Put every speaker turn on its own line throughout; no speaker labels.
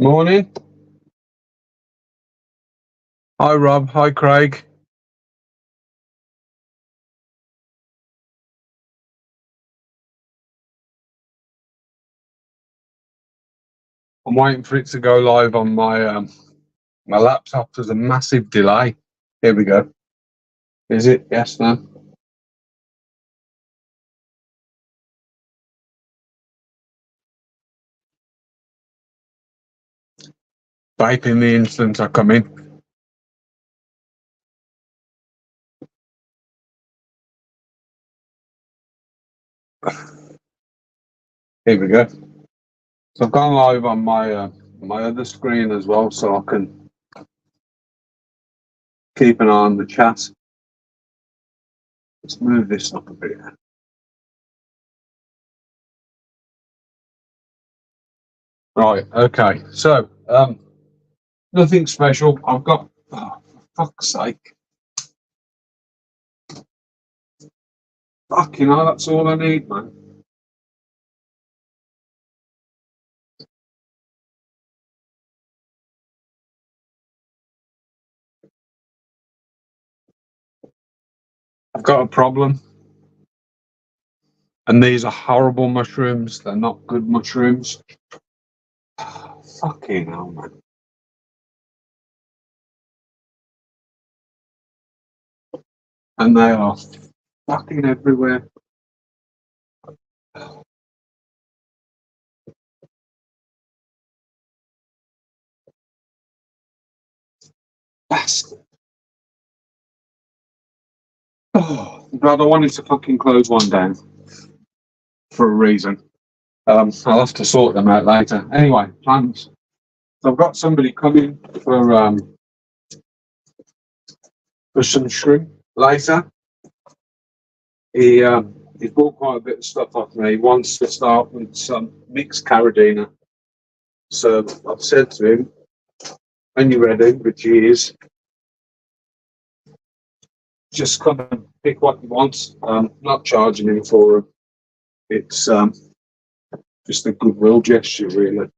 Morning. Hi, Rob. Hi, Craig. I'm waiting for it to go live on my laptop. There's a massive delay. Here we go. Is it? Yes, no. Vaping the instant I come in. Here we go. So I've gone live on my other screen as well, so I can keep an eye on the chat. Let's move this up a bit. Right. Okay. So nothing special. I've got. Oh, for fuck's sake! Fucking hell, that's all I need, man. I've got a problem. And these are horrible mushrooms. They're not good mushrooms. Fucking hell, man. And they are fucking everywhere. Bastard. Oh, God, I wanted to fucking close one down for a reason. I'll have to sort them out later. Anyway, plans. So I've got somebody coming for some shrimp later. He's bought quite a bit of stuff off me. He wants to start with some mixed carradina. So I've said to him, when you're ready, which he is, just come and pick what you want. Not charging him for them. It's just a goodwill gesture, really.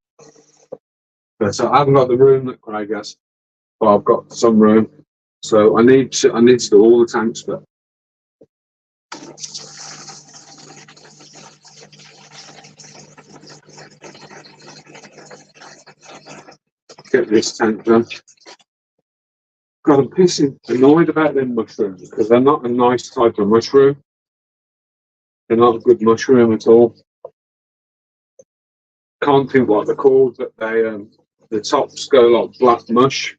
But I haven't got the room that Craig has, but I've got some room. So I need to do all the tanks, but get this tank done. God, I'm pissing annoyed about them mushrooms because they're not a nice type of mushroom. They're not a good mushroom at all. Can't think what they're called, but they the tops go like black mush.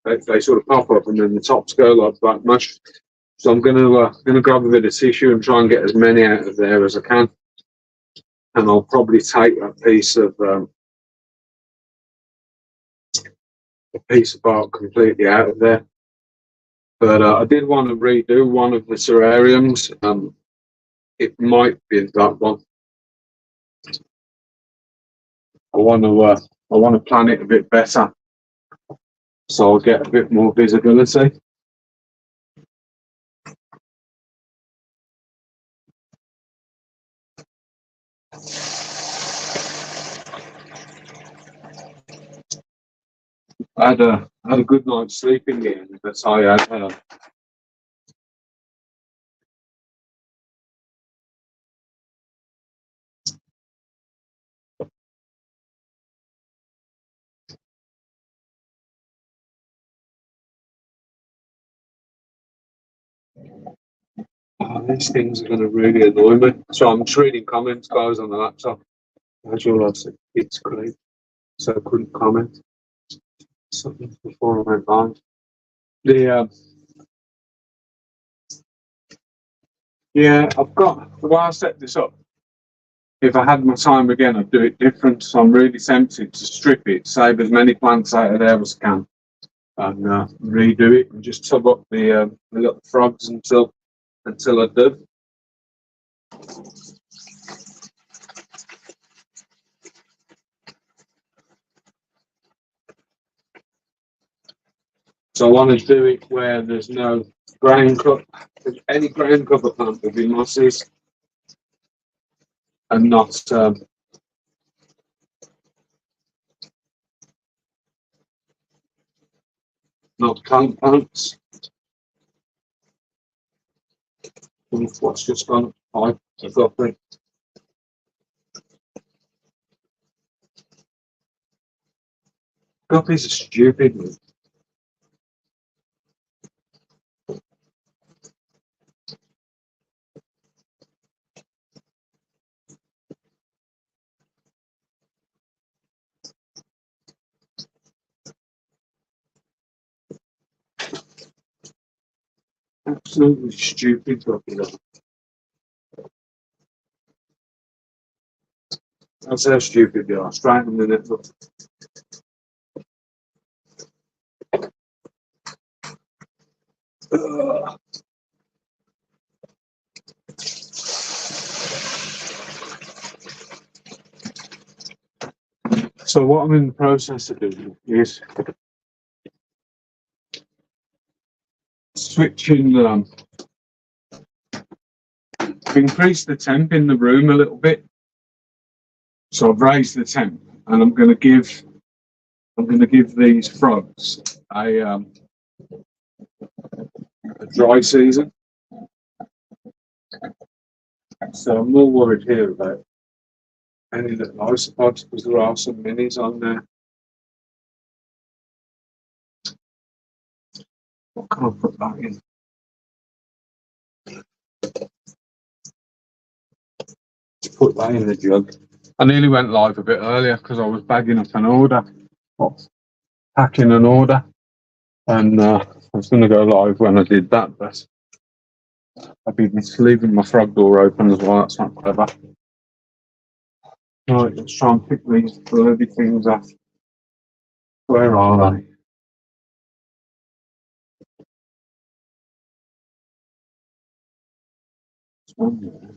They sort of pop up, and then the tops go like black mush. So I'm gonna grab a bit of tissue and try and get as many out of there as I can. And I'll probably take a piece of bark completely out of there. But I did want to redo one of the terrariums. It might be that one. I want to plan it a bit better, so I'll get a bit more visibility. I had a good night's sleep in the end, but I had these things are going to really annoy me. So I'm just reading comments, guys, on the laptop. As you'll have seen, it's great. So I couldn't comment something before I went on. I've got the way I set this up. If I had my time again, I'd do it different. So I'm really tempted to strip it, save as many plants out of there as I can, and redo it and just tub up the little frogs until I do. So I want to do it where there's no ground cover. Any ground cover plant would be mosses and not not coat pants. What's just gone? I've got it. Copies are stupid. Absolutely stupid copies. That's how stupid they are. Straight in the net. Ugh. So what I'm in the process of doing is switching, to increase the temp in the room a little bit. So I've raised the temp, and I'm going to give these frogs a dry season. So I'm more worried here about any little isopods because there are some minis on there. What can I put that in? Let's put that in the jug. I nearly went live a bit earlier because I was bagging up an order, packing an order, and I was going to go live when I did that, but I've been leaving my frog door open as well. That's not clever. Right, let's try and pick these birdy things up. Where are they? There's one there.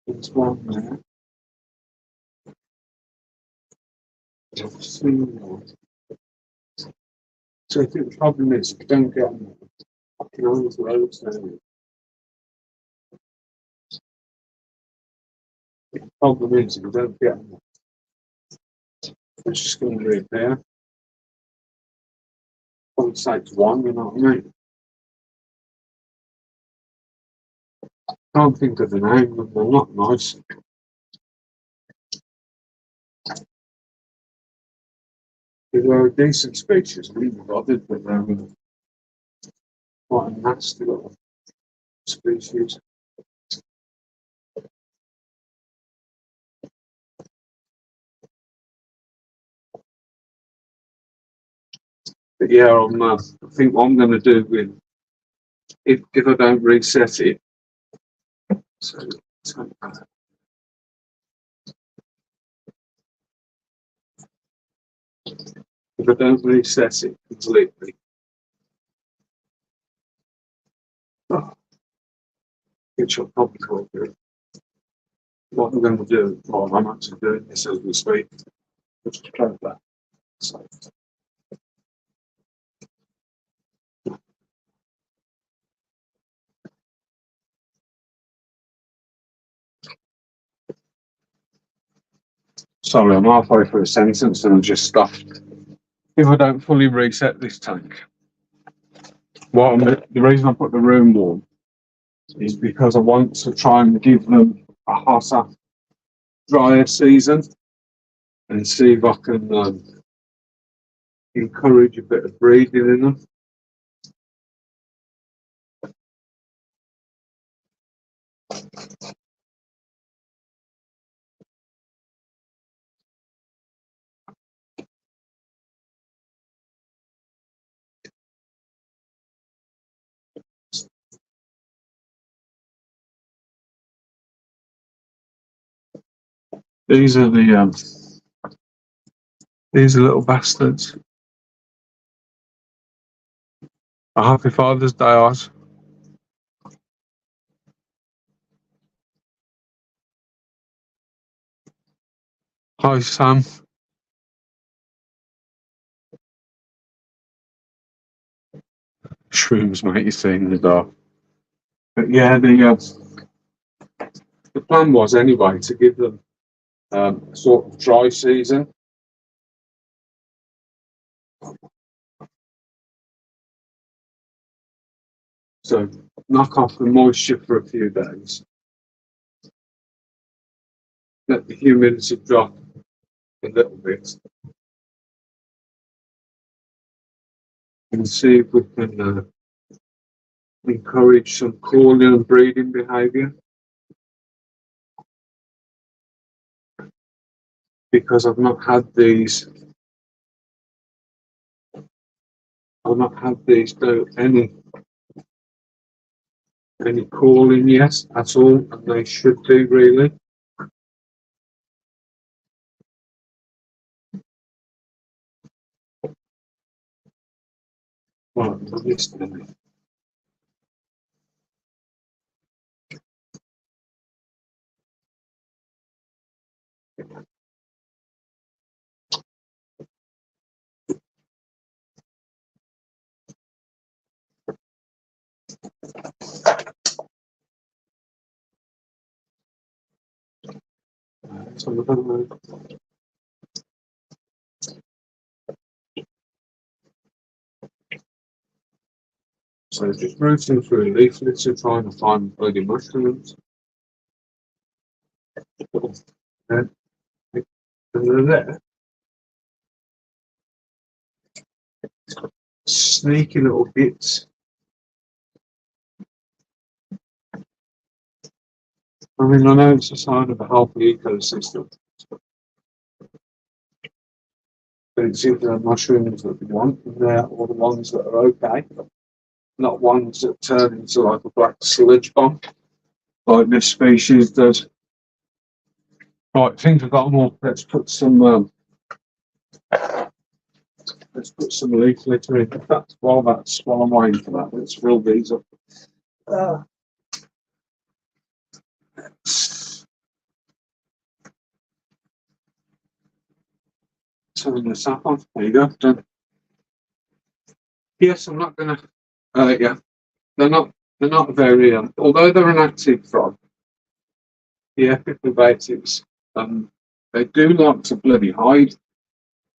There's one there. So I think the problem is we don't get on fucking on the roads now. The problem is we don't get on. It's just going to reappear. Probably takes one, you know what I mean? Can't think of the name, but they're not nice. They were a decent species, we were bothered, but they're quite a nasty little species. But yeah, I think what I'm going to do with, if I don't reset it, so if I don't reset it completely, which I'll probably can't do. What I'm going to do, well, I'm actually doing this as we speak, just to try that. So, sorry, I'm halfway through a sentence and I just stopped. If I don't fully reset this tank, the reason I put the room warm is because I want to try and give them a hotter, drier season and see if I can encourage a bit of breeding in them. These are these little bastards. A happy Father's Day, Oz. Hi, Sam. Shrooms make you see in the dark. But yeah, the plan was anyway to give them a sort of dry season. So knock off the moisture for a few days. Let the humidity drop a little bit. And see if we can encourage some cooling and breeding behaviour. Because I've not had these do any calling yet at all, and they should do really. Right, I'm listening. So just rooting through leaflets and trying to find bloody mushrooms. And they're there. Sneaky little bits. I mean, I know it's a sign of a healthy ecosystem, but it's either the mushrooms that we want in there or the ones that are okay, not ones that turn into like a black sludge bomb, like this species does. Right, things have got more. Let's put some leaf litter in. In fact, while I'm waiting for that, let's fill these up. Turn this up on. There you go. Done. Yes, I'm not gonna. Yeah, they're not. They're not very. Although they're an active frog, the epiphylletics, they do like to bloody hide.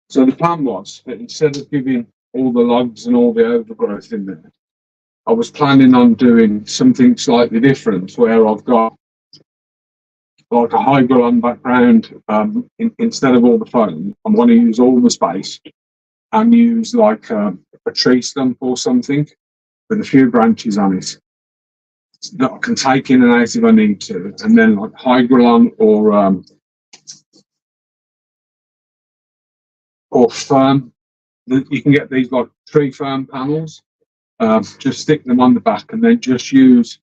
So the plan was that instead of giving all the logs and all the overgrowth in there, I was planning on doing something slightly different, where I've got like a hydrolan background instead of all the foam. I want to use all the space and use like a tree stump or something with a few branches on it that I can take in and out if I need to, and then like hydrolan or firm. You can get these like tree firm panels. Just stick them on the back and then just use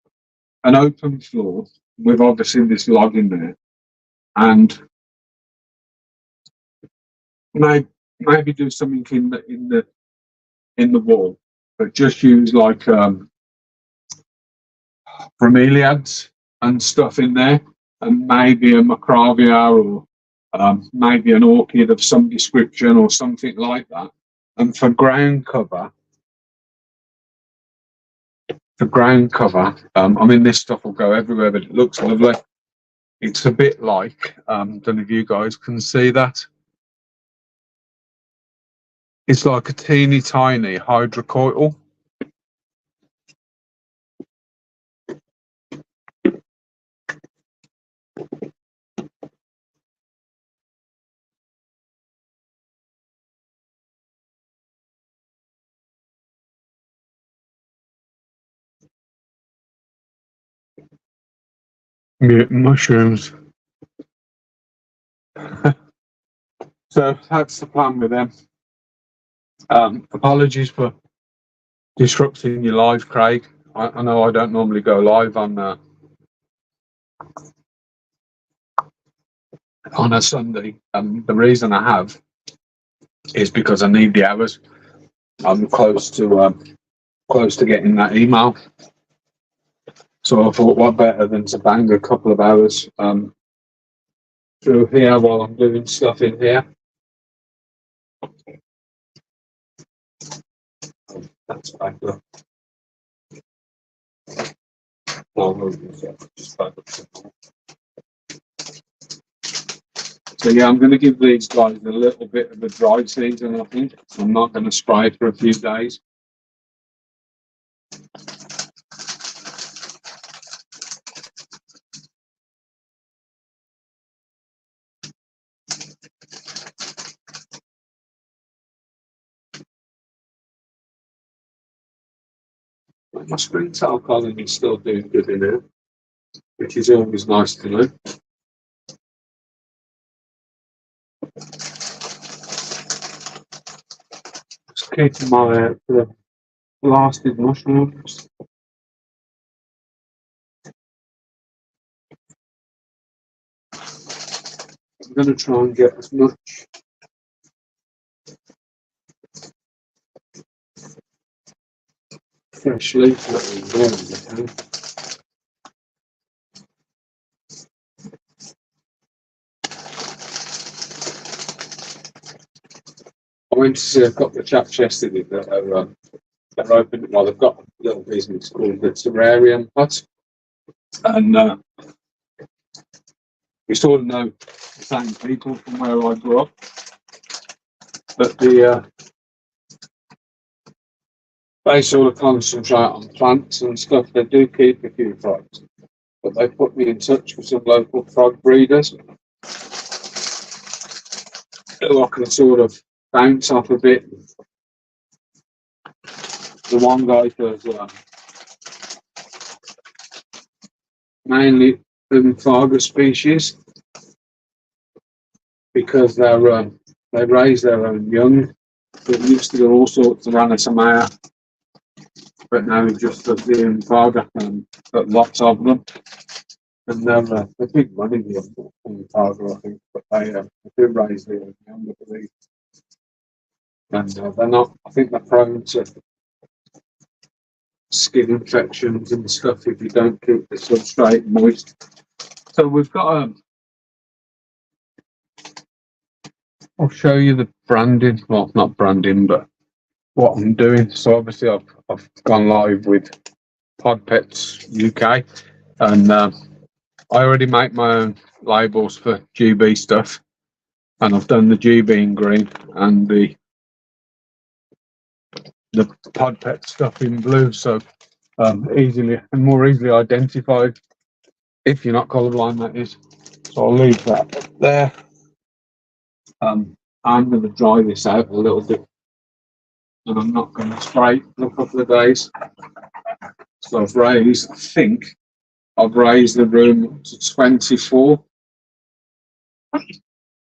an open floor with obviously this log in there, and maybe do something in the wall, but just use like bromeliads and stuff in there, and maybe a macravia or maybe an orchid of some description or something like that. And for ground cover, I mean, this stuff will go everywhere, but it looks lovely. It's a bit like, don't know if you guys can see that. It's like a teeny tiny hydrocotyl. Mushrooms. So that's the plan with them. Apologies for disrupting your live, Craig. I know I don't normally go live on a Sunday. The reason I have is because I need the hours. I'm close to getting that email. So I thought, what better than to bang a couple of hours through here while I'm doing stuff in here. That's back up. So yeah, I'm going to give these guys a little bit of a dry season, I think. I'm not going to spray for a few days. My springtail colony is still doing good in here, which is always nice to know. Just keeping my eye out for the blasted mushrooms. I'm going to try and get as much fresh leaflet in there as I can. I went to see a couple of chaps yesterday that are open. Well, they've got a little business called the Terrarium Hut, and we sort of know the same people from where I grew up. But they sort of concentrate on plants and stuff. They do keep a few frogs, but they put me in touch with some local frog breeders who I can sort of bounce off a bit. The one guy does mainly Umphaga species because they raise their own young. They used to do all sorts of Anasamaya, but now he just does the Umphaga and got lots of them. And they're big money, the Umphaga, I think, but they do raise their own young, I believe. And they're not, I think they're prone to skin infections and stuff if you don't keep the substrate moist. So we've got I'll show you the branding, well, not branding, but what I'm doing. So obviously I've gone live with Pod Pets UK, and I already make my own labels for GB stuff, and I've done the GB in green and the Pod Pet stuff in blue, so easily and more easily identified if you're not colourblind, that is. So I'll leave that up there. I'm going to dry this out a little bit, and I'm not going to spray for a couple of days. So I've raised, I think I've raised the room to 24. I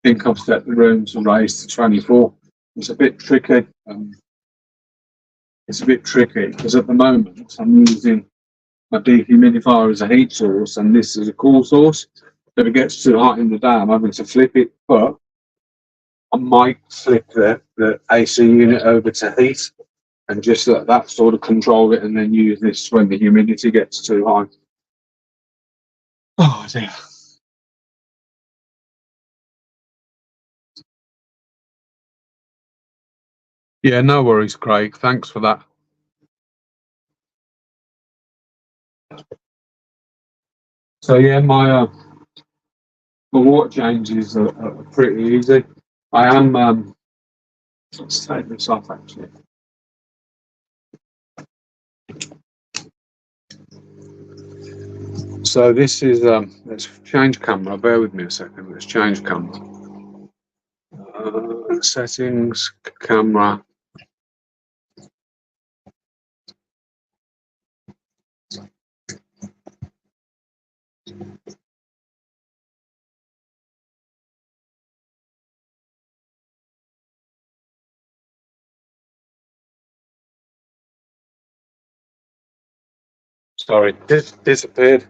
think I've set the room to raise to 24. It's a bit tricky. It's a bit tricky because at the moment I'm using my dehumidifier as a heat source and this is a cool source. If it gets too hot in the day, I'm having to flip it, but I might flip the AC unit over to heat and just let that sort of control it and then use this when the humidity gets too high. Oh dear. Yeah, no worries, Craig. Thanks for that. So yeah, my water changes are pretty easy. I am let's take this off actually. So this is let's change camera. Bear with me a second. Let's change camera. Settings, camera. Sorry, disappeared.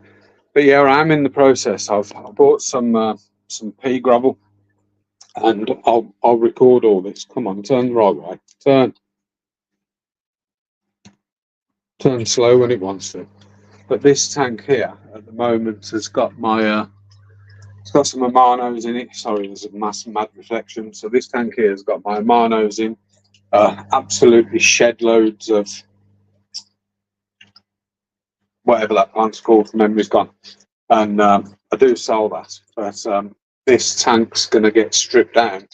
But yeah, I'm in the process. I bought some pea gravel, and I'll record all this. Come on, turn the right way. Turn slow when it wants to. But this tank here at the moment has got my it's got some Amanos in it. Sorry, there's a mad reflection. So this tank here has got my Amanos in. Absolutely shed loads of whatever that plant's called, memory's gone. And I do sell that, but this tank's going to get stripped down,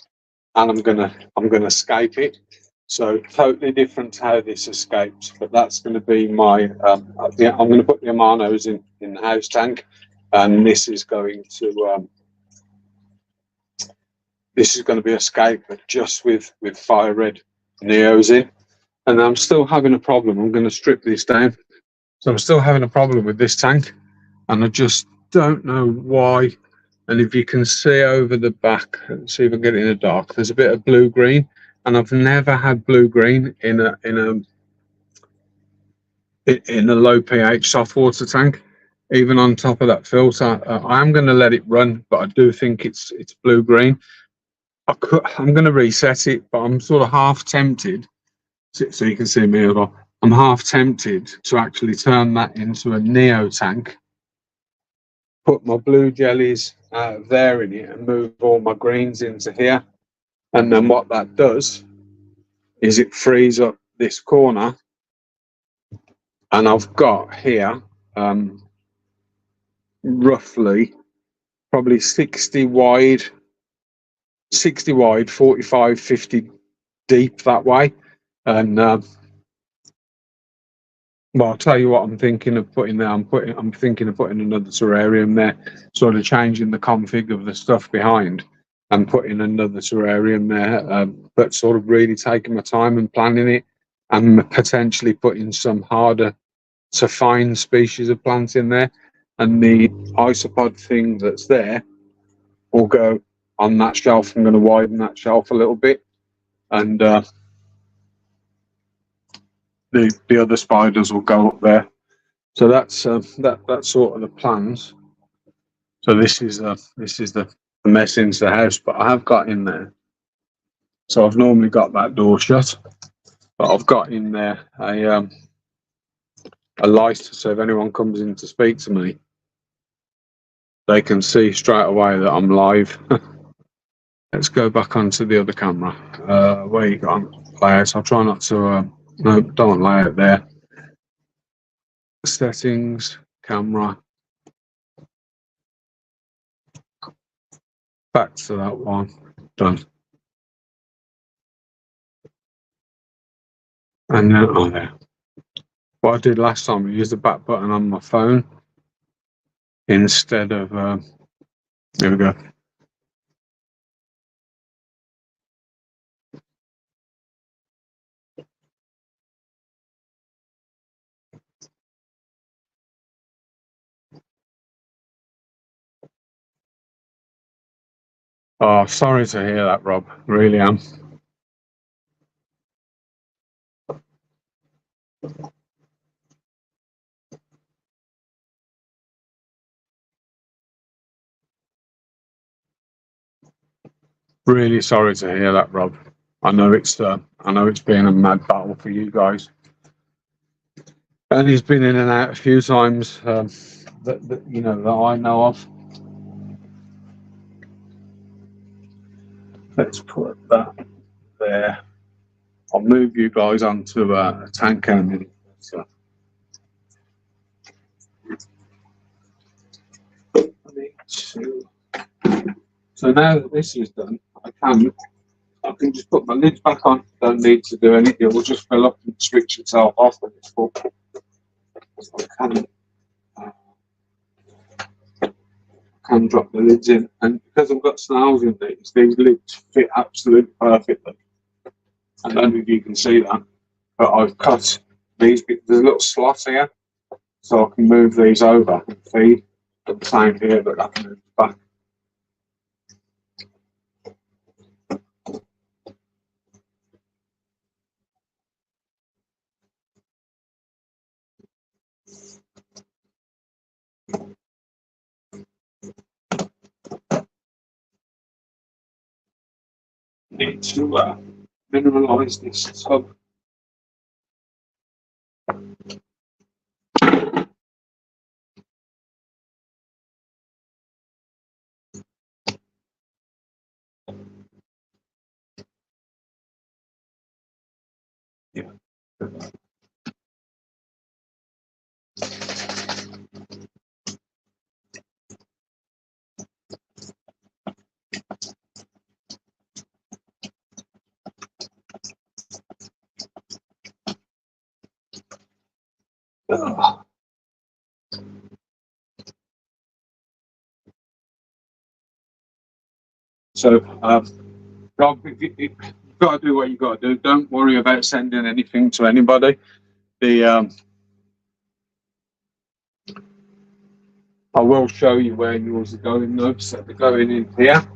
and I'm gonna escape it. So totally different to how this escapes, but that's going to be my. Yeah, I'm going to put the Amanos in the house tank, and this is going to be escape, but just with fire red Neos in. And I'm still having a problem. I'm going to strip this down. So I'm still having a problem with this tank, and I just don't know why. And if you can see over the back, see if I can get it in the dark, there's a bit of blue green, and I've never had blue green in a low pH soft water tank, even on top of that filter. I am going to let it run, but I do think it's blue green. I'm going to reset it, but I'm sort of half tempted. So you can see me as well. I'm half tempted to actually turn that into a Neo tank, put my blue jellies there in it, and move all my greens into here. And then what that does is it frees up this corner, and I've got here roughly probably 60 wide, 45, 50 deep that way. And well, I'll tell you what I'm thinking of putting there. I'm thinking of putting another terrarium there, sort of changing the config of the stuff behind and putting another terrarium there, but sort of really taking my time and planning it, and potentially putting some harder to find species of plants in there. And the isopod thing that's there will go on that shelf. I'm going to widen that shelf a little bit, and the other spiders will go up there. So that's that's sort of the plans. So this is the mess into the house, but I have got in there. So I've normally got that door shut, but I've got in there a light, so if anyone comes in to speak to me, they can see straight away that I'm live. Let's go back onto the other camera. Where you gone? Layout. I'll try not to. No, don't want layout there. Settings, camera. Back to that one. Done. And then on there. What I did last time, I used the back button on my phone instead of. There we go. Oh, sorry to hear that, Rob. Really am. Really sorry to hear that, Rob. I know it's been a mad battle for you guys, and he's been in and out a few times that you know that I know of. Let's put that there. I'll move you guys onto a tank in a minute. So now that this is done, I can just put my lid back on. Don't need to do anything. It will just fill up and switch itself off when it's full. I can drop the lids in, and because I've got snails in these lids fit absolutely perfectly. I don't know if you can see that, but I've cut these. There's a little slot here, so I can move these over and feed. The same here, but I can move back. Need to mineralize this tub. Yeah. Oh. So, Rob, you've got to do what you got to do. Don't worry about sending anything to anybody. The I will show you where yours are going though. So they're going in here.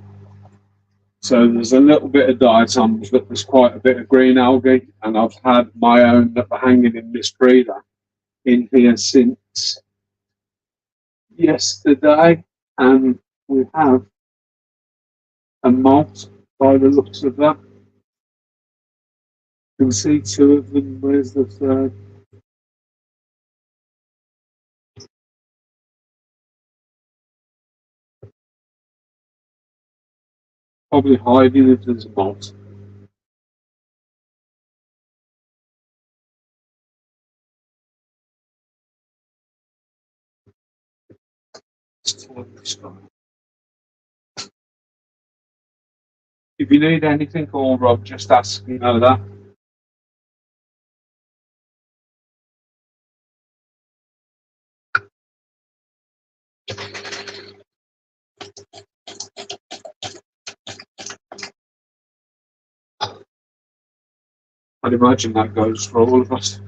So there's a little bit of diatoms, but there's quite a bit of green algae, and I've had my own that were hanging in this breeder in here since yesterday, and we have a molt by the looks of that. You can see two of them. Where's the third? Probably hiding if there's a molt. If you need anything, or Rob, just ask. You know that. I'd imagine that goes for all of us.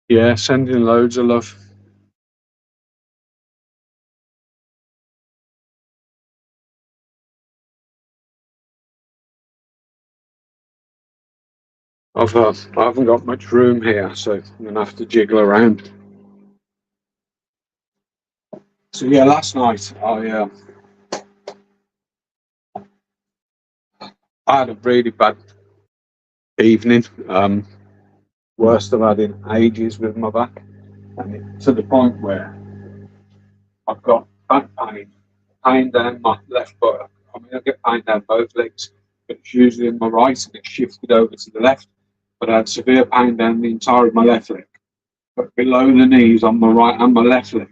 Yeah, sending loads of love. I haven't got much room here, so I'm gonna have to jiggle around. So yeah, last night I had a really bad evening. Worst I've had in ages with my back, and to the point where I've got back pain down my left foot. I mean, I get pain down both legs, but it's usually in my right, and it's shifted over to the left. But I had severe pain down the entire of my left leg, but below the knees on my right and my left leg,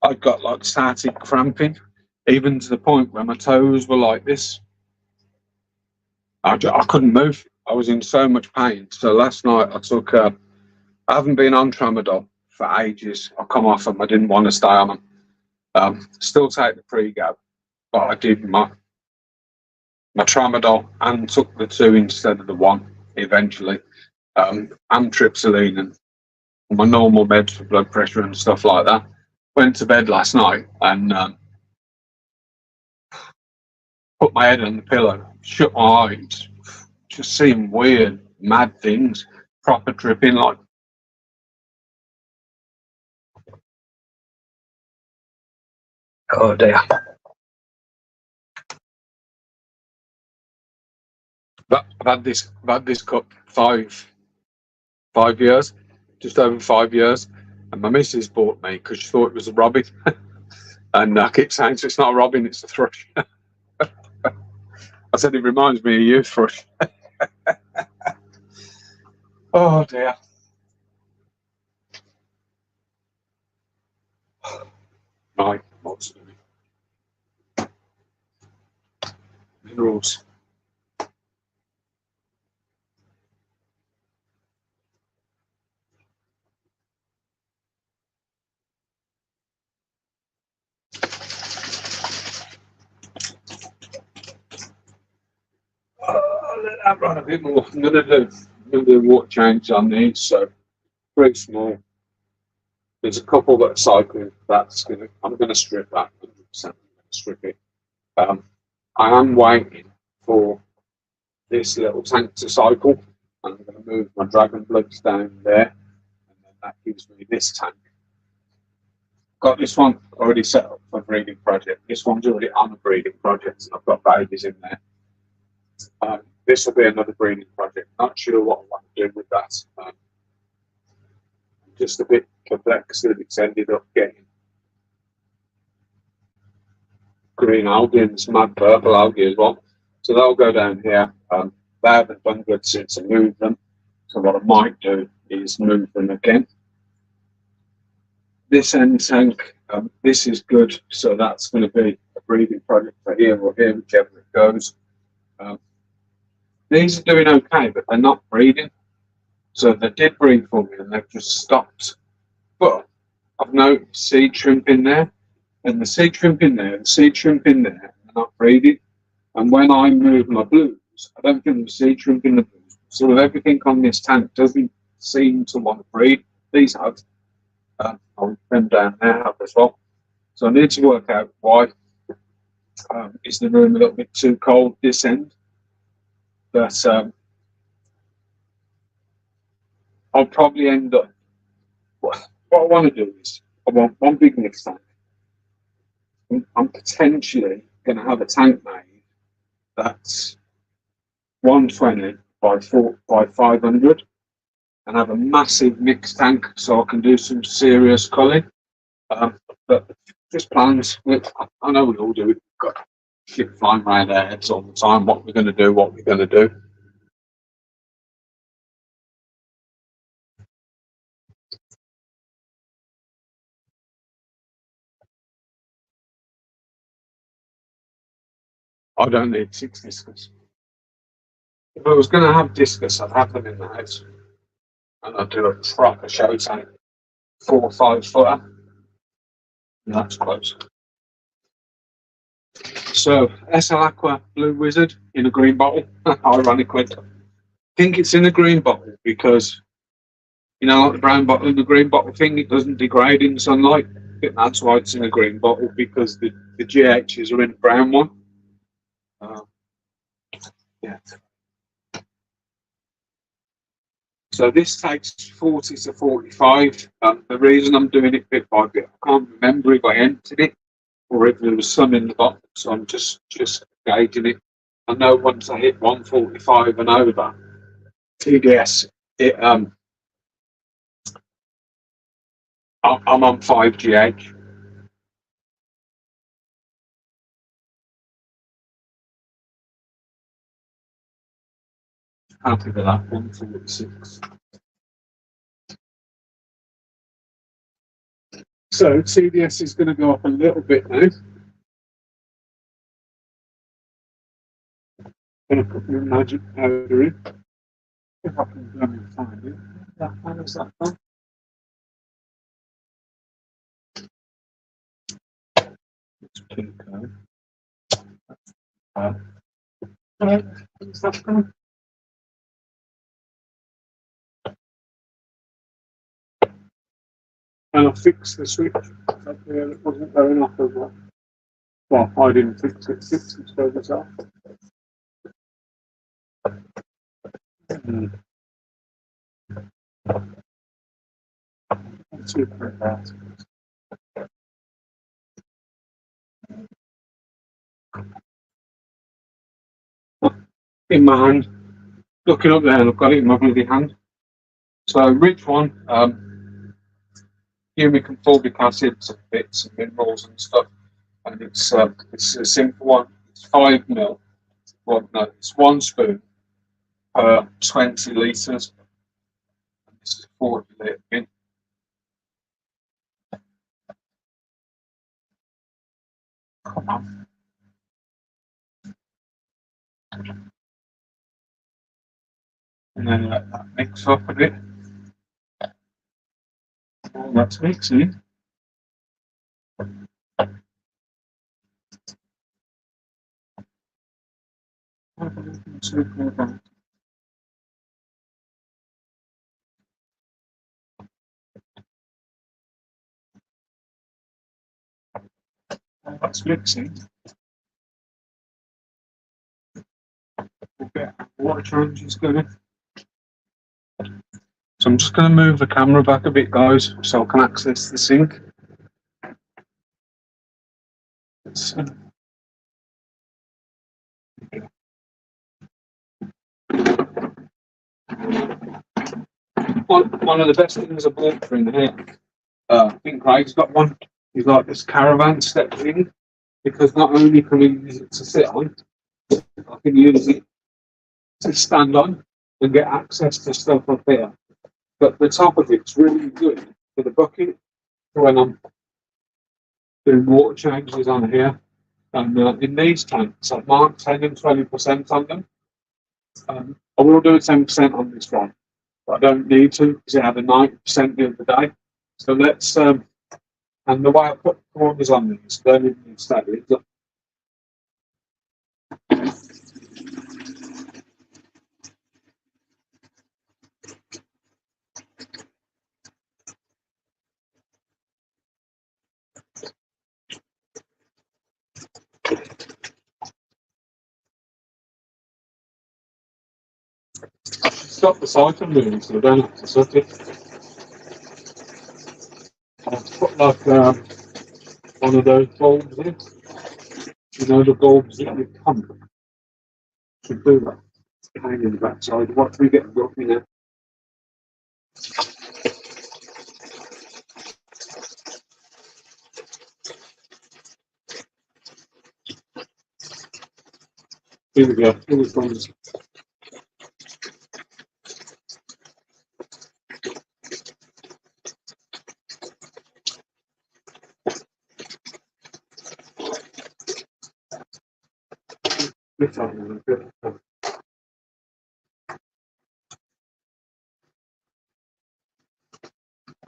I got like static cramping, even to the point where my toes were like this. I couldn't move. I was in so much pain. So last night I took. I haven't been on tramadol for ages. I come off them. I didn't want to stay on them. Still take the Pregab, but I did my tramadol and took the 2 instead of the 1 eventually. Amitriptyline and my normal meds for blood pressure and stuff like that. Went to bed last night and put my head on the pillow, shut my eyes, just seeing weird, mad things, proper tripping, like. Oh dear. But I've had this cup 5 years, just over 5 years, and my missus bought me because she thought it was a robin, and I keep saying it's not a robin, it's a thrush. I said it reminds me of you, thrush. Oh dear. Right, lots of minerals. Let that run a bit more. I'm gonna do water change on these, so very small. There's a couple that are cycling. I'm gonna strip that 100%. Strip it. I am waiting for this little tank to cycle, and I'm going to move my dragon bloods down there, and then that gives me this tank. Got this one already set up for a breeding project. This one's already on a breeding project, and I've got babies in there. This will be another breeding project. Not sure what I want to do with that. Just a bit perplexed that it's ended up getting green algae and some mad purple algae as well. So that'll go down here. They haven't done good since I moved them. So what I might do is move them again. This end tank This is good, so that's going to be a breeding project for here or here, whichever it goes. These are doing okay, but they're not breeding. So they did breed for me and they've just stopped. But I've noticed seed shrimp in there, and the seed shrimp in there, the seed shrimp in there, they're not breeding. And when I move my blues, I don't think the seed shrimp in the blues. So everything on this tank doesn't seem to want to breed. These have. Them down there have as well. So I need to work out why. Is the room a little bit too cold this end? But I'll probably end up. What I want to do is I want one big mix tank. I'm potentially going to have a tank made that's 120 by 500, and have a massive mix tank so I can do some serious culling. But just plans. I know we all do it. We've got shit flying around our heads all the time. What we're going to do, what we're going to do. I don't need 6 discus. If I was going to have discus, I'd have them in the house. And I'd do a proper show tank, 4 or 5 footer. And that's close. So, SL Aqua Blue Wizard in a green bottle. Ironically. I think it's in a green bottle because, you know, like the brown bottle and the green bottle thing, it doesn't degrade in sunlight. I think that's why it's in a green bottle, because the GHs are in a brown one. Yeah. So this takes 40 to 45. The reason I'm doing it bit by bit, I can't remember if I entered it or if there was some in the box, so I'm just gauging it. I know once I hit 145 and over, TDS, I'm on 5 GH. Happy with that, 146. So TDS is going to go up a little bit now. Going to put my magic powder in. If I can find it. That one is that one. It's pink. Is that one? And I fixed the switch up there. It wasn't going off as well. Well, I didn't fix it. Fix it for myself. In my hand, looking up there, and I've got it in my bloody hand. So, rich one, humic and fulvic acid, some bits and minerals and stuff, and it's a simple one. It's 5 ml. Well, no, it's 1 spoon per 20 litres. And this is a 40 litre bin. Come on. And then let that mix up a bit. All that's mixing. That's mixing. Okay, water change is going. So I'm just going to move the camera back a bit, guys, so I can access the sink. One of the best things I bought for in here, I think Craig's got one, is like this caravan step thing, because not only can we use it to sit on, I can use it to stand on and get access to stuff up here. But the top of it's really good for the bucket when I'm doing water changes on here. And in these tanks, I've marked 10 and 20% on them. I will do 10% on this one, but I don't need to because it had a 90% the other day. So let's, and the way I put corners on these, they're in the steady. Stop the cycle moving so I don't have to set it. I'll put like one of those bulbs in. You know, the bulbs that you pump should do that. Hang in the backside. Watch me get broken now. Here we go. Here it comes. Lift up a little bit.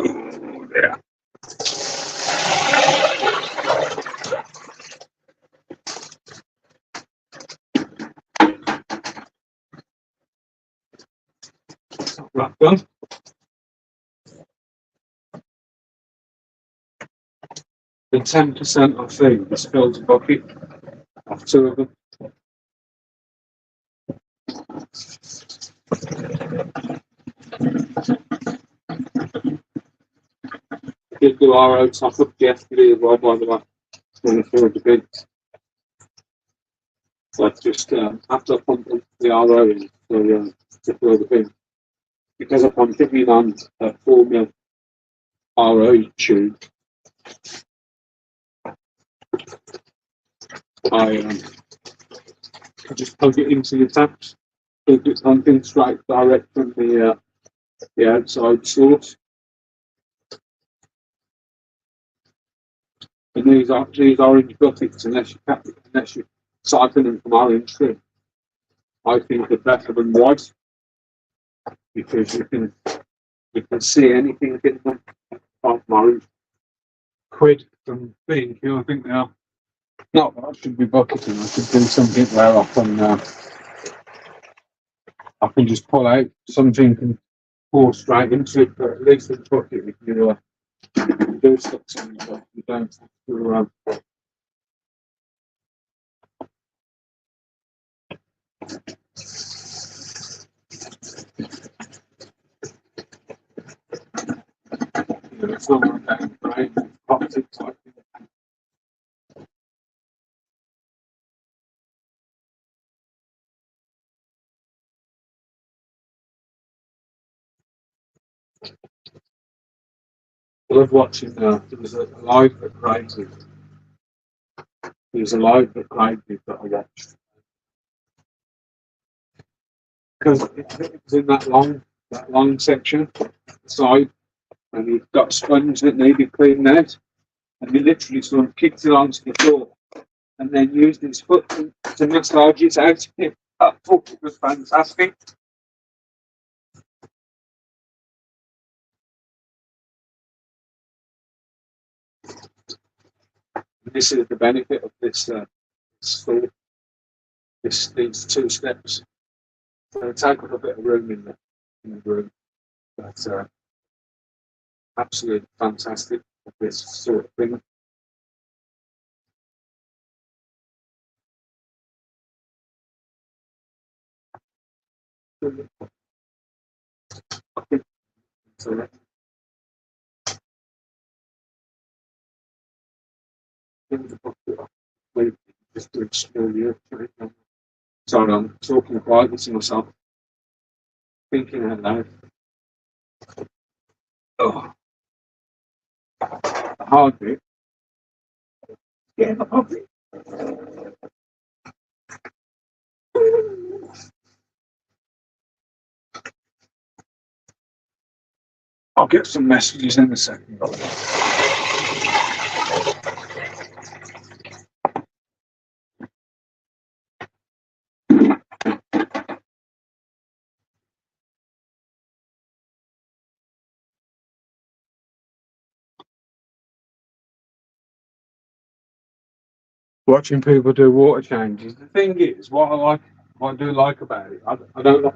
Oh, yeah. Right, done. The 10% of things fills a bucket of two of them. Did the RO top up yesterday as well, by the way, when I filled the bin. So I just after I pumped the RO in to fill the bin, because I pumped it in on a 4 mil RO tube, I just plug it into the taps, plug it something straight direct from the outside source. And these orange buckets, unless you siphon them from orange tree, I think are better than white because you can see anything in them apart from orange. Quid from pink, I think they are. Not that I should be bucketing. I should do something where I can just pull out something and pour straight into it. But at least with the bucket, if you do stuff something, you don't have to. It's not like that, right? Politics, I think. I love watching. There was a live at Crazy. There was a live at Crazy that I watched because it was in that long section side, and you've got sponge that needed cleaning out, and he literally sort of kicked it onto the floor, and then used his foot to massage it out. I thought it was fantastic. This is the benefit of this school. These two steps. So take up a bit of room in the room, but absolutely fantastic for this sort of thing. So just to explore you. Sorry, I'm talking quietly to myself, thinking out loud. Oh, the hard bit. Get in the pocket. I'll get some messages in a second. watching people do water changes. The thing is, what I do like about it, I don't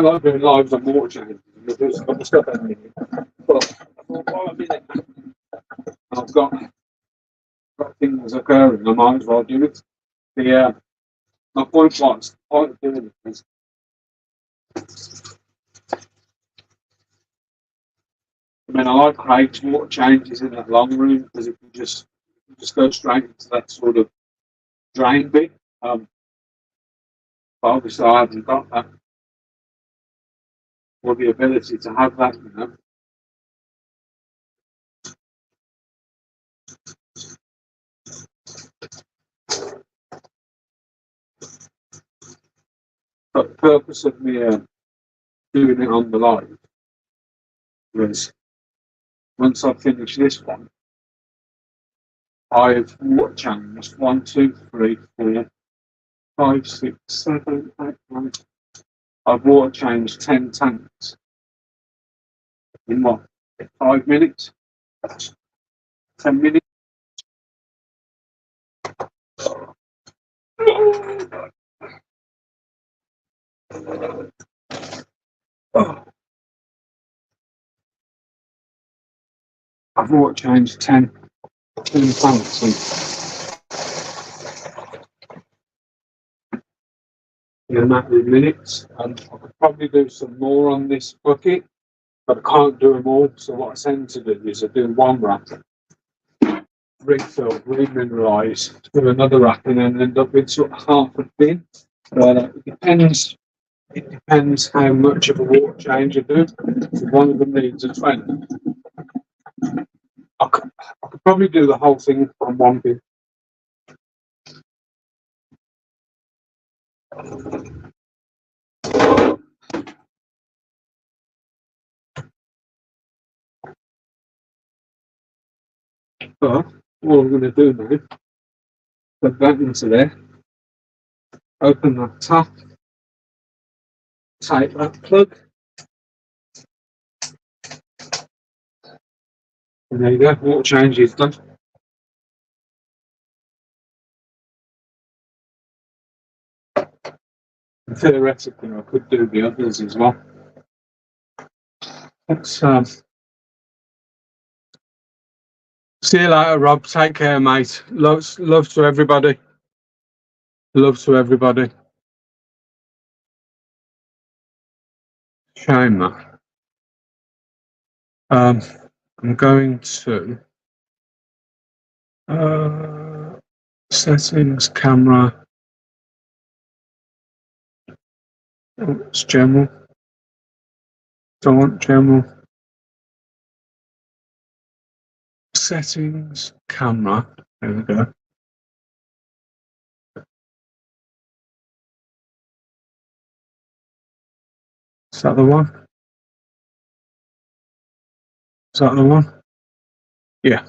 like doing lives on water changes because I've stuff in it. But while I'm in it, I've got things occurring. I might as well do it. My point was, the point of doing it is, I mean, I like Craig's water changes in that long room because it can just go straight into that sort of drain bit. But obviously, I haven't got that or the ability to have that, you know. But the purpose of me doing it on the live was once I finish this one, I've water changed 1, 2, 3, 4, 5, 6, 7, 8, 9. I've water changed 10 tanks in what, 5 minutes? 10 minutes? Oh, I've water changed 10 tanks in a matter of minutes. And I could probably do some more on this bucket, but I can't do them all. So what I tend to do is I do one rack, refill, remineralise, do another rack, and then end up with sort of half a bin. But it depends. It depends how much of a water change I do. If one of them needs a 20, I could probably do the whole thing on one bin. But all I'm going to do now, put that into there, open that tap, take that plug, and there you go, water change is done. And theoretically, I could do the others as well. Let's see you later, Rob. Take care, mate. Love to everybody. Love to everybody. Shame that. I'm going to settings, camera. Oh, it's general. Don't want general. Settings, camera. There we go. Is that the one? Is that the one? Yeah.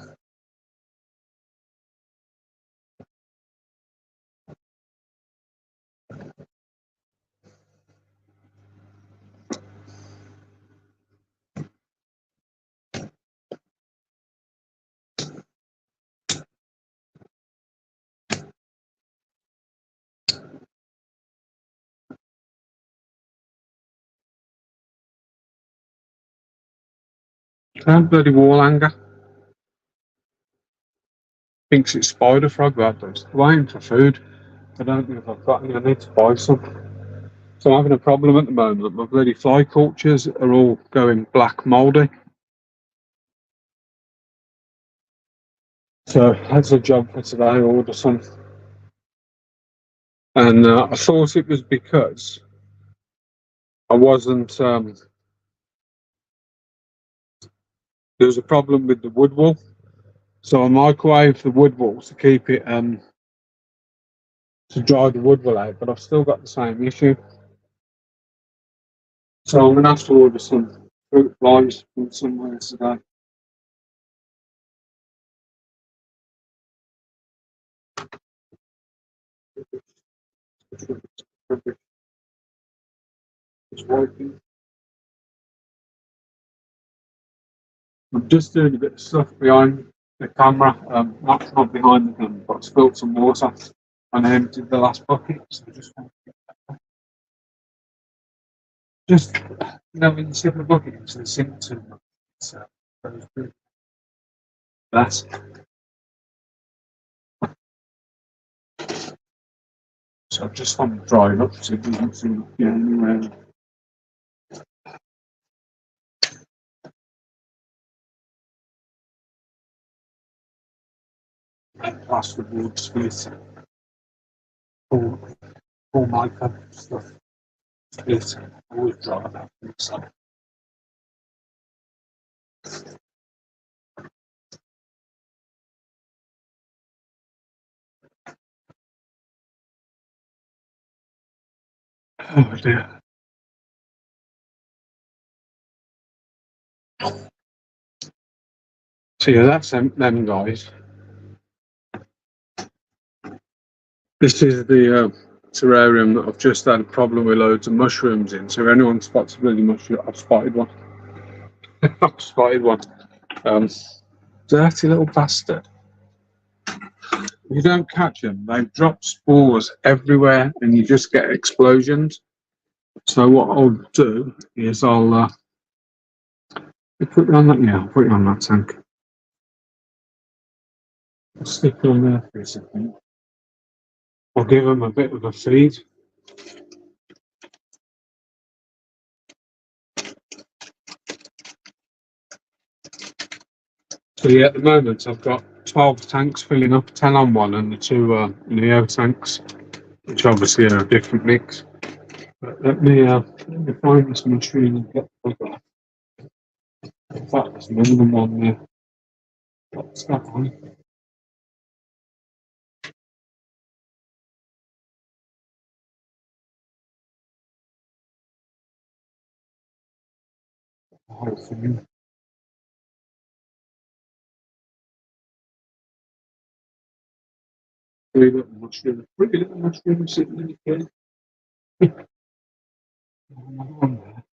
Bloody wall hanger. Thinks it's spider frog, that does. Waiting for food. I don't know if I've got any. I need to buy some. So I'm having a problem at the moment. My bloody fly cultures are all going black mouldy. So that's a job for today, order some. And I thought it was because I wasn't, there was a problem with the wood wool. So I microwaved the wood wool to keep it, to dry the wood wool out, but I've still got the same issue. So I'm going to have to order some fruit flies from somewhere today. It's working. I'm just doing a bit of stuff behind the camera, not behind the camera, but spilled some water and I emptied the last bucket. So just when you slip a bucket into the sink too much, it's goes through that. So I just want to dry it up so it doesn't seem to get anywhere. Plasterboard split, all my kind of stuff split. Always dry that. So. Oh dear. So yeah, that's them guys. This is the terrarium that I've just had a problem with loads of mushrooms in. So if anyone spots a bloody mushroom, I've spotted one. I've spotted one. Dirty little bastard. You don't catch them, they drop spores everywhere and you just get explosions. So what I'll do is I'll put it on that, yeah, I'll put it on that tank. I'll stick it on there for a second. I'll give them a bit of a feed. So yeah, at the moment I've got 12 tanks filling up, 10 on one and the two Neo tanks, which obviously are a different mix. But let me find this machine and get the bugger. In fact, there's another one there. What's that one? The whole thing. Three little mushrooms sitting in the cage. Another one there.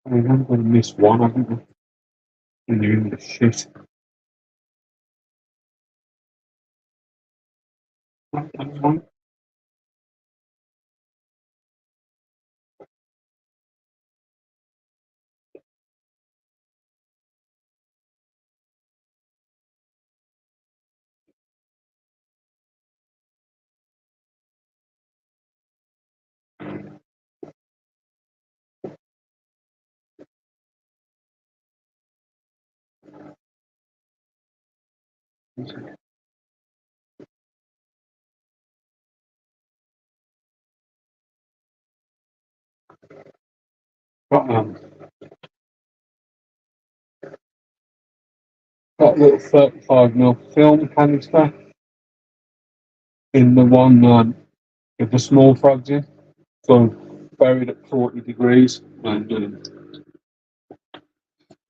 I mean, I'm going to miss one, haven't I? And you're in the shit. That's one. Got got a little 35mm film canister in the one with the small frogs in. So buried at 40 degrees. And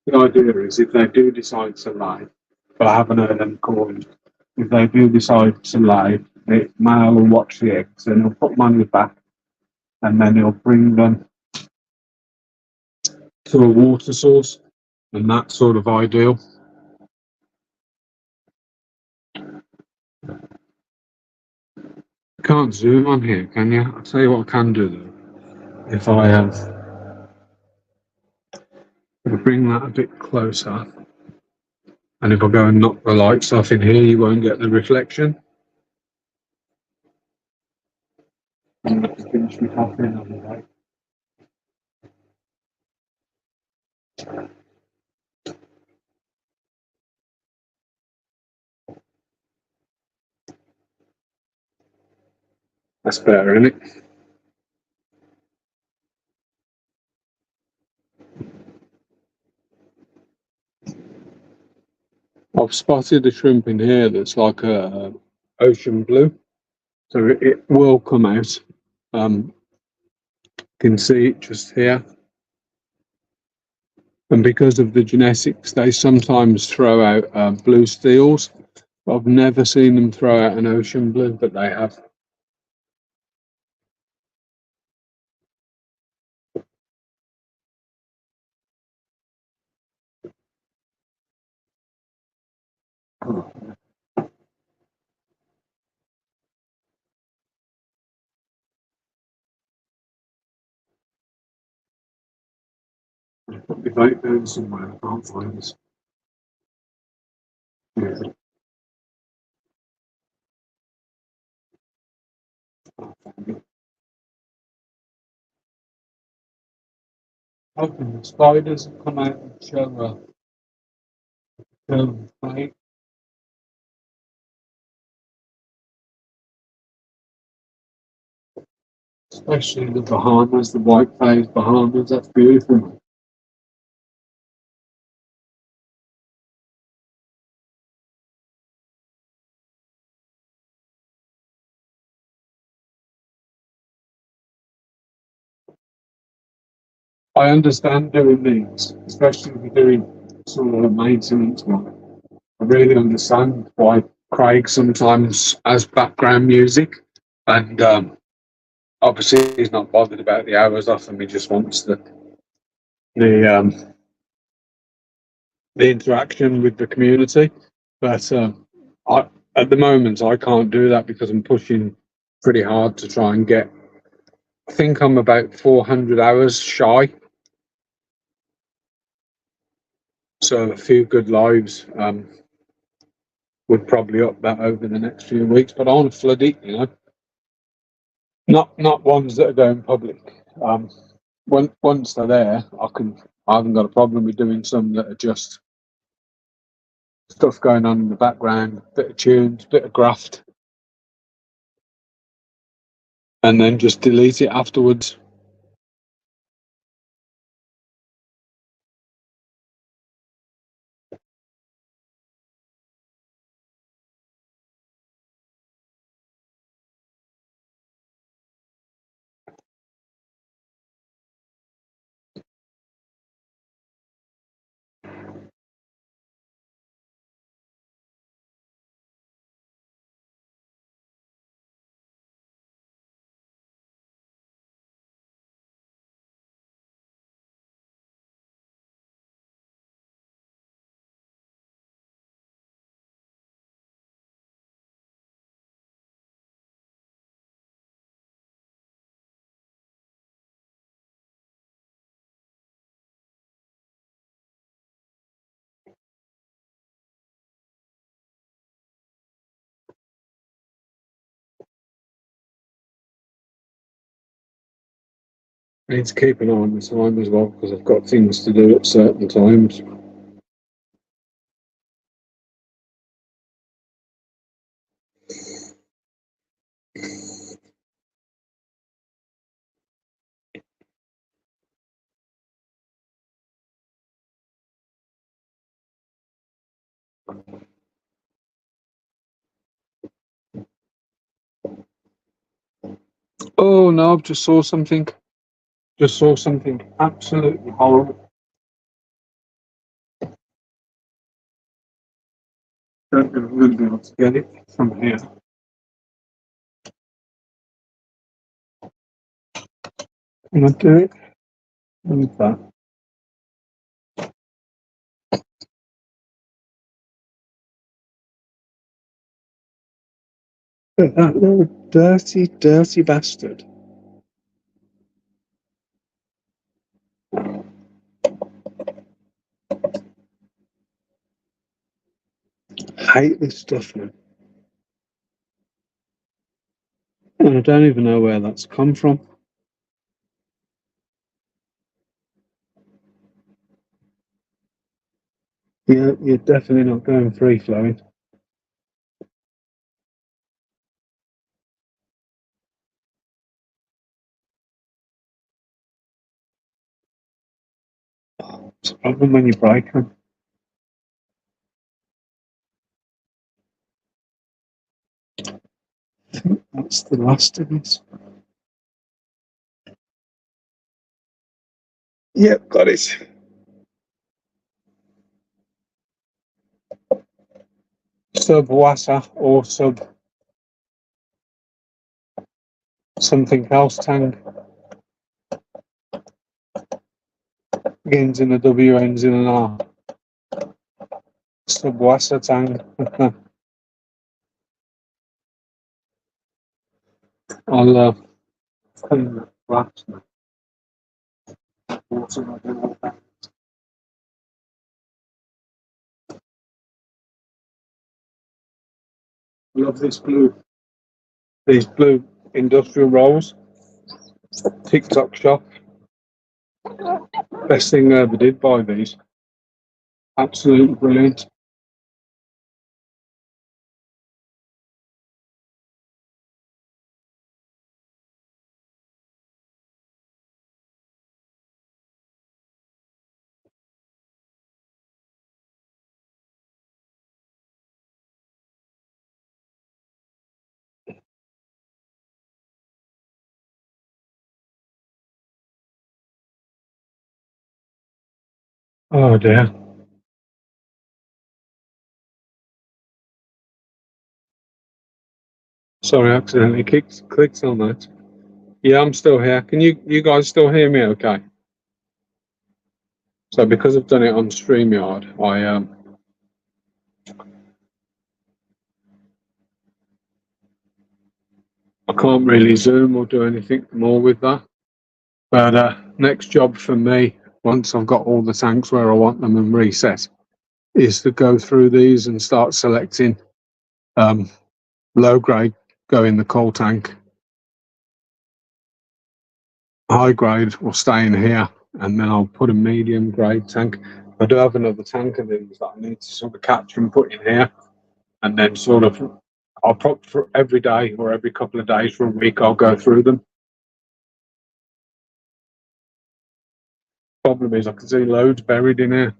the idea is if they do decide to lay, but I haven't heard them calling, if they do decide to lay, the male will watch the eggs, then he'll put them on his back, and then he'll bring them to a water source, and that's sort of ideal. You can't zoom on here, can you? I'll tell you what I can do though. If I bring that a bit closer, and if I go and knock the lights off in here, you won't get the reflection. I'm going to finish my coffee on the way. That's better, isn't it? I've spotted a shrimp in here that's like a ocean blue, so it will come out. You can see it just here. And because of the genetics, they sometimes throw out blue steels. I've never seen them throw out an ocean blue, but they have. Put the boat down somewhere. I can't find this. Yeah. Hoping the spiders will come out and show right? Especially the Bahamas, the white phase Bahamas. That's beautiful. I understand doing these, especially if you're doing sort of a maintenance one. I really understand why Craig sometimes has background music, and obviously he's not bothered about the hours off him. He just wants the um, the interaction with the community. But I, at the moment, I can't do that because I'm pushing pretty hard to try and get. I think I'm about 400 hours shy, so a few good lives would probably up that over the next few weeks. But I want to flood it, not ones that are going public. Once they're there, I haven't got a problem with doing some that are just stuff going on in the background, bit of tunes, bit of graft, and then just delete it afterwards. I need to keep an eye on the time as well because I've got things to do at certain times. Oh no! I've just saw something. Just saw something absolutely horrible. Don't know if I'm going to be able to get it from here. Can I do it? Like that. That little dirty, dirty bastard. I hate this stuff, man. And I don't even know where that's come from. You're definitely not going free flowing. It's a problem when you break them. I think that's the last of it. Yep, got it. sub Wassa or sub something else tank. Begins in a W, ends in an R. Sub Wassa tank. I'll clean the glass now. Love this blue. These blue industrial rolls. TikTok shop. Best thing I ever did buy these. Absolutely brilliant. Oh dear. Sorry, I accidentally clicked on that. Yeah, I'm still here. Can you guys still hear me okay? So because I've done it on StreamYard, I can't really zoom or do anything more with that. But next job for me, once I've got all the tanks where I want them and reset, is to go through these and start selecting low grade, go in the coal tank. High grade will stay in here, and then I'll put a medium grade tank. I do have another tank of these that I need to sort of catch and put in here, and then sort of I'll put for every day or every couple of days for a week. I'll go through them. Problem is, I can see loads buried in here.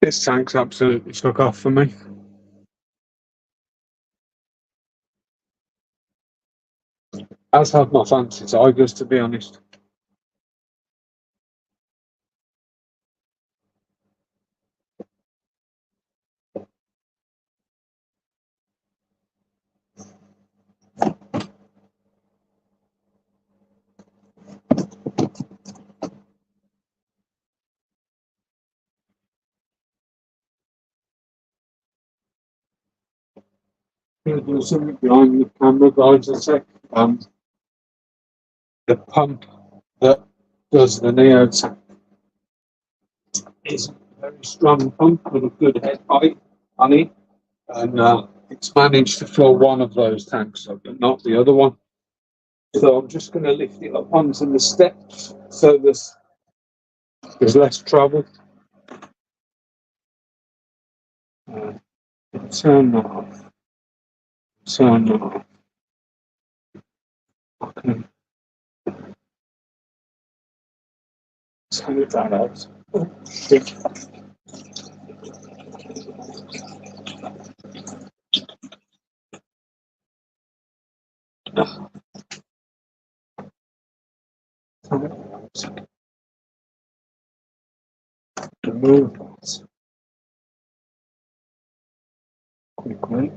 This tank's absolutely stuck off for me. As have my fancy tigers, to be honest. Gonna do something behind the camera, guys. A sec. The pump that does the Neo tank is a very strong pump with a good head height on it, and it's managed to fill one of those tanks up, but not the other one. So I'm just going to lift it up onto the steps so there's less trouble. Turn that off. Turn that off. Okay. Take that out. Remove that quickly.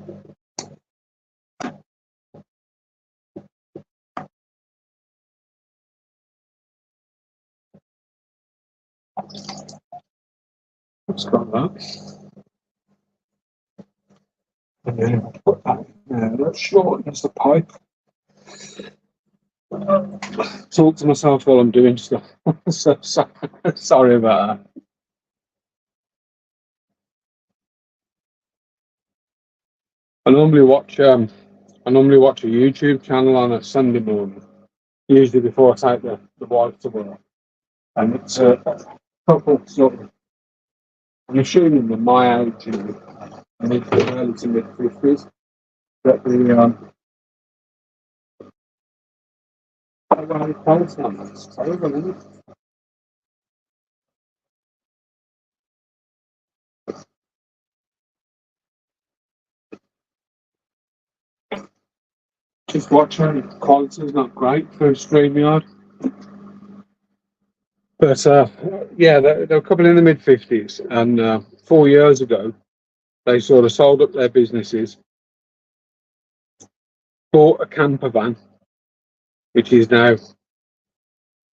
Let's got that. And then put that in there. That shortens the pipe. Talk to myself while I'm doing stuff. Sorry about that. I normally watch a YouTube channel on a Sunday morning, usually before I take the wife to work. And it's a couple sort of, I'm assuming they're my age, mid early to mid 50s. But just watching, the quality's not great for StreamYard. But yeah, they're a couple in the mid 50s, and 4 years ago they sort of sold up their businesses, bought a camper van, which is now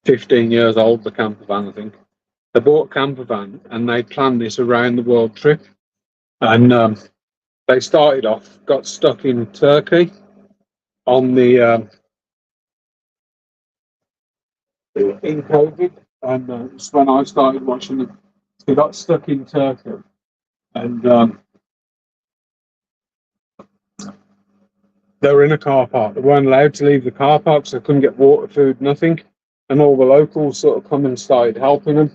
15 years old, the camper van, I think. They bought a camper van and they planned this around the world trip. And they started off, got stuck in Turkey on the in COVID, and it's when I started watching them. They got stuck in Turkey, and they were in a car park. They weren't allowed to leave the car park, so they couldn't get water, food, nothing. And all the locals sort of come and started helping them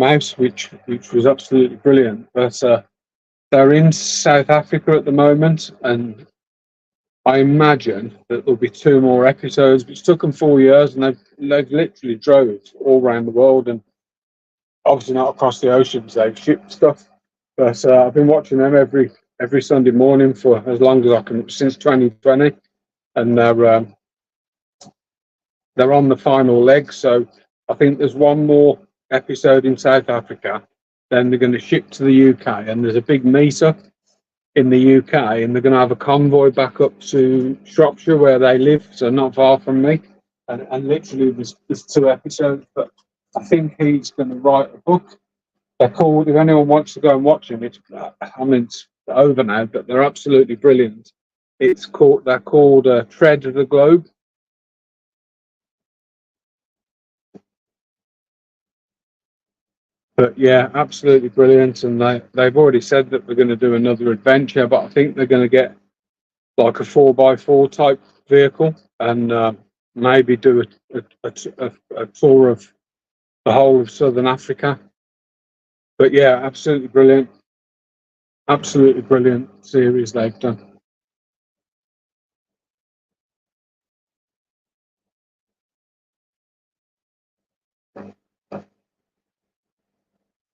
out, which was absolutely brilliant. But they're in South Africa at the moment, and I imagine that there'll be 2 more episodes. Which took them 4 years, and they've literally drove all around the world, and obviously not across the oceans. They've shipped stuff, but I've been watching them every Sunday morning for as long as I can, since 2020, and they're on the final leg. So I think there's 1 more episode in South Africa. Then they're going to ship to the UK, and there's a big meetup in the UK, and they're going to have a convoy back up to Shropshire where they live, so not far from me. And literally, there's 2 episodes, but I think he's going to write a book. They're called. If anyone wants to go and watch them, it's over now, but they're absolutely brilliant. They're called Tread of the Globe. But yeah, absolutely brilliant. And they've already said that they're going to do another adventure, but I think they're going to get like a 4x4 type vehicle, and maybe do a tour of the whole of Southern Africa. But yeah, absolutely brilliant series they've done.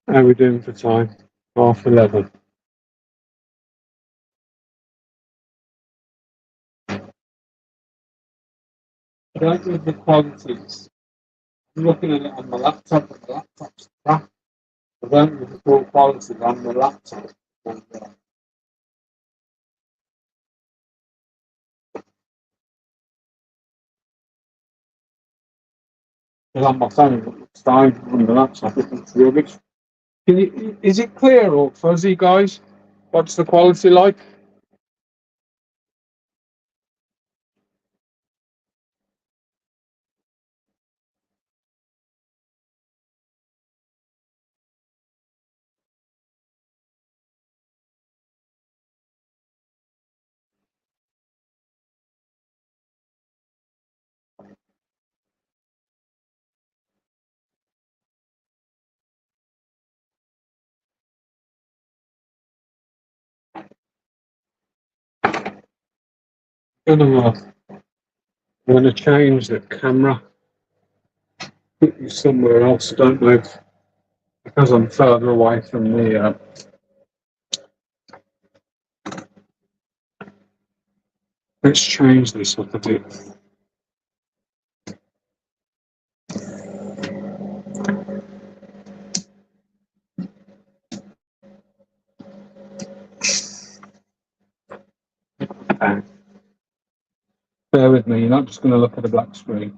How are we doing for time? 11:30. I don't know the qualities. I'm looking at it on the laptop, and the laptop's crap. I don't know the full quality on the laptop. And, on my phone, it's fine. On the laptop, it's rubbish. Is it clear or fuzzy, guys? What's the quality like? I'm gonna change the camera. Put you somewhere else. I don't know if, because I'm further away from the. Let's change this up a bit. Bear with me. You're not just going to look at a black screen.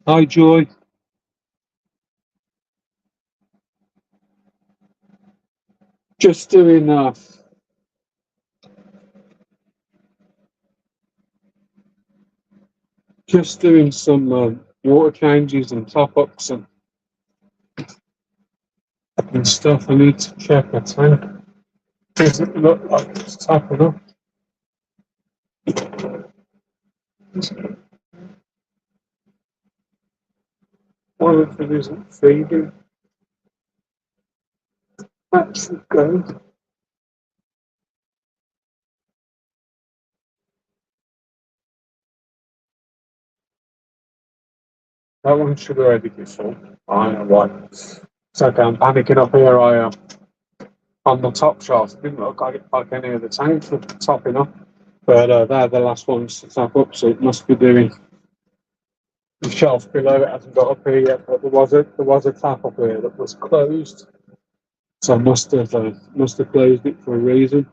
Hi, Joy. Just doing Just doing some water changes and top ups and stuff. I need to check a tank. Doesn't look like it's tapping up. What if it isn't feeding? That's good. That one should already be full. I know why. It's okay, I'm panicking up here. I am on the top shelf. It didn't look like any of the tanks were topping up. But they're the last ones to top up, so it must be doing the shelf below. It hasn't got up here yet, but there was a tap up here that was closed. So I must have closed it for a reason.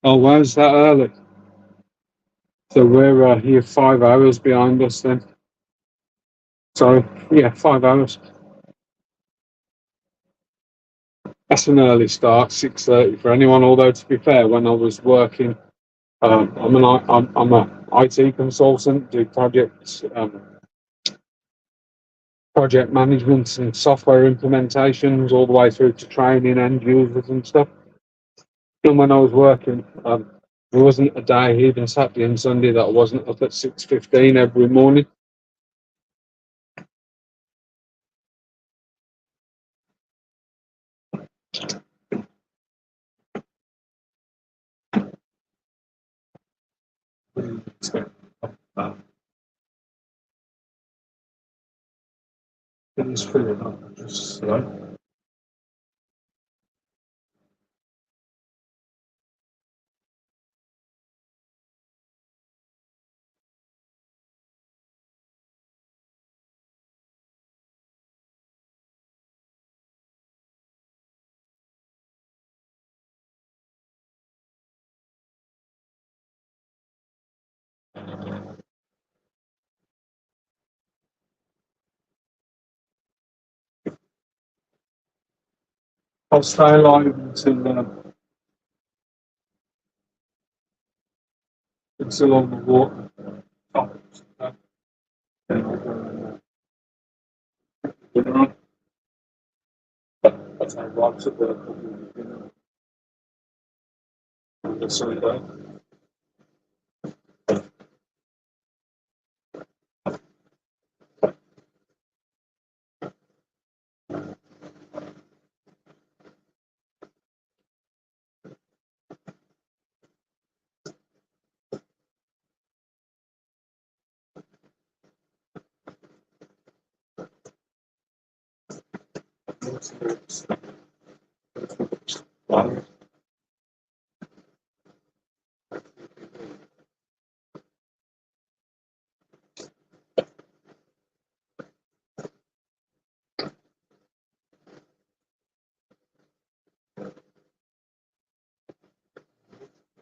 Oh, where's that early? So we're here 5 hours behind us then. So yeah, 5 hours. That's an early start, 6:30 for anyone. Although to be fair, when I was working, I'm a IT consultant, do project management and software implementations, all the way through to training end users and stuff. And when I was working, there wasn't a day, even Saturday and Sunday, that I wasn't up at 6:15 every morning. It's filling up just slow. I'll stay alive until on the water tops. Then I'll go dinner on. That's how right at the Sunday.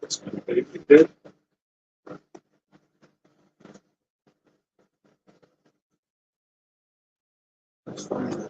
It's going to be good. That's fine.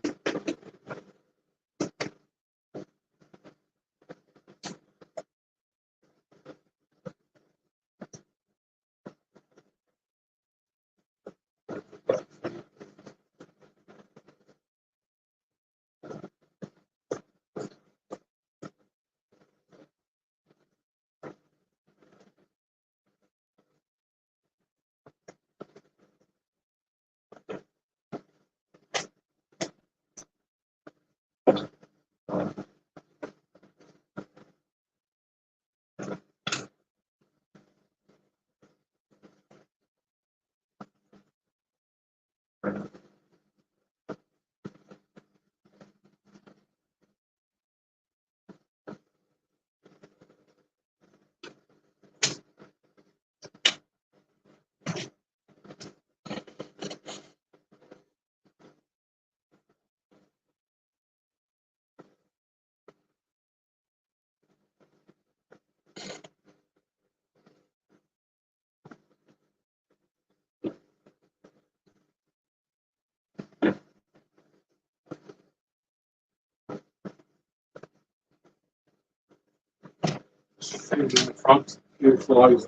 Food in the front, few flies,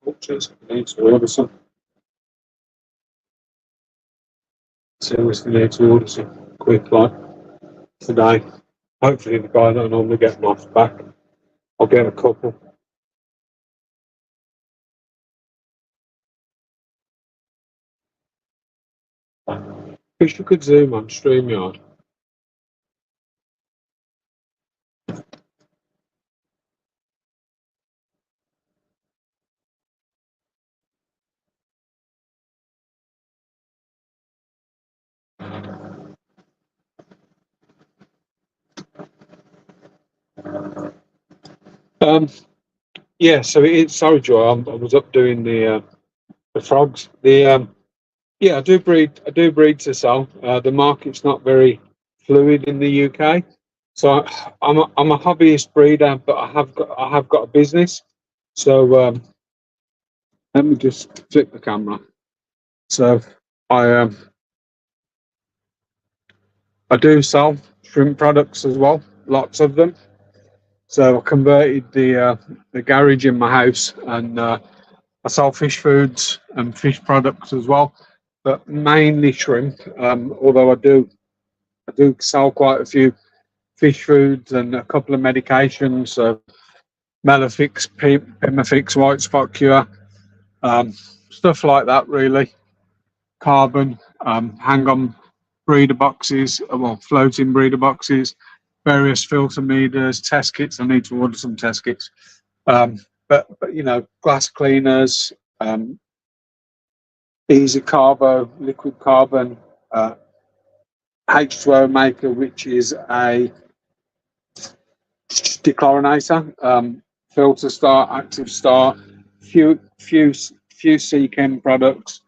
vultures, need to order some. Seriously need to order some quick like today. Hopefully the guy that I normally get them off back. I'll get a couple. Wish you could zoom on StreamYard. Um, yeah, so it's sorry, Joy, I was up doing the frogs. Yeah, I do breed to sell. The market's not very fluid in the UK, so I'm a hobbyist breeder, but I have got a business. So let me just flip the camera. So I I do sell shrimp products as well, lots of them. So I converted the garage in my house, and I sell fish foods and fish products as well, but mainly shrimp. Although I do sell quite a few fish foods and a couple of medications, Melafix, Pimafix, White Spot Cure, um, stuff like that. Really, carbon, hang-on breeder boxes, well, floating breeder boxes, various filter meters, test kits. I need to order some test kits. But glass cleaners, um, easy carbo, liquid carbon, H2O maker, which is a dechlorinator, filter start, active start, few Seachem products,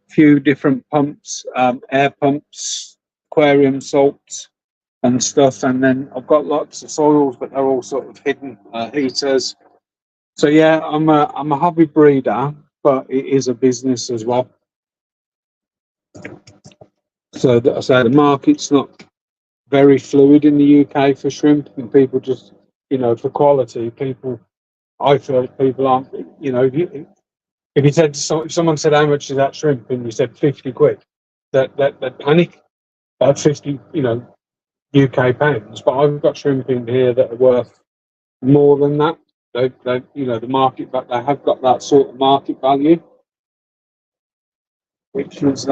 few different pumps, air pumps, aquarium salts and stuff. And then I've got lots of soils, but they're all sort of hidden heaters. So yeah, I'm a hobby breeder, but it is a business as well. So that I say the market's not very fluid in the UK for shrimp, and people just, for quality, I feel people aren't, if you said to if someone said how much is that shrimp and you said 50 quid, that panic at 50, UK pounds. But I've got shrimp in here that are worth more than that. The market, but they have got that sort of market value, which is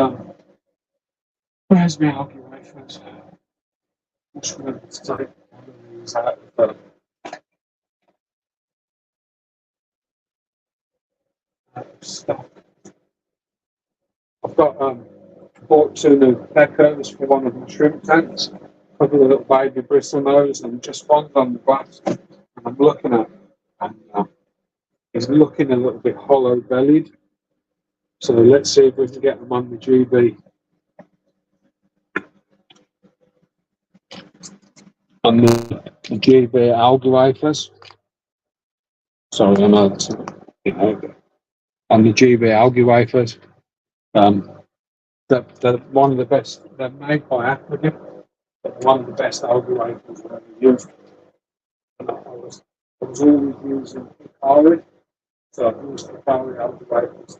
where's my calculations? Just remember to take one of these out of stock. I've got bought two new peckers for one of my shrimp tanks, a couple of little baby bristle nose, and just one on the glass. And I'm looking at, and he's looking a little bit hollow bellied. So let's see if we can get them on the GB. On the GB algae wafers. Sorry, I know it's, on the GB algae wafers. They're one of the best. They're made by Africa. But one of the best algae wafers I've ever used. And I was always using Hikari, so I've used Hikari algae wafers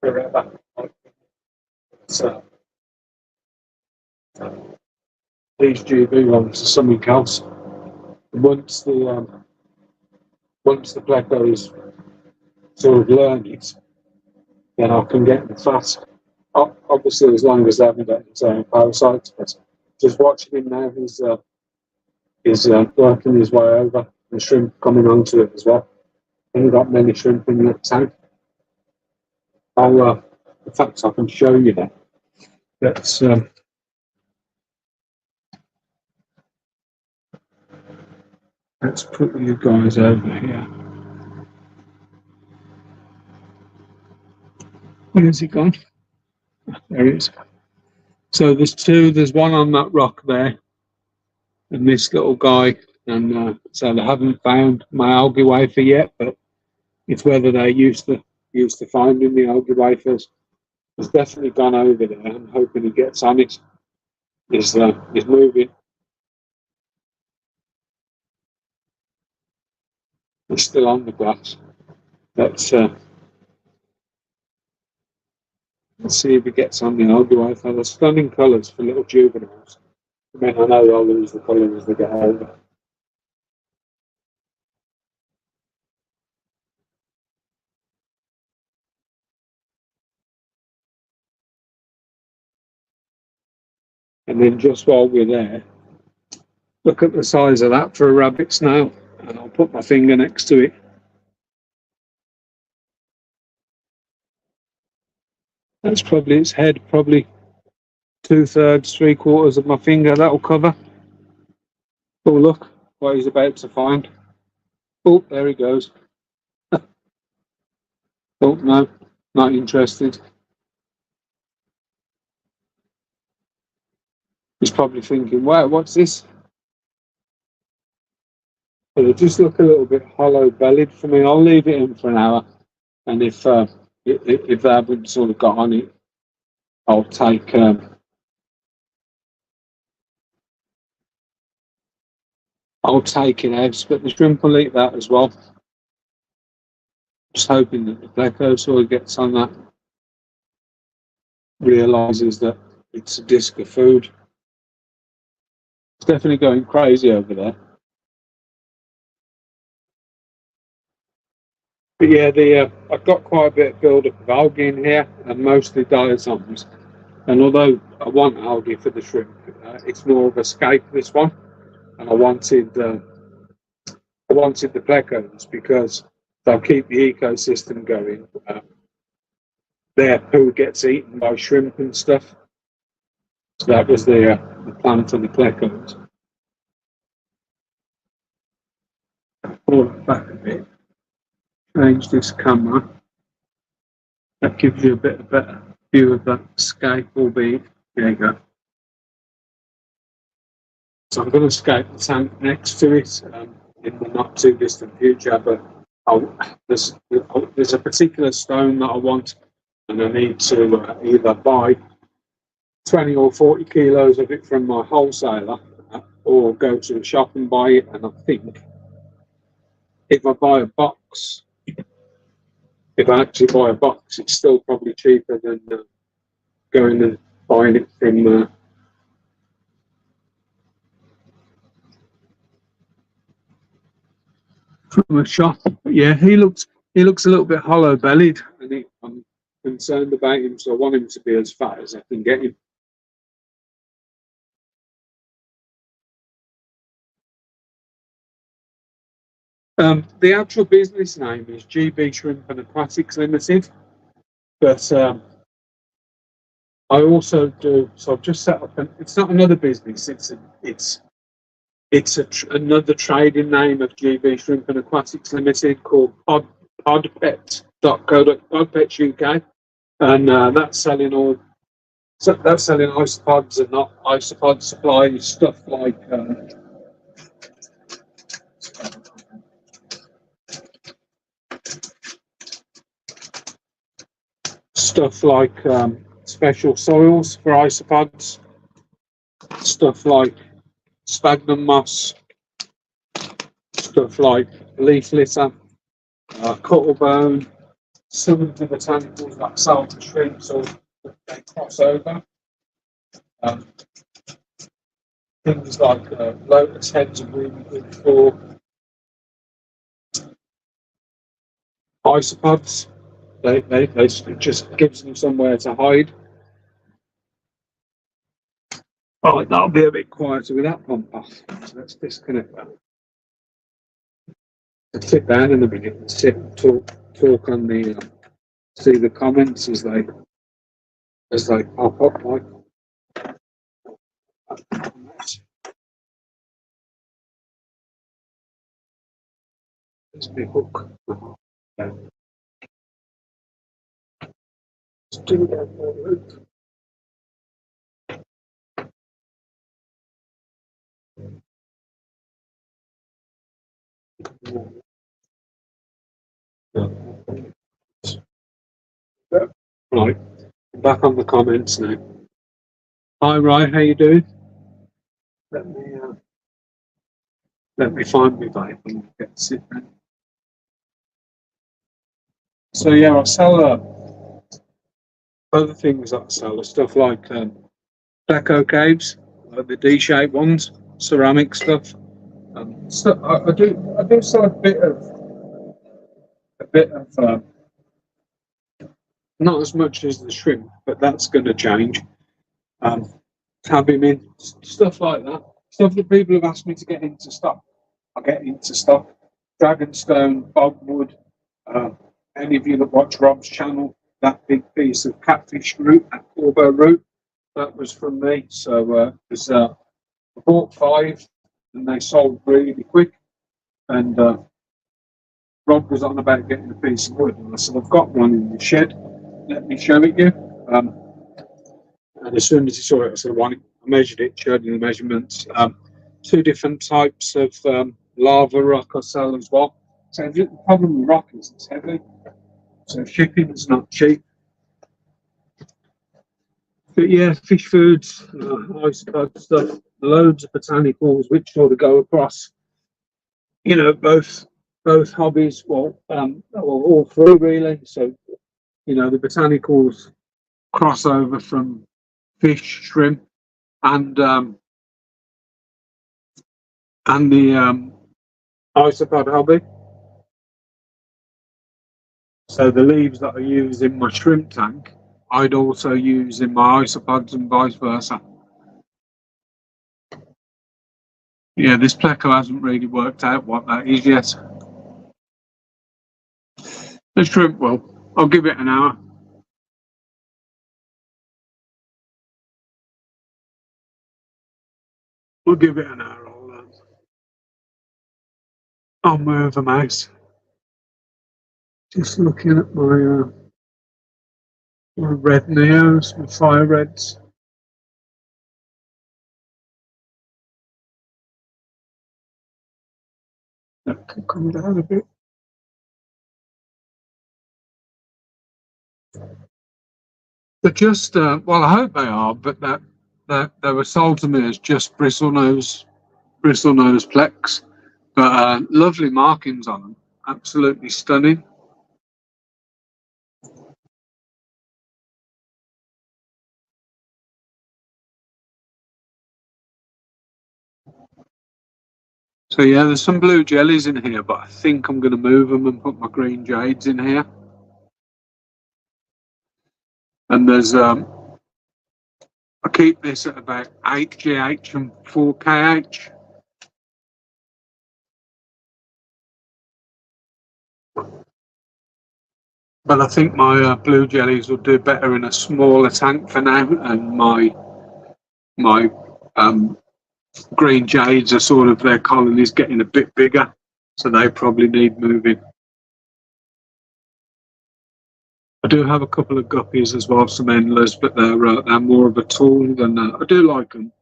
forever. So these GB ones are something else. Once the pleco is sort of learned it, then I can get them fast. Obviously, as long as they haven't got its own parasites. But just watching him now, he's working his way over. The shrimp coming onto it as well. Haven't got many shrimp in that tank. In fact, I can show you that. Let's put you guys over here. Where's he gone? There he is. So there's two. There's one on that rock there, and this little guy. And so they haven't found my algae wafer yet, but it's whether they're used to finding the algae wafers. He's definitely gone over there. I'm hoping he gets on it. He's moving. It's still on the glass. Let's see if it gets on the older Wi-Fi. They're stunning colours for little juveniles. I mean, I know they'll lose the colour as they get older. And then just while we're there, look at the size of that for a rabbit snail. And I'll put my finger next to it. That's probably its head, probably 2/3, 3/4 of my finger. That'll cover. Oh, look what he's about to find. Oh, there he goes. Oh, no, not interested. He's probably thinking, wow, what's this? But they just look a little bit hollow bellied for me. I'll leave it in for an hour. And if they haven't sort of got on it, I'll take it out. But the shrimp will eat that as well. Just hoping that the pleco sort of gets on that, realises that it's a disc of food. It's definitely going crazy over there. But yeah, I've got quite a bit of build-up of algae in here, and mostly diatoms. And although I want algae for the shrimp, it's more of a scape, this one. And I wanted the plecos because they'll keep the ecosystem going. Their poo gets eaten by shrimp and stuff. So that was the plan for the plecos. Pull it back a bit. Change this camera. That gives you a better view of that scape, albeit. There you go. So I'm going to scape the tank next to it in the not too distant future, but there's a particular stone that I want, and I need to either buy 20 or 40 kilos of it from my wholesaler or go to the shop and buy it. And I think if I actually buy a box, it's still probably cheaper than going and buying it from a shop. But yeah, he looks a little bit hollow bellied, and I'm concerned about him, so I want him to be as fat as I can get him. The actual business name is GB Shrimp and Aquatics Limited, but I also do. So I've just set up it's not another business. It's another trading name of GB Shrimp and Aquatics Limited called Podpet.co.uk, and that's selling isopods and not isopod supply stuff like special soils for isopods, stuff like sphagnum moss, stuff like leaf litter, cuttlebone, some of the botanicals that sell to shrimp, so they cross over. Things like lotus heads are really good for isopods. It just gives them somewhere to hide. Oh, that'll be a bit quieter with that pump off. So let's disconnect that. Let's sit down in a minute and sit and talk on the see the comments as they pop up like. Let's be hook. Let's do that. Right, back on the comments now. Hi, Ryan, how you doing? Let me find me vibe and get to sit down. So yeah, I sell other things that I sell are stuff like deco caves, like the D-shaped ones, ceramic stuff. So I do sell a bit of not as much as the shrimp, but that's going to change. Um, Tabby min, stuff like that, stuff that people have asked me to get into stock. I get into stock. Dragonstone, Bogwood, uh, any of you that watch Rob's channel, that big piece of catfish root, that Corbo root, that was from me. So I bought 5 and they sold really quick. And Rob was on about getting a piece of wood. And I said, I've got one in the shed. Let me show it you. Um, and as soon as he saw it, I said, I measured it, showed him the measurements. 2 different types of lava rock I sell as well. So the problem with rock is it's heavy. So shipping is not cheap. But yeah, fish foods, isopod stuff, loads of botanicals which sort of go across, both hobbies, all 3 really. So, the botanicals cross over from fish, shrimp, and the isopod hobby. So the leaves that I use in my shrimp tank, I'd also use in my isopods and vice versa. Yeah, this pleco hasn't really worked out what that is yet. The shrimp will. I'll give it an hour. We'll give it an hour. I'll move the mouse. Just looking at my red neos, my fire reds. That can come down a bit. They're just, I hope they are, but that they were sold to me as just bristlenose plex, but lovely markings on them, absolutely stunning. So yeah, there's some blue jellies in here, but I think I'm going to move them and put my green jades in here. And there's I keep this at about 8 GH and 4 KH. But I think my blue jellies will do better in a smaller tank for now, and my green jades are sort of, their colonies getting a bit bigger, so they probably need moving. I do have a couple of guppies as well, some endless, but they're more of a tool than I do like them,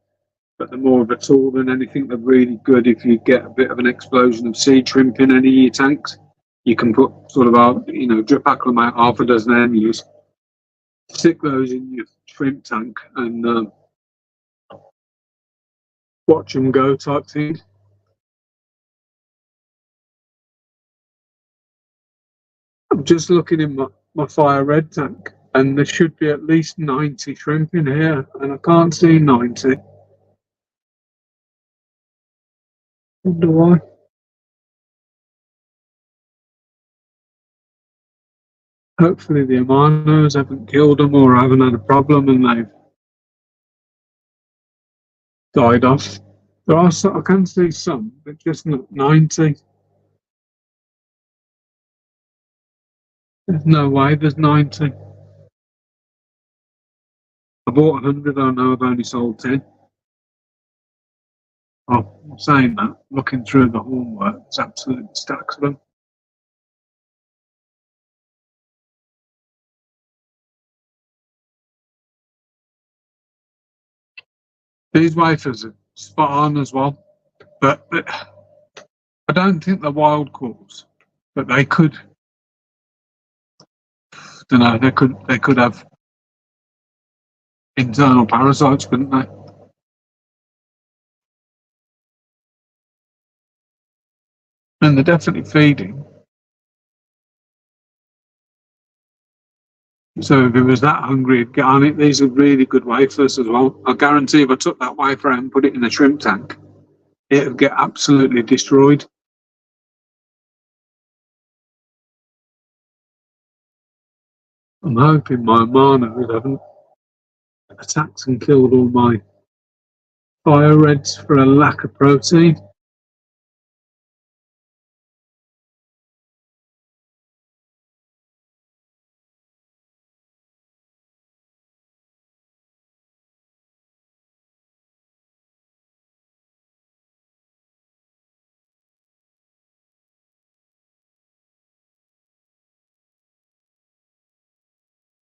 but they're more of a tool than anything. They're really good if you get a bit of an explosion of seed shrimp in any of your tanks. You can put sort of drip acclimate half a dozen endless, stick those in your shrimp tank, and watch them go type thing. I'm just looking in my fire red tank, and there should be at least 90 shrimp in here, and I can't see 90. Wonder why. Hopefully the Amanos haven't killed them or haven't had a problem and they've died off. There are some, I can see some, but just not 90. There's no way there's 90. I bought 100, I know I've only sold 10. Oh, I'm saying that, looking through the homework, it's absolutely stacks of them. These wafers are spot on as well, but I don't think they're wild calls, but they could, don't know, they could have internal parasites, couldn't they? And they're definitely feeding. So if he was that hungry, he'd get on it. These are really good wafers as well. I guarantee if I took that wafer out and put it in a shrimp tank, it would get absolutely destroyed. I'm hoping my Marnos haven't attacked and killed all my fire reds for a lack of protein.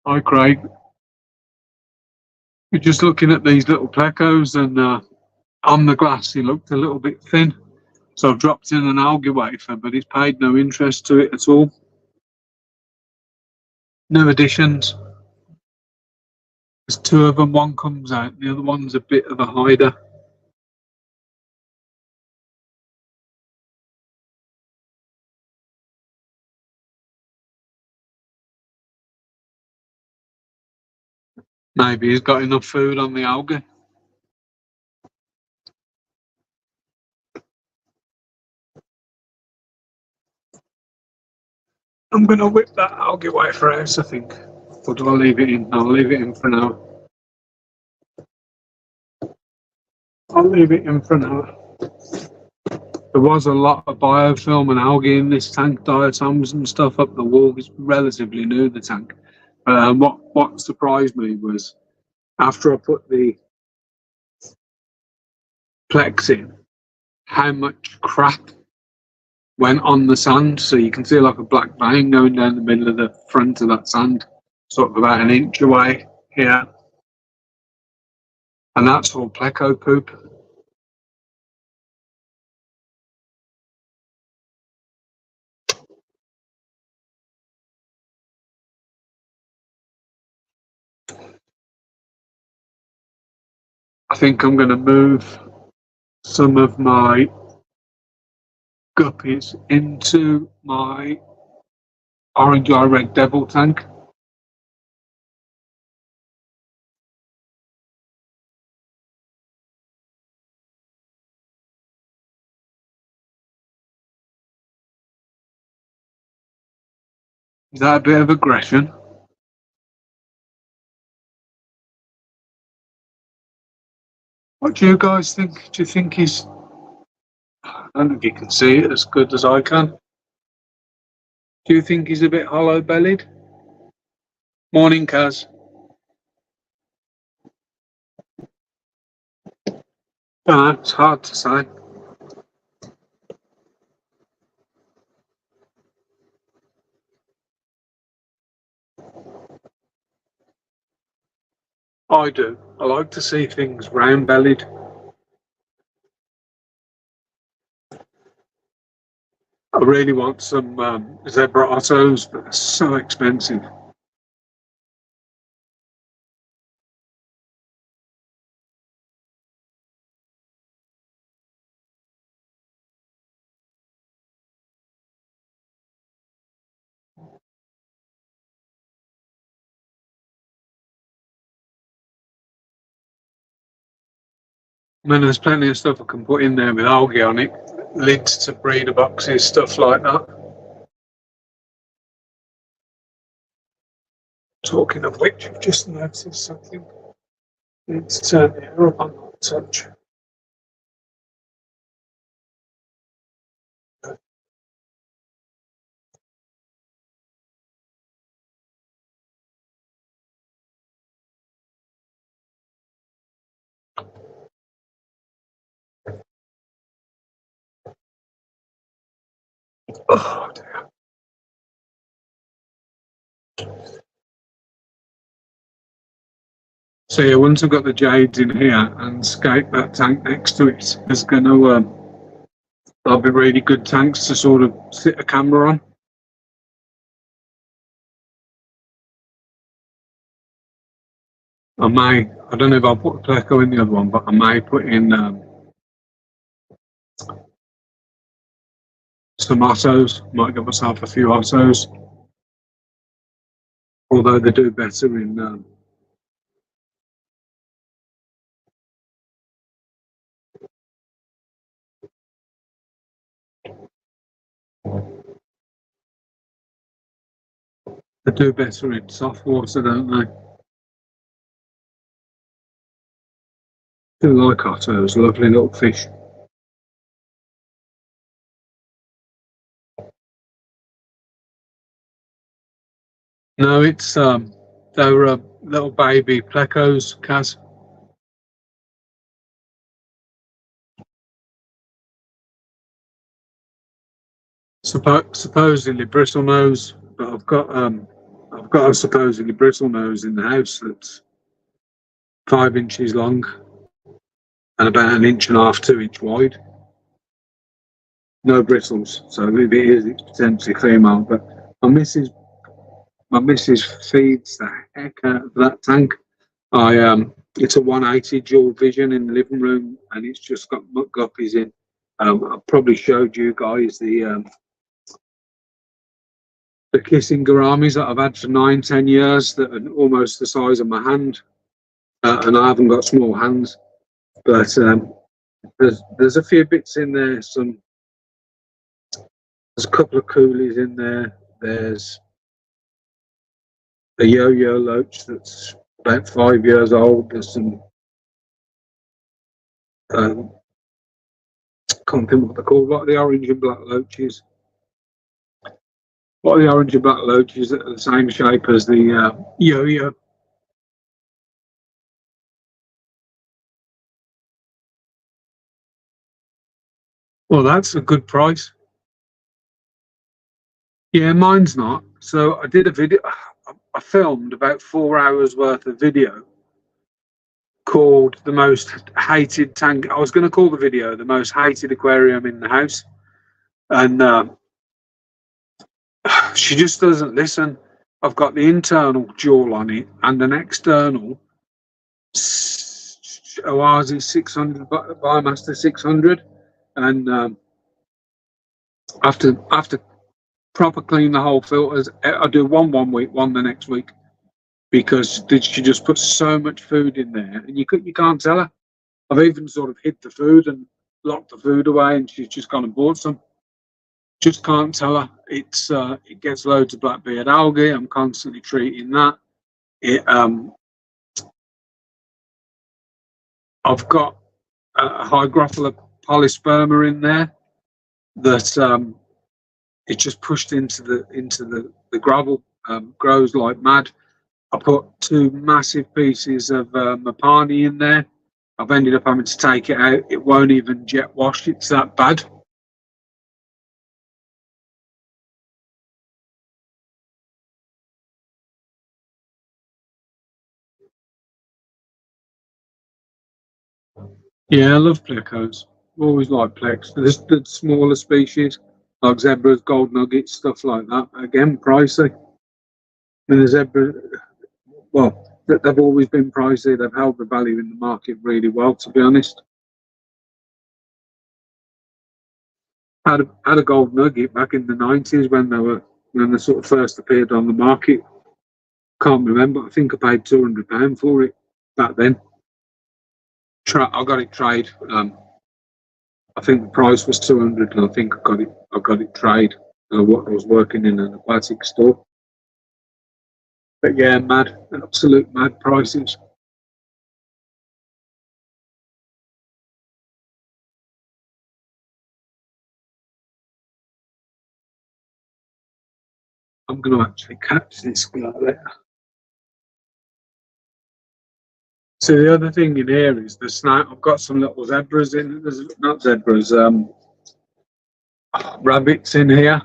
Hi Craig. We're just looking at these little plecos, and on the glass he looked a little bit thin. So I've dropped in an algae wafer, but he's paid no interest to it at all. No additions. There's two of them, one comes out, the other one's a bit of a hider. Maybe he's got enough food on the algae. I'm going to whip that algae wafer out, I think. Or do I leave it in? I'll leave it in for now. I'll leave it in for now. There was a lot of biofilm and algae in this tank, diatoms and stuff up the wall. It's relatively new, the tank. What surprised me was after I put the Plex in, how much crap went on the sand. So you can see like a black vein going down the middle of the front of that sand, sort of about an inch away here. And that's all pleco poop. I think I'm going to move some of my guppies into my orange eye red devil tank. Is that a bit of aggression? What do you guys think? Do you think he's... I don't think you can see it as good as I can. Do you think he's a bit hollow-bellied? Morning, Kaz. It's hard to say. I do. I like to see things round-bellied. I really want some zebra ottos, but they're so expensive. I mean, there's plenty of stuff I can put in there with algae on it. Lids to breeder boxes, stuff like that. Talking of which, I've just noticed something. I need to turn the air up on that touch. Oh dear. So yeah, once I've got the jades in here and scape that tank next to it, there's going to that'll be really good tanks to sort of sit a camera on. I don't know if I'll put a pleco in the other one, but I may put in some ottos. Might give myself a few ottos. Or although they do better in soft water, don't they? Do like otters, lovely little fish. No, it's they were little baby plecos, Kaz. Supposedly bristlenose, but I've got a supposedly bristlenose in the house that's 5 inches long and about an inch and a half, 2 inch wide. No bristles, so if it is, it's potentially female. But my missus, my missus feeds the heck out of that tank. It's a 180 dual vision in the living room, and it's just got muck guppies in. I probably showed you guys the kissing gouramis that I've had for 9, 10 years that are almost the size of my hand, and I haven't got small hands. But there's a few bits in there. There's a couple of coolies in there. There's a yo-yo loach that's about 5 years old. There's some can't think what they're called. What are the orange and black loaches? What are the orange and black loaches that are the same shape as the yo-yo? Well, that's a good price. Yeah, mine's not. So I did a video. I filmed about 4 hours worth of video called "The Most Hated Tank." I was going to call the video "The Most Hated Aquarium in the House," and she just doesn't listen. I've got the internal jewel on it and an external Oasis 600 Biomaster 600, and after proper clean the whole filters. I do one week, one the next week, because she just puts so much food in there, and you can't tell her. I've even sort of hid the food and locked the food away, and she's just gone and bought some. Just can't tell her. It gets loads of blackbeard algae. I'm constantly treating that. It I've got a Hygrophila polysperma in there that it just pushed into the gravel, grows like mad. I put 2 massive pieces of Mapani in there. I've ended up having to take it out. It won't even jet wash. It's that bad. Yeah, I love plecos. Always like plex. There's the smaller species like zebras, gold nuggets, stuff like that. Again, pricey. And the zebra, well, they've always been pricey. They've held the value in the market really well, to be honest. Had a gold nugget back in the 90s when they sort of first appeared on the market. Can't remember. I think I paid £200 for it back then. I got it trade. I think the price was 200, and I think I got it trade. What I was working in an aquatic store. But yeah, mad, absolute mad prices. I'm going to actually catch this guy later. So the other thing in here is the snout. I've got some little zebras in. There's not zebras, rabbits in here.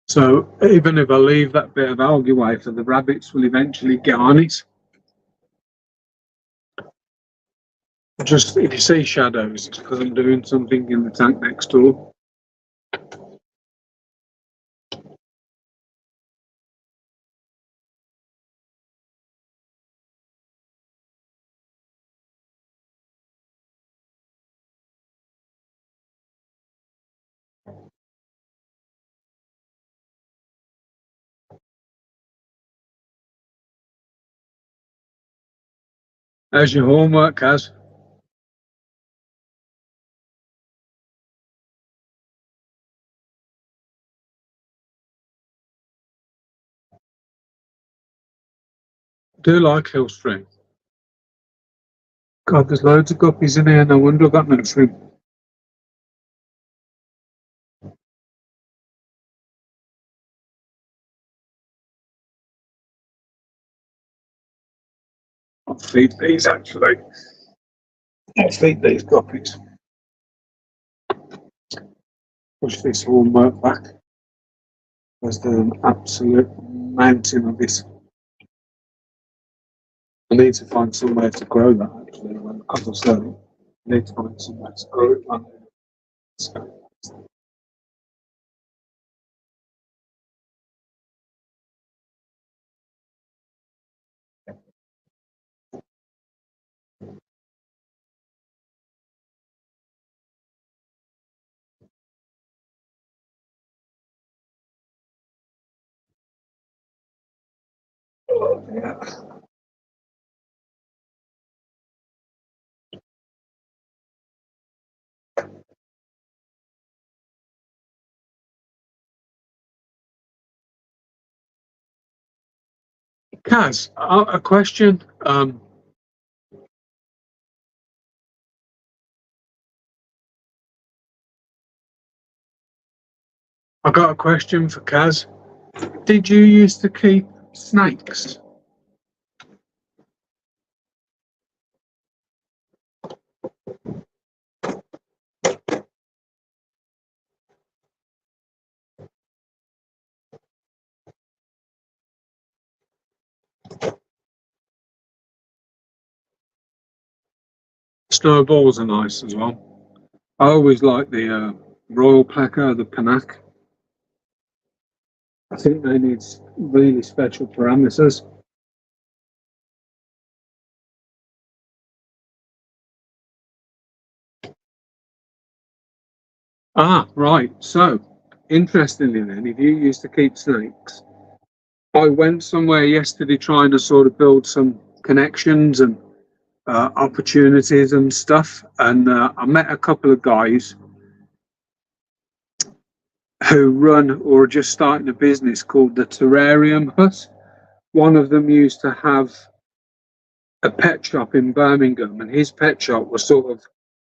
So even if I leave that bit of algae wafer, the rabbits will eventually get on it. Just if you see shadows, it's because I'm doing something in the tank next door. How's your homework, Kaz? Do like Hillstream. God, there's loads of guppies in here. No wonder I've got no shrimp. I'll feed these actually. I'll feed these guppies. Push this homework back. There's an absolute mountain of this. I need to find somewhere to grow that actually. Because I said, I need to find somewhere to grow it. So, yeah. Kaz, a question. I got a question for Kaz. Did you used to keep snakes? Snowballs are nice as well. I always like the Royal Pleca, the Panac. I think they need really special parameters. Ah, right. So, interestingly then, if you used to keep snakes, I went somewhere yesterday trying to sort of build some connections and opportunities and stuff. And I met a couple of guys who run or are just starting a business called the Terrarium Hut. One of them used to have a pet shop in Birmingham, and his pet shop was sort of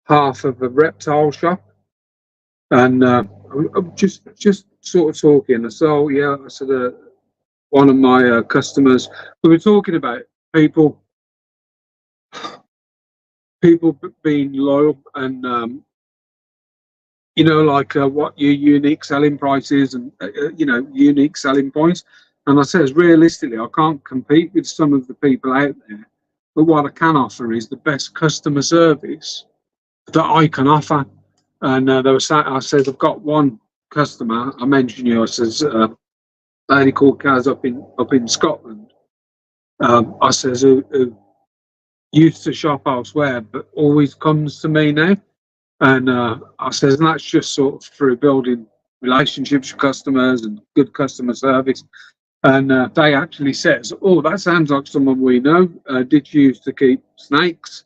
half of a reptile shop. And I'm just sort of talking. So yeah, I said one of my customers. We were talking about people being loyal and like what your unique selling price is and unique selling points. And I says realistically, I can't compete with some of the people out there, but what I can offer is the best customer service that I can offer. And I said I've got one customer. I mentioned I says a lady called Kaz up in Scotland. I says who used to shop elsewhere, but always comes to me now. And I says, and that's just sort of through building relationships with customers and good customer service. And they actually says, oh, that sounds like someone we know. Did you used to keep snakes?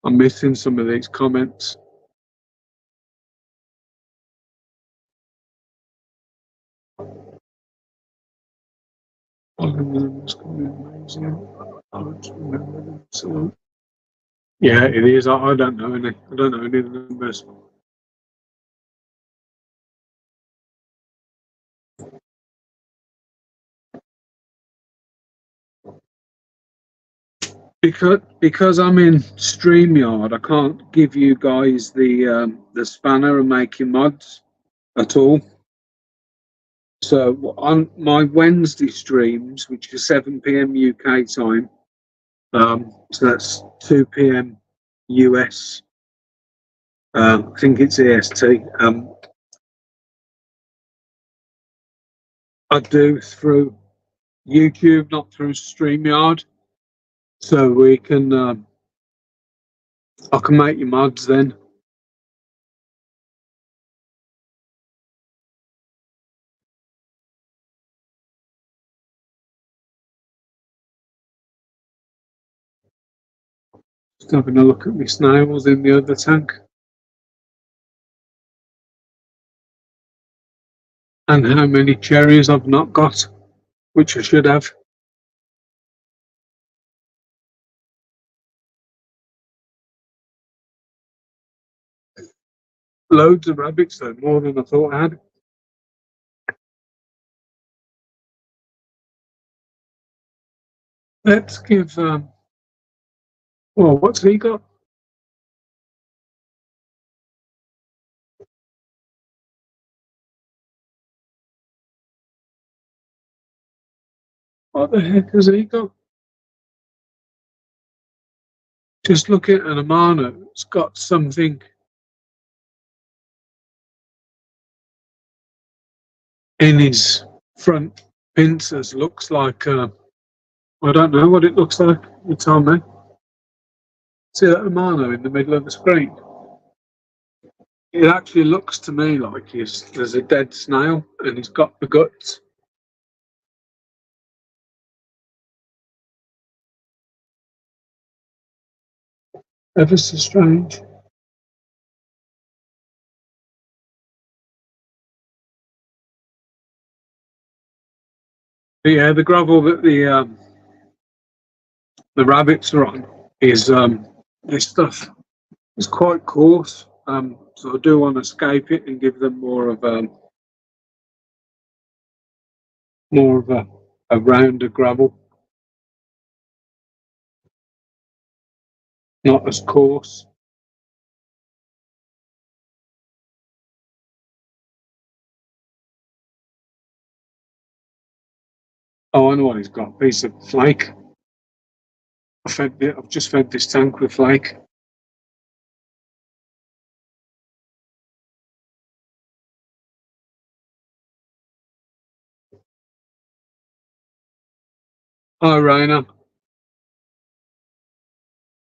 I'm missing some of these comments. Yeah, it is. I don't know any. I don't know any of the numbers. Because I'm in StreamYard, I can't give you guys the spanner and making mods at all. So on my Wednesday streams, which is 7 p.m. UK time, so that's 2 p.m. US. I think it's EST. I do through YouTube, not through StreamYard. So we can, I can make your mods then.
Just having a look at my snails in the other tank. And how many cherries I've not got, which I should have. Loads of rabbits though, more than I thought I had. Let's give, well, what's he got? What the heck has he got? Just look at an Amano. It's got something in his front pincers. Looks like, I don't know what it looks like. You tell me. See that Amano in the middle of the screen? It actually looks to me like there's a dead snail and he's got the guts. Ever so strange. But yeah, the gravel that the rabbits are on is this stuff is quite coarse. So I do want to escape it and give them more of a rounder gravel, not as coarse. Oh, I know what he's got. A piece of flake. I've just fed this tank with flake. Oh, Rainer.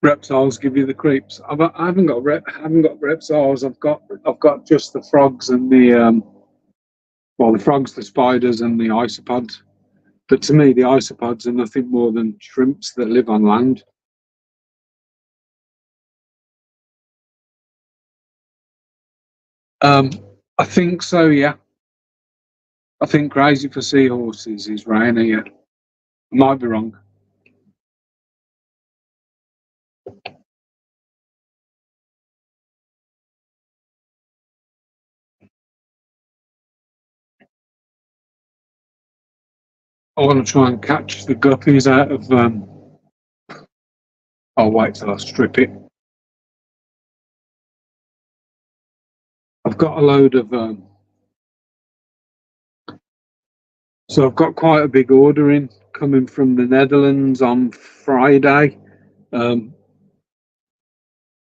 Reptiles give you the creeps. I haven't got reptiles. I've got just the frogs and the the frogs, the spiders, and the isopods. But to me, the isopods are nothing more than shrimps that live on land. I think so, yeah. I think Crazy for Seahorses is Rainer, yeah. I might be wrong. I want to try and catch the guppies out of. I'll wait till I strip it. I've got a load of. So I've got quite a big order in coming from the Netherlands on Friday.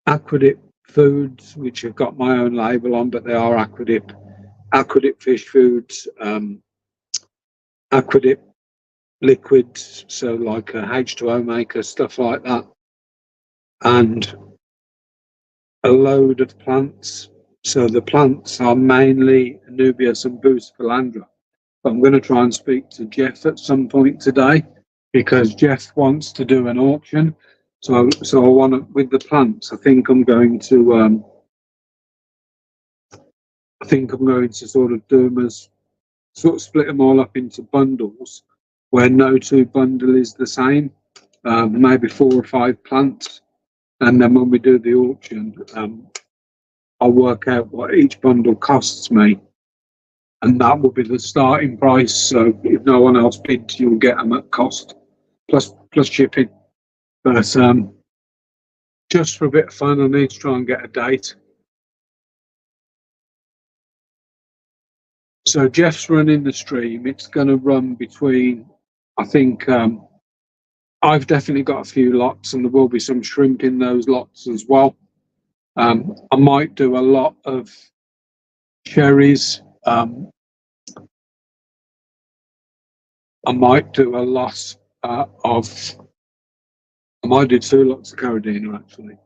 Aquadip Foods, which have got my own label on, but they are Aquadip Fish Foods, Aquadip liquids, so like a H2O maker, stuff like that, and a load of plants. So the plants are mainly Anubias and Bucephalandra. But I'm going to try and speak to Jeff at some point today because Jeff wants to do an auction. So I want to, with the plants, I think I'm going to sort of do them as sort of split them all up into bundles where no two bundle is the same, maybe 4 or 5 plants. And then when we do the auction, I'll work out what each bundle costs me. And that will be the starting price. So if no one else bids, you'll get them at cost plus shipping. But just for a bit of fun, I need to try and get a date. So Jeff's running the stream. It's going to run between, I think, I've definitely got a few lots, and there will be some shrimp in those lots as well. I might do a lot of cherries. I might do a lot of. I might do 2 lots of Caradina actually.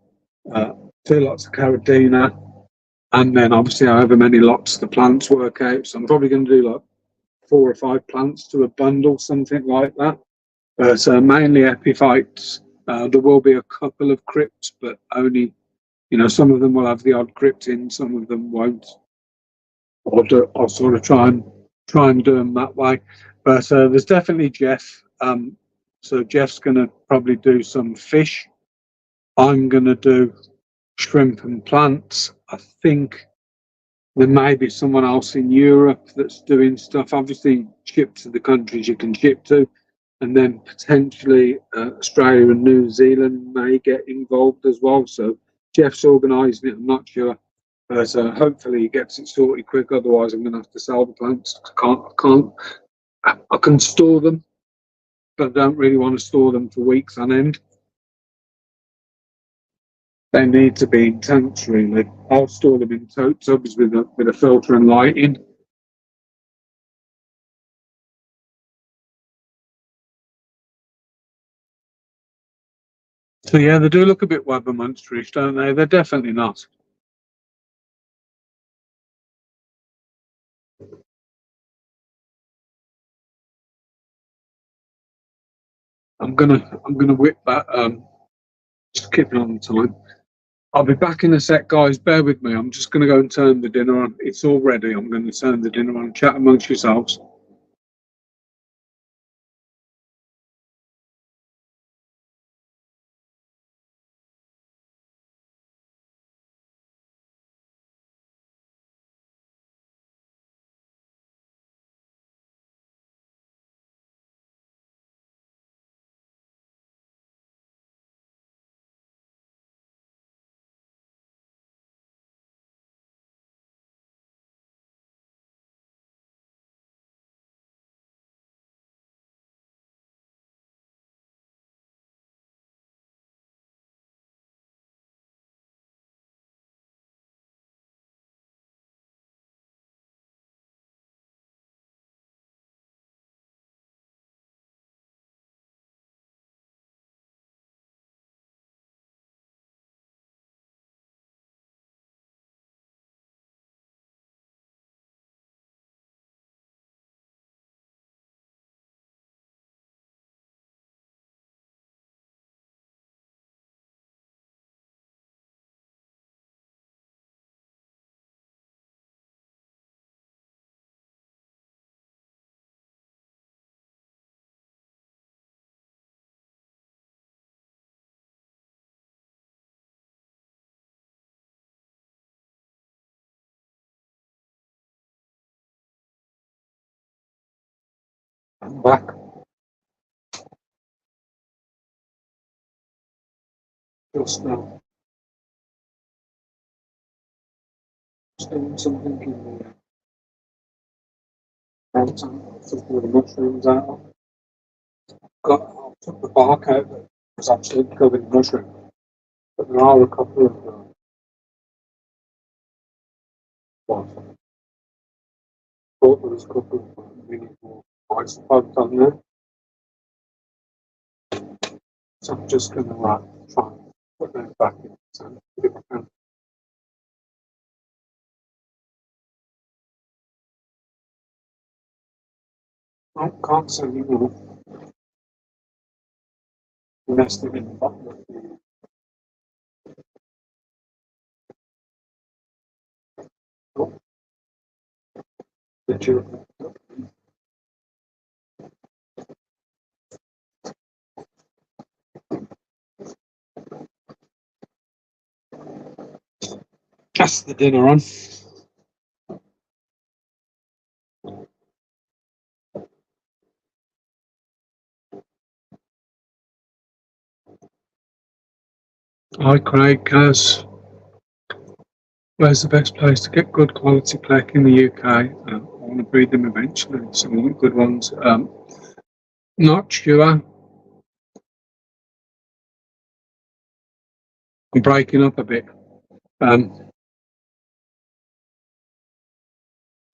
2 lots of Caradina, and then obviously however many lots the plants work out. So I'm probably going to do like 4 or 5 plants to a bundle, something like that. But mainly epiphytes There will be a couple of crypts, but only, some of them will have the odd crypt in, some of them won't. I'll sort of try and do them that way. But there's definitely Jeff. So Jeff's going to probably do some fish. I'm going to do shrimp and plants. I think there may be someone else in Europe that's doing stuff. Obviously, ship to the countries you can ship to, and then potentially Australia and New Zealand may get involved as well. So Jeff's organising it. I'm not sure, but hopefully he gets it sorted quick. Otherwise, I'm going to have to sell the plants. I can store them, but I don't really want to store them for weeks on end. They need to be in tanks, really. I'll store them in tote tubs with a filter and lighting. So yeah, they do look a bit Webermunsterish, don't they? They're definitely not. I'm gonna whip that. Just keeping on time. I'll be back in a sec, guys. Bear with me. I'm just gonna go and turn the dinner on. It's all ready. I'm gonna turn the dinner on. Chat amongst yourselves. I'm back. Just now. Just doing something in the mountain. Took all the mushrooms out. Took the bark out that was absolutely covered in mushroom. But there are a couple of thought there was a couple of mini isopods on there. So I'm just going to try and put them back in. So if I can. I can't see any more. Nested in the bottom of the tube. That's the dinner on. Hi Craig, Kaz. Where's the best place to get good quality plaque in the UK? I want to breed them eventually, some good ones. Not sure. I'm breaking up a bit.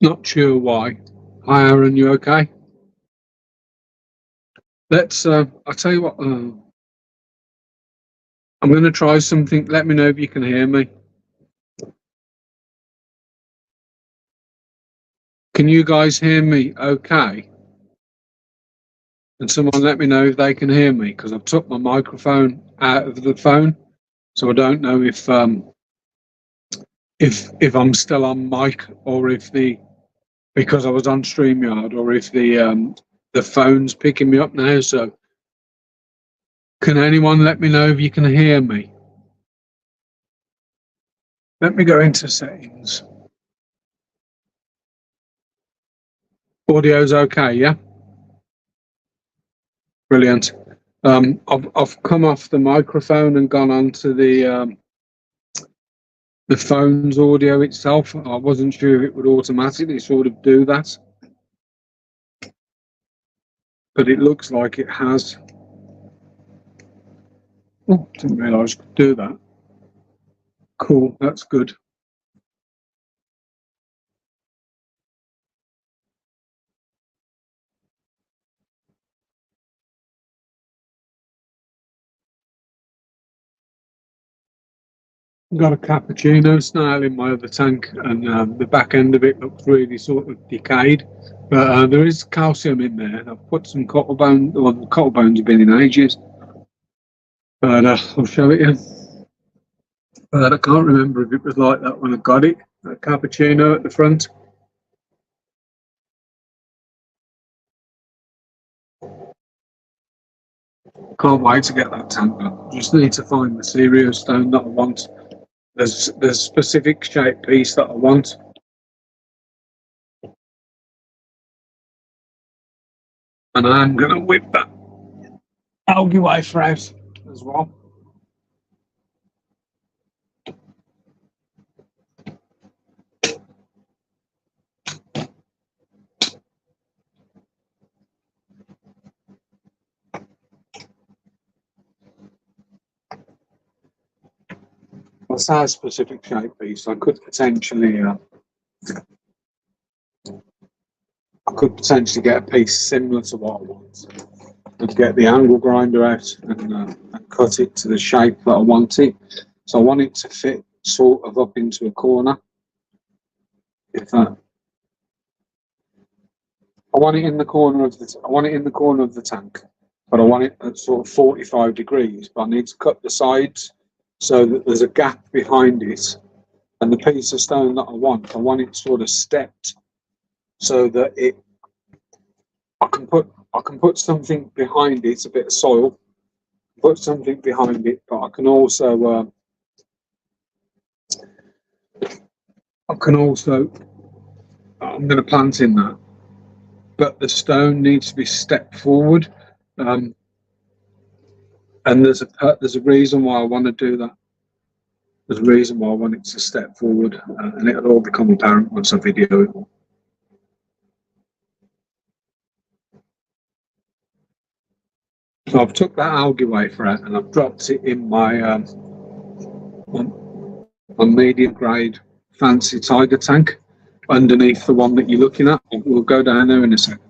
Not sure why. Hi Aaron, you okay? Let's, I'll tell you what, I'm going to try something. Let me know if you can hear me. Can you guys hear me okay? and someone let me know if they can hear me, because I've took my microphone out of the phone, so I don't know if I'm still on mic, or if because I was on StreamYard, or if the phone's picking me up now. So can anyone let me know if you can hear me? Let me go into settings. Audio's okay, yeah? Brilliant. I've come off the microphone and gone onto the phone's audio itself. I wasn't sure if it would automatically sort of do that, but it looks like it has. Oh, didn't realise I could do that. Cool, that's good. Got a cappuccino snail in my other tank, and the back end of it looks really sort of decayed. But there is calcium in there. I've put some cottlebone. Well, the cottlebones have been in ages, but I'll show it you. But I can't remember if it was like that when I got it. A cappuccino at the front. Can't wait to get that tank done. Just need to find the Cerio stone that I want. There's a specific shape piece that I want. And I'm going to whip that algae wafer out as well. Well, it's a specific shape piece. I could potentially get a piece similar to what I want, and get the angle grinder out and cut it to the shape that I want it. So I want it to fit sort of up into a corner. I want it in the corner of the tank, but I want it at sort of 45 degrees. But I need to cut the sides so that there's a gap behind it, and the piece of stone that I want it sort of stepped, so that I can put something behind it, a bit of soil, put something behind it, but I can also I'm going to plant in that, but the stone needs to be stepped forward, and there's a reason why I want to do that. There's a reason why I want it to step forward, and it'll all become apparent once I video it. So I've took that algae wafer out and I've dropped it in my medium grade fancy tiger tank underneath the one that you're looking at. We'll go down there in a second.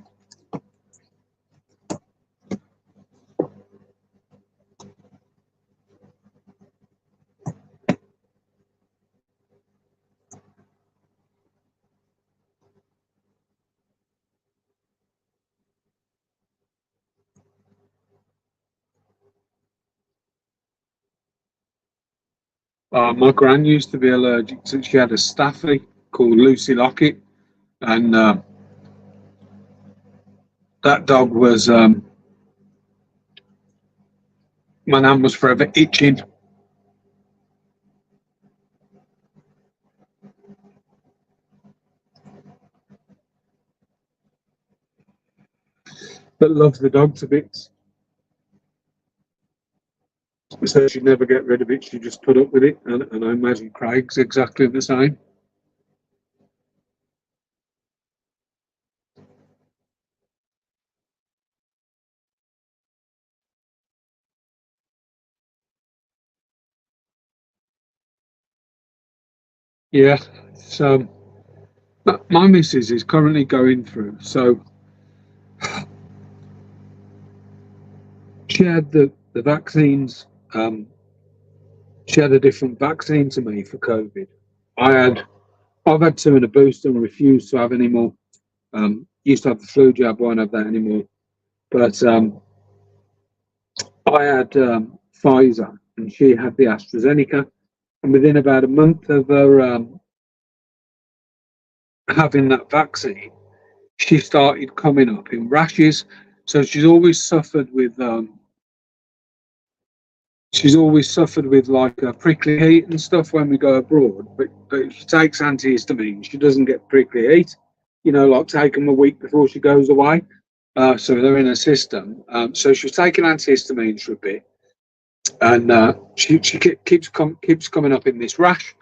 My gran used to be allergic to, she had a staffy called Lucy Lockett, and that dog was, my nan was forever itching. But loves the dog to bits. So she'd never get rid of it, she just put up with it, and I imagine Craig's exactly the same. Yeah, so my missus is currently going through, so she had the vaccines, she had a different vaccine to me for COVID. I've had two and a booster and refused to have any more. Used to have the flu jab, won't have that anymore. But I had Pfizer and she had the AstraZeneca. And within about a month of her having that vaccine, she started coming up in rashes. So she's always suffered with like a prickly heat and stuff when we go abroad. But if she takes antihistamine, she doesn't get prickly heat. Like take them a week before she goes away. So they're in her system. So she was taking antihistamines for a bit, and she keeps coming up in this rash,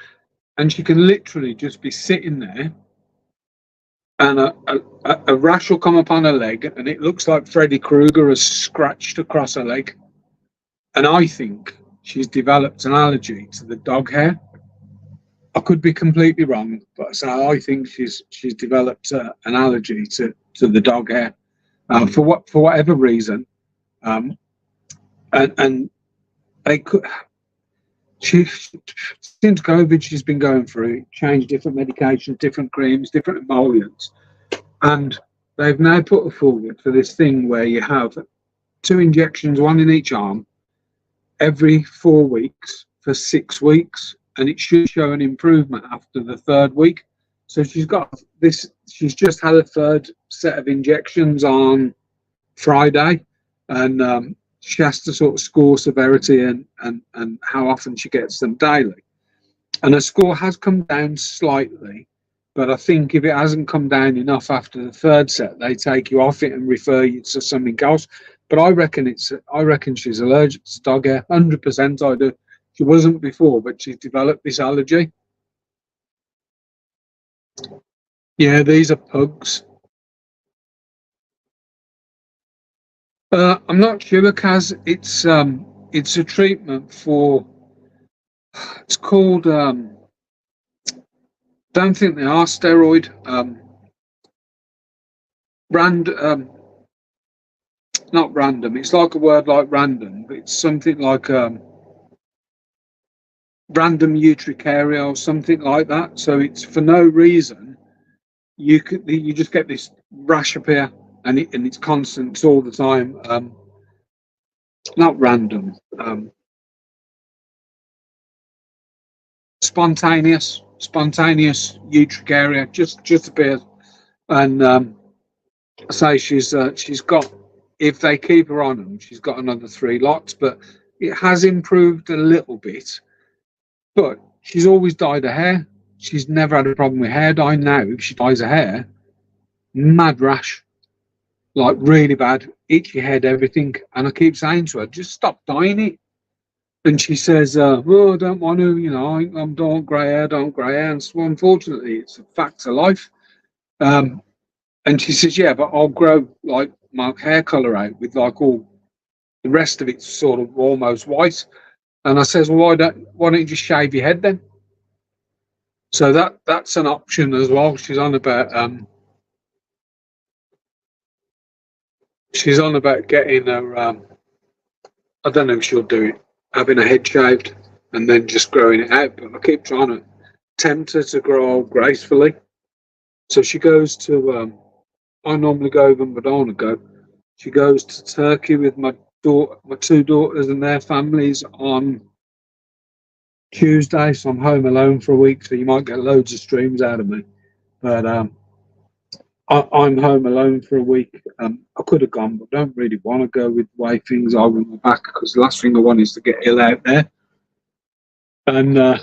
and she can literally just be sitting there, and a rash will come up on her leg, and it looks like Freddy Krueger has scratched across her leg. And I think she's developed an allergy to the dog hair. I could be completely wrong, but so I think she's developed an allergy to the dog hair for whatever reason, and they could. Since COVID, she's been going through, changed different medications, different creams, different emollients, and they've now put her forward for this thing where you have 2 injections, one in each arm, every 4 weeks for 6 weeks, and it should show an improvement after the 3rd week. So she's got this. She's just had a 3rd set of injections on Friday, and she has to sort of score severity and how often she gets them daily. And her score has come down slightly, but I think if it hasn't come down enough after the 3rd set, they take you off it and refer you to something else. But I reckon she's allergic to dog hair. 100% I do. She wasn't before, but she's developed this allergy. Yeah, these are pugs. I'm not sure, Kaz. It's a treatment for. It's called. Don't think they are steroid. Not random. It's like a word like random, but it's something like random urticaria or something like that. So it's for no reason. You just get this rash appear, and it's constant. It's all the time. Not random. Spontaneous urticaria just appears, and I say she's got. If they keep her on them, she's got another 3 lots, but it has improved a little bit. But she's always dyed her hair. She's never had a problem with hair dye. Now, if she dyes her hair, mad rash, like really bad, itchy head, everything. And I keep saying to her, just stop dyeing it. And she says, "Oh, I don't want to. I'm don't grey hair. And so unfortunately, it's a fact of life." And she says, "Yeah, but I'll grow like my hair colour out with like all the rest of it's sort of almost white." And I says, "Well, why don't you just shave your head then?" So that's an option as well. She's on about getting her. I don't know if she'll do it, having a head shaved and then just growing it out. But I keep trying to tempt her to grow gracefully. So she goes to. I normally go when Madonna go. She goes to Turkey with my 2 daughters and their families on Tuesday. So I'm home alone for a week. So you might get loads of streams out of me. But I'm home alone for a week. I could have gone, but I don't really want to go with the way things are with my back, because the last thing I want is to get ill out there. And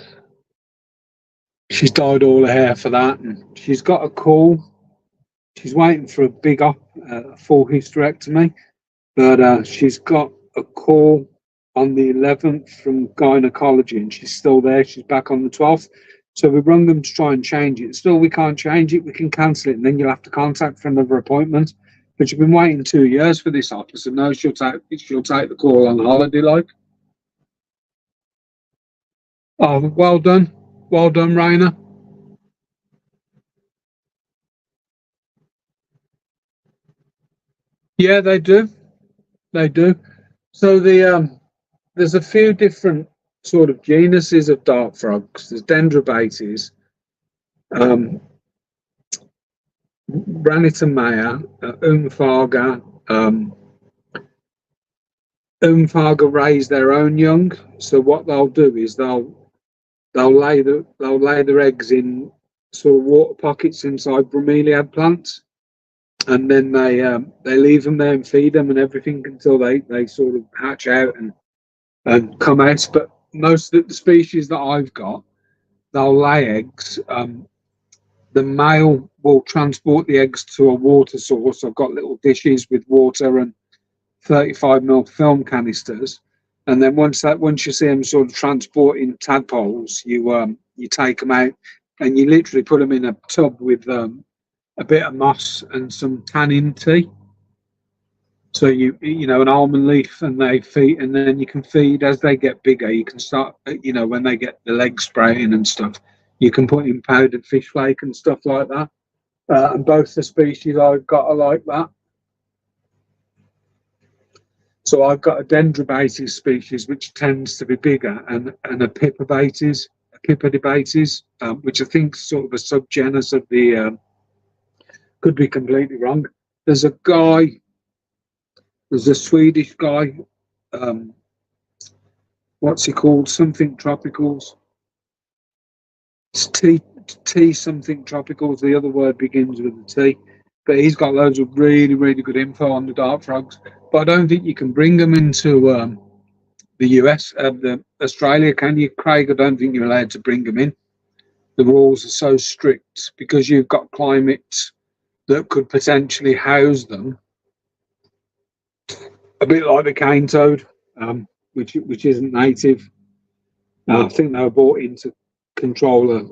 she's dyed all her hair for that, and she's got a call. She's waiting for a big full hysterectomy, but she's got a call on the 11th from gynecology, and she's still there. She's back on the 12th. So we rung them to try and change it. Still, we can't change it. We can cancel it, and then you'll have to contact for another appointment. But you've been waiting 2 years for this officer. No, she'll take the call on holiday, like. Oh, well done, Rainer. Yeah, they do. They do. So there's a few different sort of genuses of dart frogs. There's Dendrobates, Ranitamaya, Umphaga, Umfaga raise their own young. So what they'll do is they'll lay their eggs in sort of water pockets inside bromeliad plants, and then they leave them there and feed them and everything until they sort of hatch out and come out. But most of the species that I've got, they'll lay eggs. The male will transport the eggs to a water source. I've got little dishes with water and 35 ml film canisters, and then once you see them sort of transporting tadpoles, you take them out and you literally put them in a tub with a bit of moss and some tannin tea. So you know, an almond leaf, and they feed, and then you can feed as they get bigger. You can start, you know, when they get the leg spraying and stuff, you can put in powdered fish flake and stuff like that. And both the species I've got are like that. So I've got a Dendrobates species, which tends to be bigger, and a Pipibates, which I think is sort of a subgenus of the. Could be completely wrong. There's a Swedish guy. What's he called? Something tropicals. It's T something tropicals. The other word begins with a T. But he's got loads of really, really good info on the dart frogs. But I don't think you can bring them into the US, the Australia, can you, Craig? I don't think you're allowed to bring them in. The rules are so strict because you've got climates that could potentially house them. A bit like the cane toad, which isn't native. I think they were brought in to control a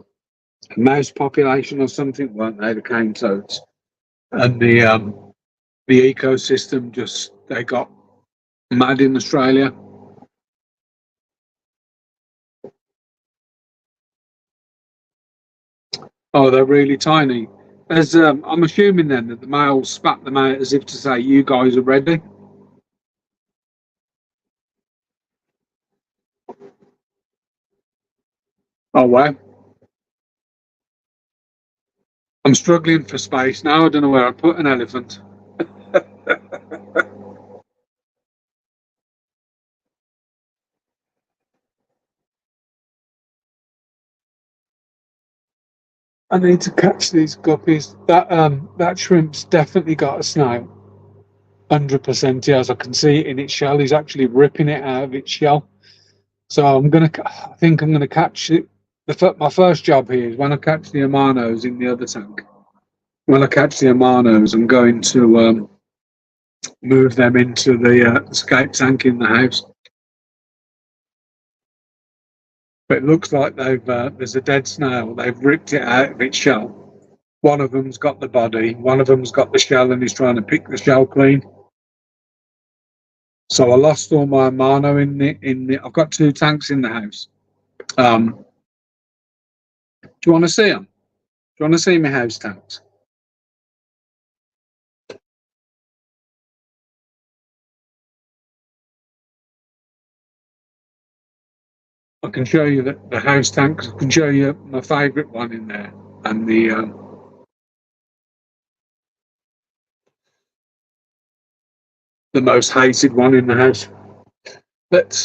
mouse population or something, weren't they? The cane toads, and the ecosystem they got mad in Australia. Oh, they're really tiny. As I'm assuming then that the males spat them out as if to say, "You guys are ready." Oh wow! I'm struggling for space now. I don't know where I'd put an elephant. I need to catch these guppies. That shrimp's definitely got a snout. 100% he has. I can see it in its shell. He's actually ripping it out of its shell. So I think I'm gonna catch it. My first job here is when I catch the Amanos in the other tank. When I catch the Amanos, I'm going to move them into the escape tank in the house. But it looks like there's a dead snail. They've ripped it out of its shell. One of them's got the body. One of them's got the shell and is trying to pick the shell clean. So I lost all my Amano in the. I've got 2 tanks in the house. Do you want to see them? Do you want to see my house tanks? I can show you the house tanks. I can show you my favourite one in there, and the most hated one in the house. Let's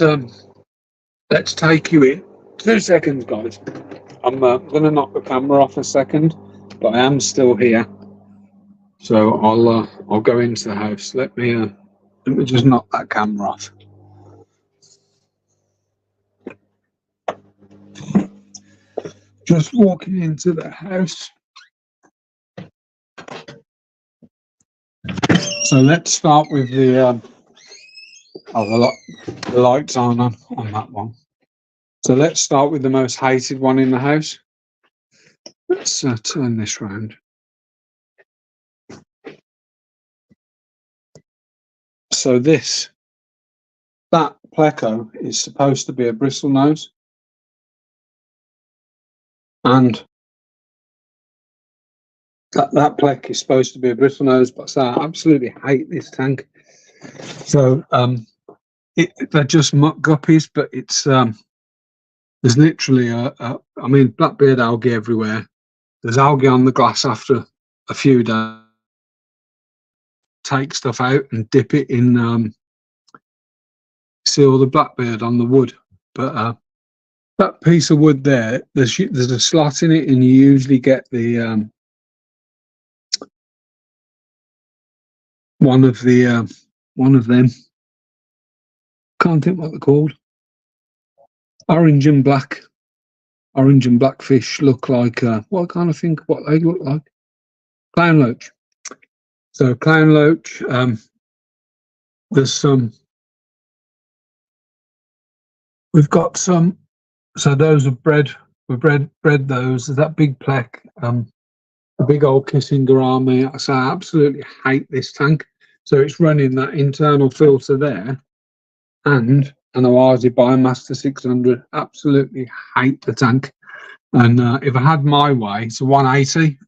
take you in. 2 seconds, guys. I'm going to knock the camera off a second, but I am still here. So I'll go into the house. Let me just knock that camera off. Just walking into the house. So let's start with the lights on that one. So let's start with the most hated one in the house. Let's turn this round. So that pleco is supposed to be a bristlenose. And that plec is supposed to be a bristlenose, but I absolutely hate this tank. So they're just muck guppies, but it's there's literally I mean, blackbeard algae everywhere. There's algae on the glass after a few days. Take stuff out and dip it in see all the blackbird on the wood, but that piece of wood there, there's a slot in it, and you usually get the one of them. Can't think what they're called. Orange and black fish look like what I kind of think what they look like. Clown loach. So clown loach. There's some. We've got some. So those are bred. We bred those. There's that big plec. A big old kissing gourami. So I absolutely hate this tank. So it's running that internal filter there, and an Awazi Biomaster 600. Absolutely hate the tank. And if I had my way, it's a 180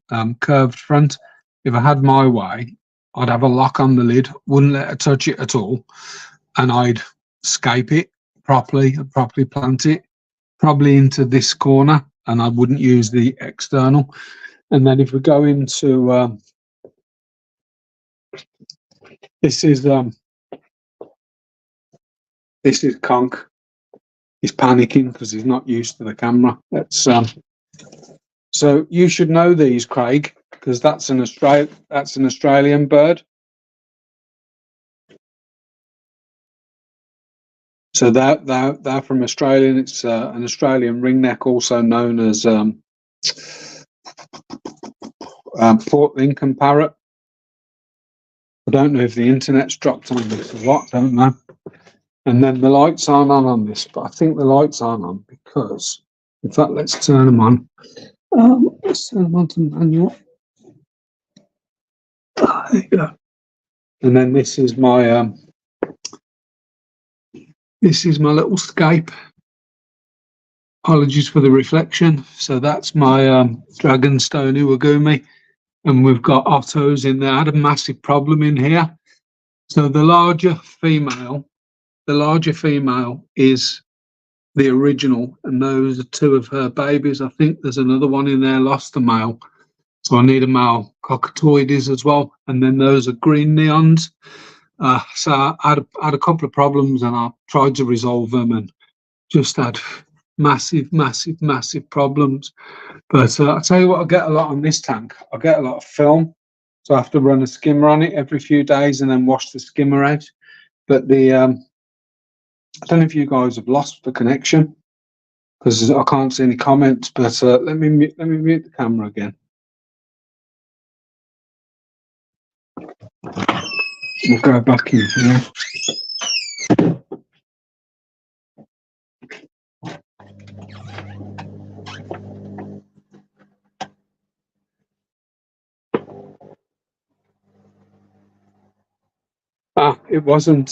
curved front. If I had my way, I'd have a lock on the lid, wouldn't let her touch it at all, and I'd scape it properly and properly plant it, probably into this corner, and I wouldn't use the external. And then if we go into this is Conk. He's panicking because he's not used to the camera. That's so you should know these, Craig, because that's an Australian bird. So they're from Australia. And it's an Australian ringneck, also known as Port Lincoln parrot. I don't know if the internet's dropped on this or what. Don't know. And then the lights aren't on this, but I think the lights aren't on because, in fact, let's turn them on. Let's turn them on to manual. There you go. And then this is my little scape. Apologies for the reflection. So that's my Dragonstone Iwagumi, and we've got Ottos in there. I had a massive problem in here. So the larger female is the original, and those are two of her babies. I think there's another one in there, lost a male. So I need a male cockatoides as well. And then those are green neons. So I had a couple of problems, and I tried to resolve them and just had massive problems. But I'll tell you what, I get a lot on this tank. I get a lot of film. So I have to run a skimmer on it every few days and then wash the skimmer out. But the I don't know if you guys have lost the connection because I can't see any comments, but let me mute the camera again. We'll go back into here. It wasn't.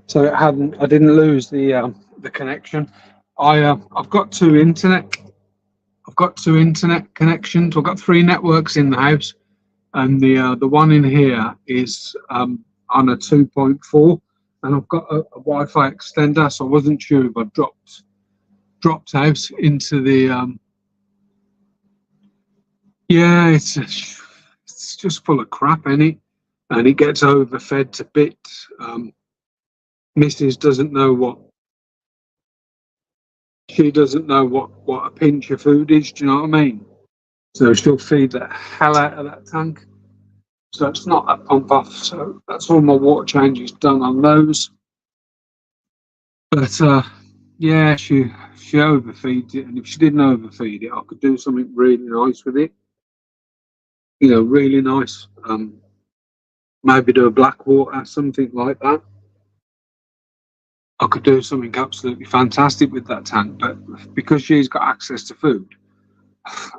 So it hadn't. I didn't lose the connection. I've got two internet. I've got two internet connections. I've got three networks in the house, and the one in here is on a 2.4, and I've got a Wi-Fi extender. So I wasn't sure if I dropped out into the. Yeah, it's just full of crap, ain't it? And it gets overfed to bits. Mrs. doesn't know what a pinch of food is. Do you know what I mean? So she'll feed the hell out of that tank. So it's not that pump off. So that's all my water changes done on those. But yeah, she overfeeds it, and if she didn't overfeed it, I could do something really nice with it. You know, really nice. Maybe do a black water, something like that. I could do something absolutely fantastic with that tank, but because she's got access to food,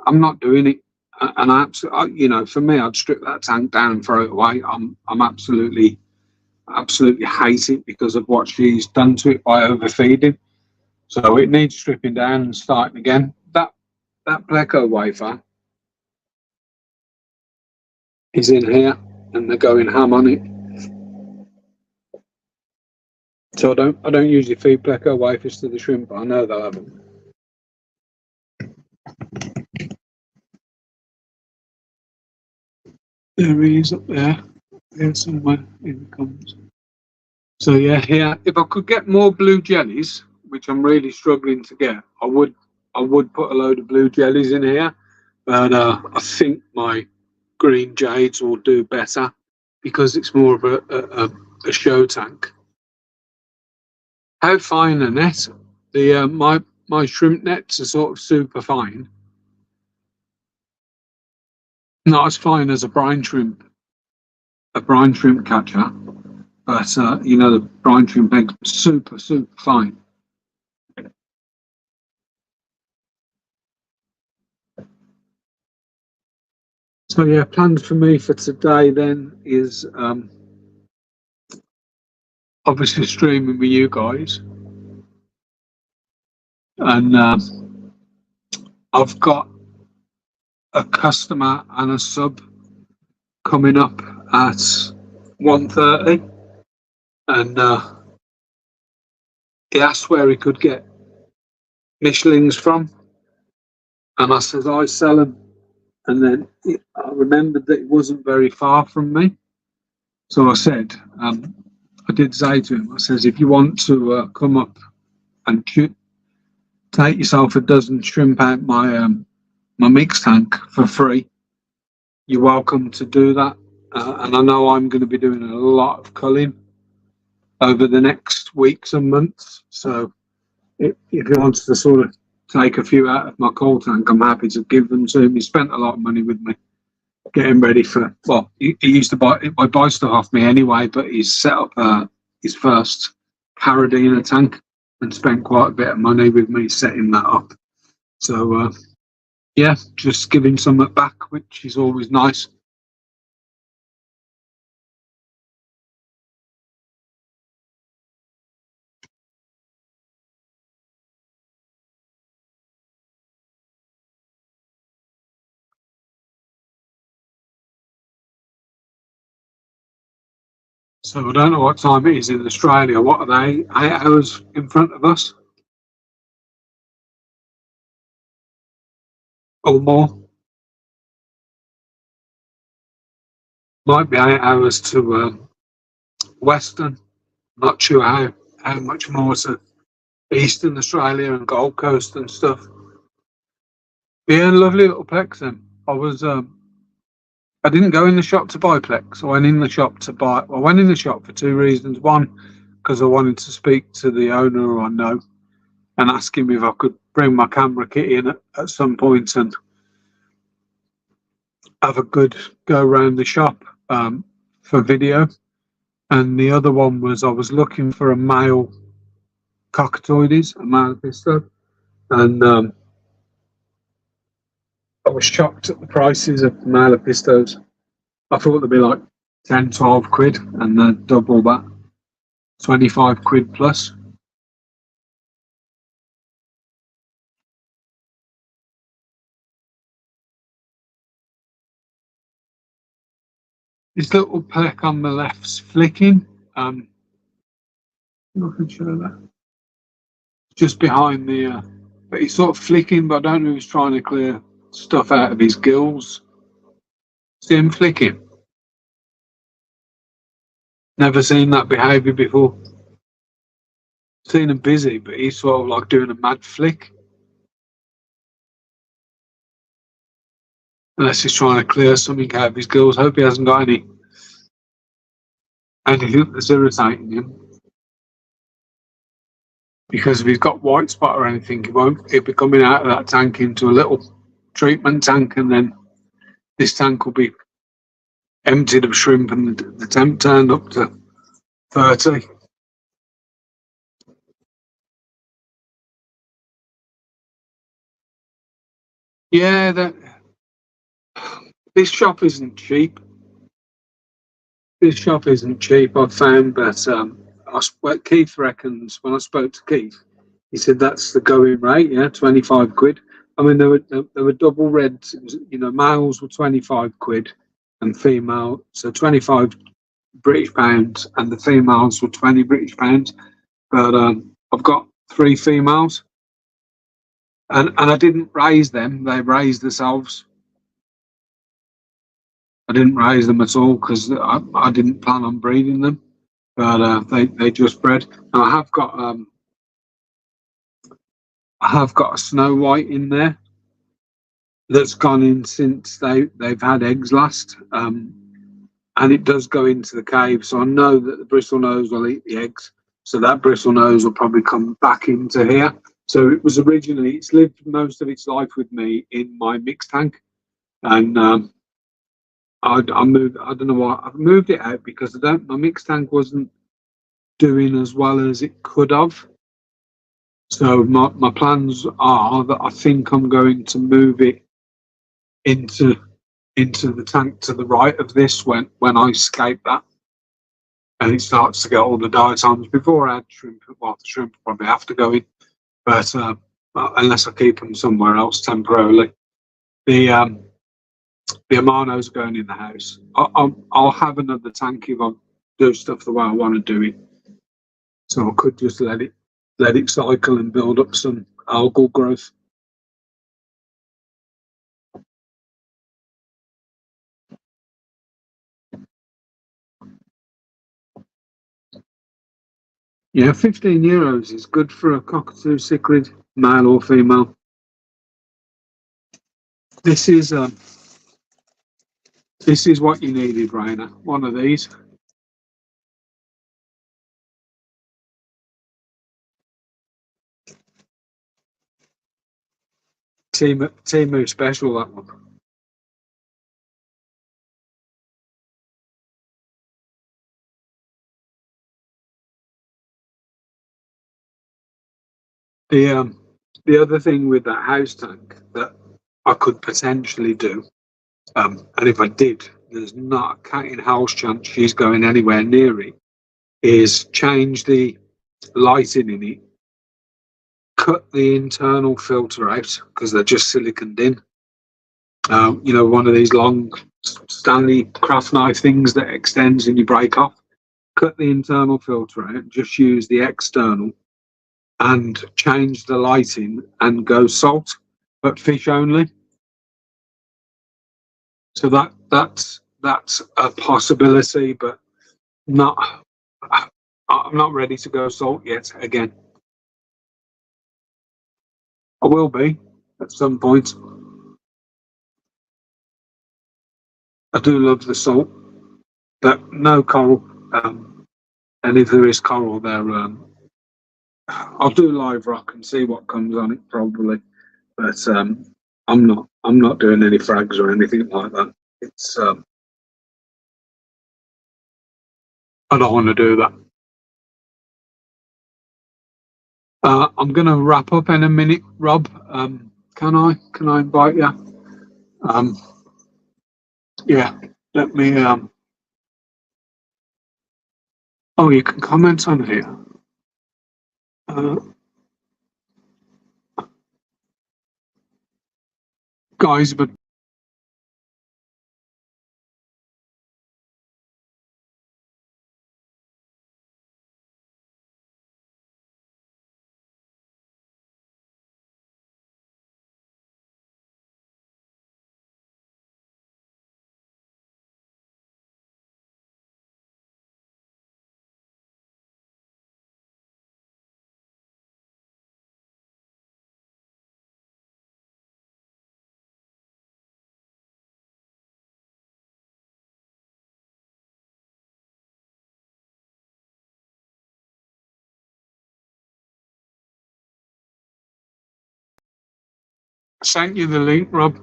I'm not doing it. And you know, for me, I'd strip that tank down and throw it away. I'm absolutely hate it because of what she's done to it by overfeeding. So it needs stripping down and starting again. That Pleco wafer is in here, and they're going ham on it. So I don't usually feed Pleco wafers to the shrimp, but I know they'll have them. There he is up there. There somewhere in the comments. So yeah, here, if I could get more blue jellies, which I'm really struggling to get, I would put a load of blue jellies in here. But I think my green jades will do better because it's more of a show tank. How fine a net? The my shrimp nets are sort of super fine, not as fine as a brine shrimp catcher, but the brine shrimp eggs are super fine. So yeah, plans for me for today then is obviously streaming with you guys, and I've got a customer and a sub coming up at 1:30, and he asked where he could get Michelins from, and I said I sell them. And then I remembered that it wasn't very far from me, so I said, I did say to him, I says, if you want to come up and take yourself a dozen shrimp out my mix tank for free, you're welcome to do that. And I know I'm going to be doing a lot of culling over the next weeks and months. So if he wants to sort of take a few out of my coal tank, I'm happy to give them to him. He spent a lot of money with me getting ready for, well, he used to buy stuff off me anyway, but he's set up his first Carradina tank and spent quite a bit of money with me setting that up. So yeah, just giving some back, which is always nice. So I don't know what time it is in Australia. What are they? 8 hours in front of us? Or more? Might be 8 hours to Western. Not sure how much more to Eastern Australia and Gold Coast and stuff. Yeah, lovely little Plex then. I didn't go in the shop to buy Plex. I went in the shop for two reasons. One, because I wanted to speak to the owner who I know and ask him if I could bring my camera kit in at some point and have a good go around the shop for video. And the other one was I was looking for a male cockatoides, a male pisto, and I was shocked at the prices of male pistos. I thought they'd be like 10, 12 quid, and they're double that, 25 quid plus. This little peck on the left's flicking. I can show that. Just behind the, but he's sort of flicking, but I don't know if he's trying to clear stuff out of his gills. See him flicking? Never seen that behaviour before. Seen him busy, but he's sort of like doing a mad flick. Unless he's trying to clear something out of his gills. Hope he hasn't got anything that's irritating him. Because if he's got white spot or anything, he'll be coming out of that tank into a little treatment tank, and then this tank will be emptied of shrimp and the temp turned up to 30. Yeah, this shop isn't cheap. I've found, but Keith reckons, when I spoke to Keith, he said that's the going rate, yeah, 25 quid. I mean, there were double reds, males were 25 quid and female, so 25 British pounds, and the females were 20 British pounds. But I've got 3 females, and I didn't raise them; they raised themselves. I didn't raise them at all because I didn't plan on breeding them. but they just bred. Now, I have got a Snow White in there that's gone in since they've had eggs last, and it does go into the cave. So I know that the bristlenose will eat the eggs. So that bristlenose will probably come back into here. So it was originally, it's lived most of its life with me in my mixed tank, and I moved. I don't know why I've moved it out because my mixed tank wasn't doing as well as it could have. So my plans are that I think I'm going to move it into the tank to the right of this when I escape that, and it starts to get all the diatoms before I add shrimp. Well, the shrimp probably have to go in, but unless I keep them somewhere else temporarily, the Amanos are going in the house. I'll have another tank if I do stuff the way I want to do it. So I could just let it cycle and build up some algal growth. Yeah, €15 is good for a cockatoo cichlid, male or female. This is what you needed, Raina. One of these. Timu special, that one. The other thing with that house tank that I could potentially do, and if I did, there's not a cat in hell's chance she's going anywhere near it, is change the lighting in it, cut the internal filter out because they're just siliconed in. One of these long Stanley craft knife things that extends and you break off. Cut the internal filter out, just use the external and change the lighting and go salt, but fish only. So that's a possibility, but not. I'm not ready to go salt yet. Again, I will be at some point. I do love the salt, but no coral. And if there is coral there, I'll do live rock and see what comes on it probably. But I'm not doing any frags or anything like that. It's I don't want to do that. I'm going to wrap up in a minute, Rob. Can I invite you? Yeah. Let me. Oh, you can comment on here. Guys, but I sent you the link, Rob.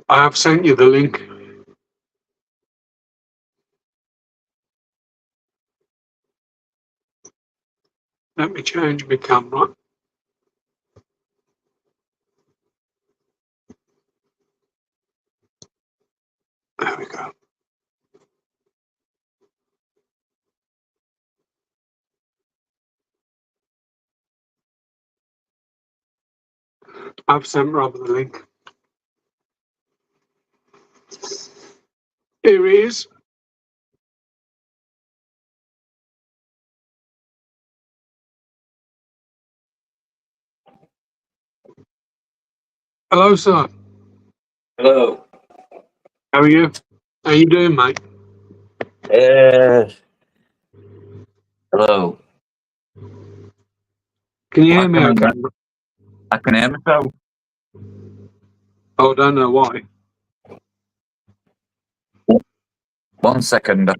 I have sent you the link. Let me change my camera. There we go. I've sent Rob the link. Here he is. Hello, sir.
Hello.
How are you? How you doing, mate?
Hello.
Can you hear me okay?
I can hear myself.
Oh, I don't know why.
1 second. I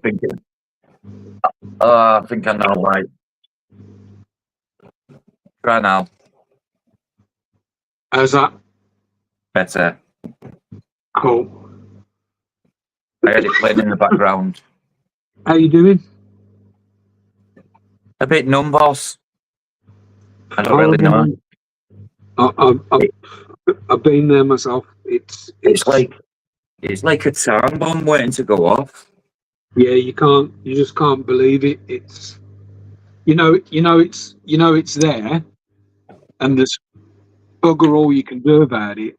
think I know why. Try now.
How's that?
Better.
Cool.
I had it playing in the background.
How you doing?
A bit numb, boss. I don't really know.
I've been there myself. It's
It's like a time bomb waiting to go off.
yeah. You just can't believe it. It's it's there, and there's bugger all you can do about it.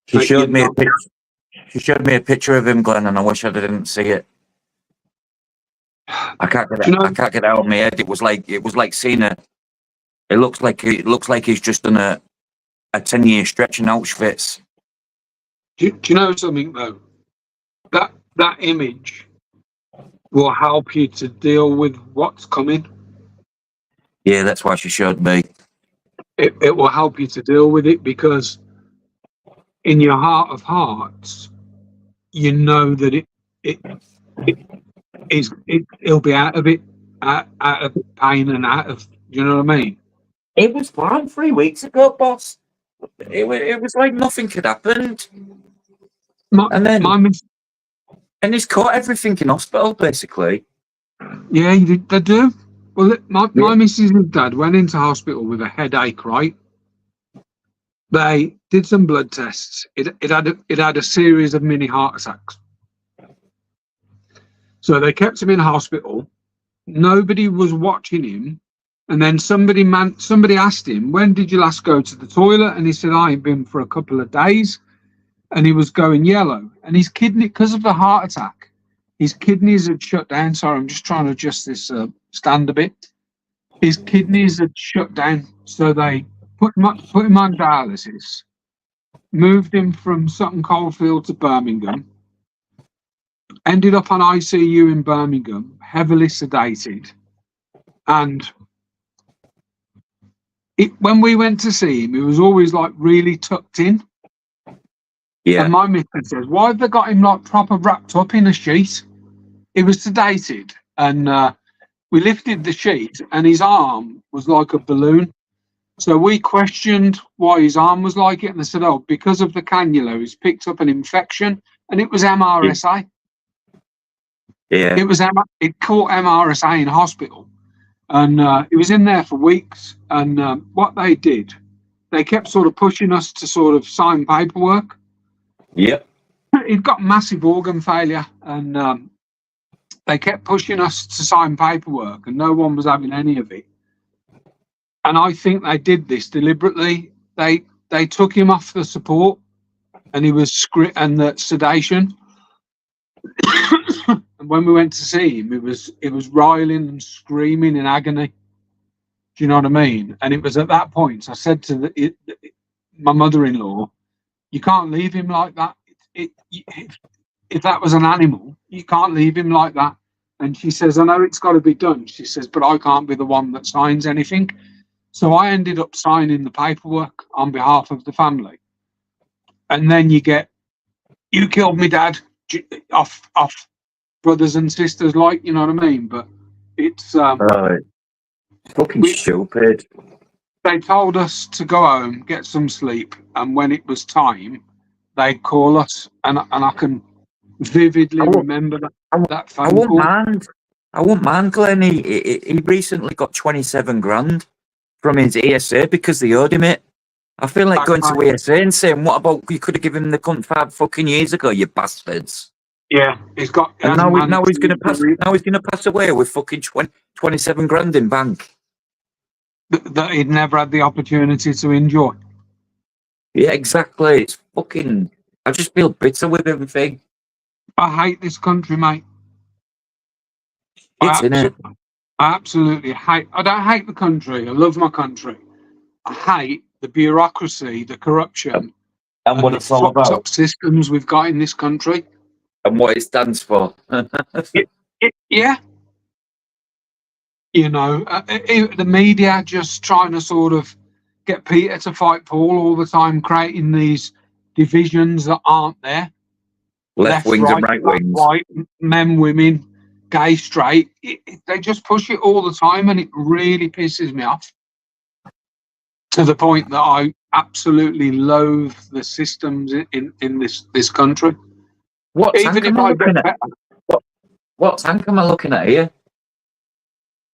She
But
showed me
you're
a picture. She showed me a picture of him, Glenn, and I wish I didn't see it. I can't get it. I can't get it out of my head. It was like seeing a. It looks like he's just done a 10-year stretch in Auschwitz.
Do you know something though? That image will help you to deal with what's coming.
Yeah, that's why she showed me.
It will help you to deal with it because in your heart of hearts, you know that it'll be out of it, out of pain and out of, you know what I mean?
It was fine 3 weeks ago, boss. It was like nothing had happened. And he's caught everything in hospital, basically.
Yeah, they do. Well, my missus and dad went into hospital with a headache, right? They did some blood tests. It had a series of mini heart attacks. So they kept him in hospital. Nobody was watching him. And then somebody asked him, when did you last go to the toilet? And he said, I ain't been for a couple of days. And he was going yellow. And his kidney, because of the heart attack, his kidneys had shut down. Sorry, I'm just trying to adjust this stand a bit. His kidneys had shut down. So they put him on dialysis, moved him from Sutton Coldfield to Birmingham, ended up on ICU in Birmingham, heavily sedated. And when we went to see him, he was always like really tucked in.
Yeah.
And my missus says, why have they got him like proper wrapped up in a sheet? He was sedated, and we lifted the sheet, and his arm was like a balloon. So we questioned why his arm was like it, and they said, oh, because of the cannula, he's picked up an infection, and it was MRSA.
Yeah.
It caught MRSA in hospital. And it was in there for weeks. And what they did, they kept sort of pushing us to sort of sign paperwork.
Yep.
He'd got massive organ failure, and they kept pushing us to sign paperwork, and no one was having any of it. And I think they did this deliberately. They took him off the support, and he was and the sedation. And when we went to see him, it was riling and screaming in agony. Do you know what I mean? And it was at that point I said to my mother-in-law, "You can't leave him like that. If that was an animal, you can't leave him like that." And she says, "I know it's got to be done." She says, "But I can't be the one that signs anything." So I ended up signing the paperwork on behalf of the family. And then you killed me, Dad, off brothers and sisters, like, you know what I mean? But it's
fucking stupid.
They told us to go home, get some sleep, and when it was time, they'd call us, and I can vividly remember that phone call.
I won't mind, Glenn. He recently got 27 grand from his ESA because they owed him it. I feel like going to ESA and saying, "What about you could have given him the cunt 5 fucking years ago, you bastards."
Yeah, he's got.
And now he's going to pass. Now he's going to pass away with fucking 27 grand in bank
that he'd never had the opportunity to enjoy.
Yeah, exactly. It's fucking. I just feel bitter with everything.
I hate this country, mate.
I
absolutely hate. I don't hate the country. I love my country. I hate the bureaucracy, the corruption,
And what
the
it's all
fucked
about.
up systems we've got in this country.
And what it stands for.
Yeah. You know, the media just trying to sort of get Peter to fight Paul all the time, creating these divisions that aren't there.
Left wings and right
black,
wings.
white, men, women, gay, straight. They just push it all the time, and it really pisses me off to the point that I absolutely loathe the systems in this country.
What
Even
tank
if
am I
I
looking
get
at?
better.
What tank am I looking at here?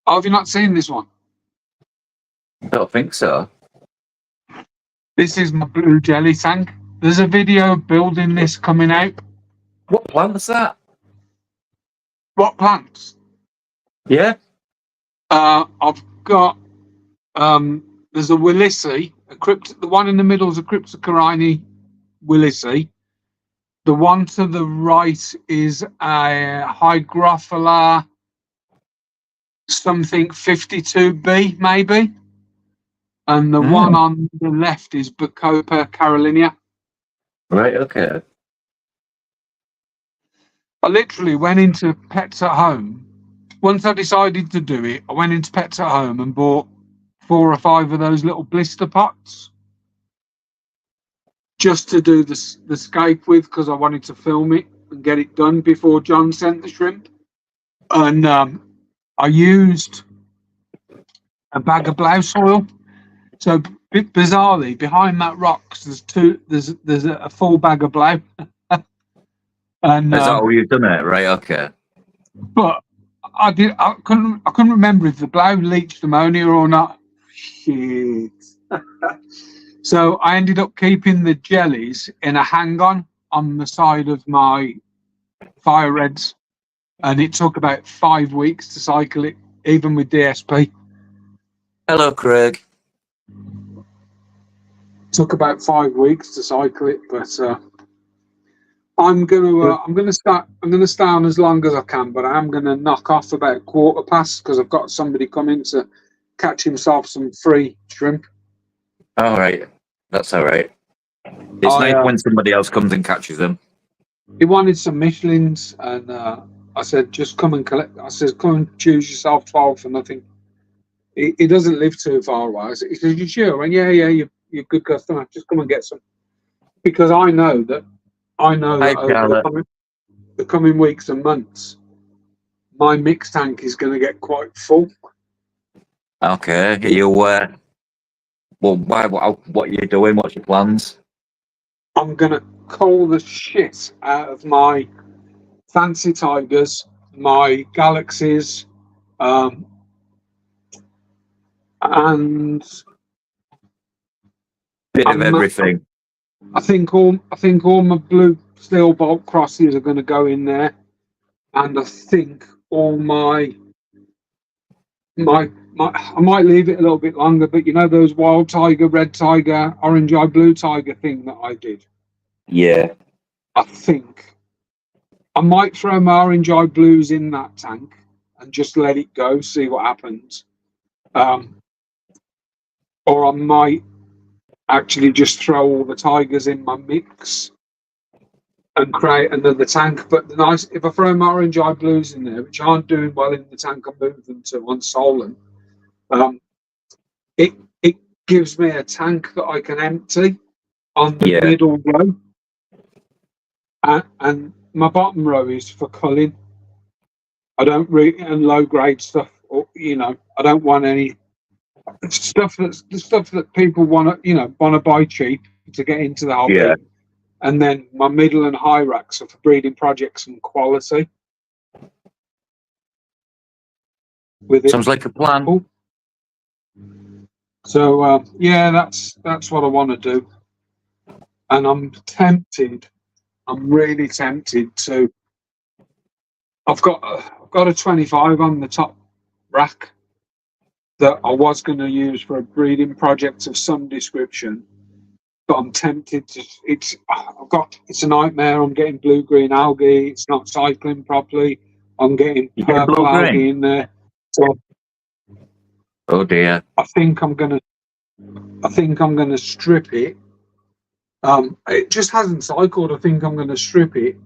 Oh, have you not seen this one?
I don't think so.
This is my blue jelly tank. There's a video of building this coming out.
What plant's that?
What plants?
Yeah.
I've got there's a Willisi, the one in the middle is a Cryptocorini Willisi. The one to the right is a Hygrophila something 52B maybe. And the one on the left is Bacopa Carolinia.
Right, okay.
I literally went into Pets at Home. Once I decided to do it, I went into Pets at Home and bought 4 or 5 of those little blister pots just to do the scape with, because I wanted to film it and get it done before John sent the shrimp. And I used a bag of blouse oil. So bizarrely, behind that rocks, there's a full bag of blouse. And
Is that how you've done it? Right, okay.
but I couldn't remember if the blow leached ammonia or not. Shit. So I ended up keeping the jellies in a hang-on the side of my fire reds, and it took about 5 weeks to cycle it, even with DSP.
Hello, Craig.
Took about 5 weeks to cycle it, but I'm gonna stay on as long as I can, but I'm gonna knock off about 1/4 because I've got somebody coming to catch himself some free shrimp.
All right. That's all right. It's nice when somebody else comes and catches them.
He wanted some Michelins, and I said, just come and collect. I said, come and choose yourself 12 for nothing. He doesn't live too far away. He said, you sure? And yeah, you're a good customer. Just come and get some. Because I know that over the coming weeks and months, my mix tank is going to get quite full.
Okay. You well, what are you doing? What's your plans?
I'm going to cull the shit out of my fancy tigers, my galaxies, and
Bit of everything.
I think all my blue steel bolt crosses are going to go in there, and I think all my I might leave it a little bit longer, but you know those wild tiger, red tiger, orange eye, blue tiger thing that I did.
Yeah.
I think I might throw my orange eye blues in that tank and just let it go, see what happens. Or I might actually just throw all the tigers in my mix and create another tank. But if I throw my orange eye blues in there, which aren't doing well in the tank I move them to on Solon, it gives me a tank that I can empty on the middle row. And my bottom row is for culling. I don't and low grade stuff, or I don't want any stuff that people want to buy cheap to get into the hobby.
Yeah.
And then my middle and high racks are for breeding projects and quality.
Sounds like a plan.
So that's what I want to do, and I'm really tempted to. I've got a 25 on the top rack that I was going to use for a breeding project of some description, but I'm tempted to. It's a nightmare. I'm getting blue-green algae. It's not cycling properly. I'm getting purple algae in there. So,
oh dear.
I think I'm gonna strip it It just hasn't cycled. I think I'm going to strip it,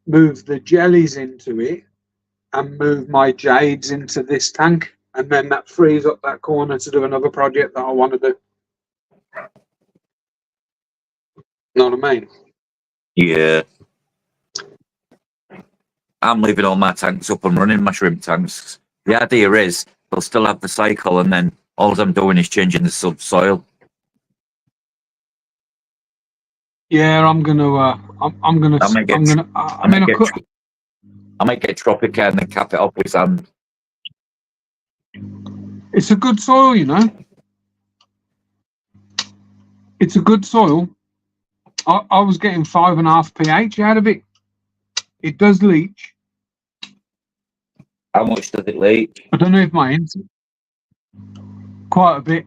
move the jellies into it, and move my jades into this tank, and then that frees up that corner to do another project that I want to do. Know what I mean?
Yeah. I'm leaving all my tanks up and running, my shrimp tanks. The idea is they'll still have the cycle, and then all I'm doing is changing the subsoil.
Yeah, I'm gonna. I'm gonna.
I might get,
I'm gonna.
I
I mean,
might
I
get,
could.
I might get Tropica and then cap it off with sand.
It's a good soil, you know. It's a good soil. I was getting 5.5 pH out of it. It does leach.
How much does it leach?
I don't know if quite a bit.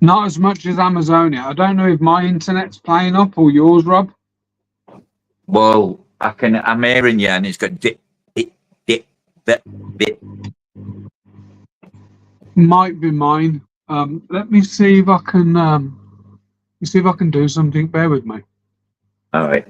Not as much as Amazonia. I don't know if my internet's playing up or yours, Rob.
Well, I'm hearing you, and it's got dip, dip, dip, dip, dip.
Might be mine. Let me see if I can. See if I can do something. Bear with me.
All right.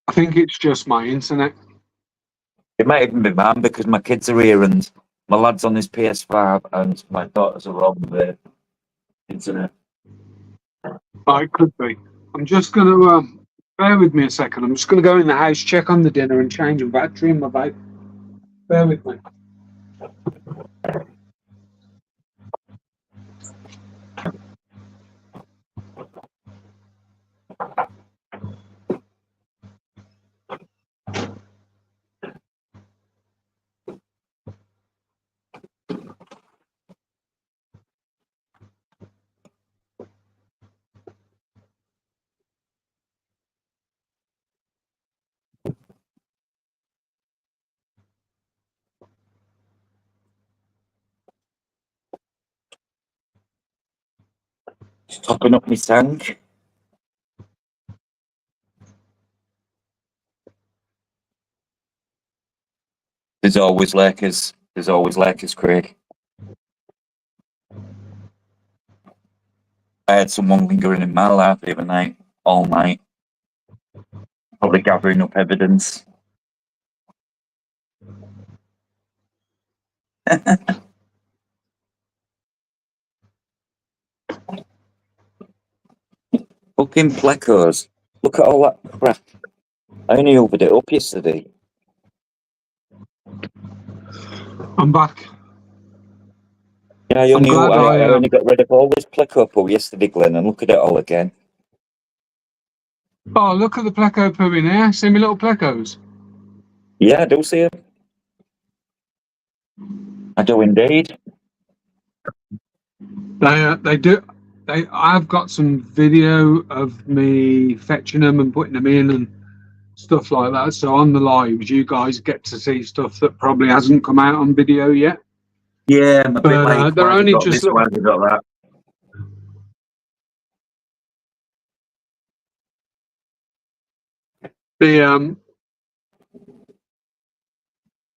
I think it's just my internet.
It might even be mine because my kids are here and my lad's on his PS5 and my daughters are on the internet.
Oh, it could be. I'm just going to bear with me a second. I'm just going to go in the house, check on the dinner, and change a battery in my vape. Bear with me.
Just topping up my tank. There's always Lakers. There's always Lakers, Craig. I had someone lingering in my life the other night, all night. Probably gathering up evidence. Fucking plecos. Look at all that crap. I only opened it up yesterday.
I'm back.
Yeah, I
I'm glad
I only got rid of all this pleco poo yesterday, Glenn, and look at it all again.
Oh, look at the pleco poo in here. See me little plecos?
Yeah, I do see it. I do indeed.
They do. I've got some video of me fetching them and putting them in and stuff like that. So on the lives, you guys get to see stuff that probably hasn't come out on video yet.
Yeah, I'm a bit
But
like,
they're
why have you
only
got
just
this, why have you got that?
the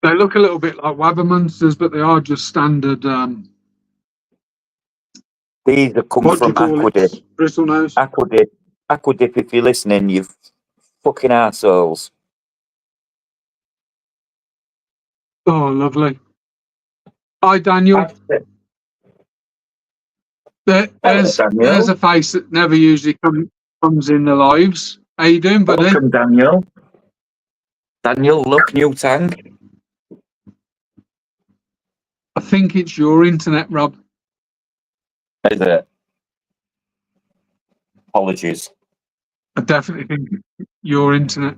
they look a little bit like Wabber monsters, but they are just standard.
These have come
What do you
from
call
Aquadip.
it? Bristol nose.
Aquadip. Aquadip, if you're listening, you fucking assholes.
Oh, lovely. Hi, Daniel.
Hello, Daniel.
There's a face that never usually comes in the lives. How you doing, buddy?
Welcome, Daniel. Daniel, look, new tank.
I think it's your internet, Rob.
Is it? Apologies.
I definitely think your internet.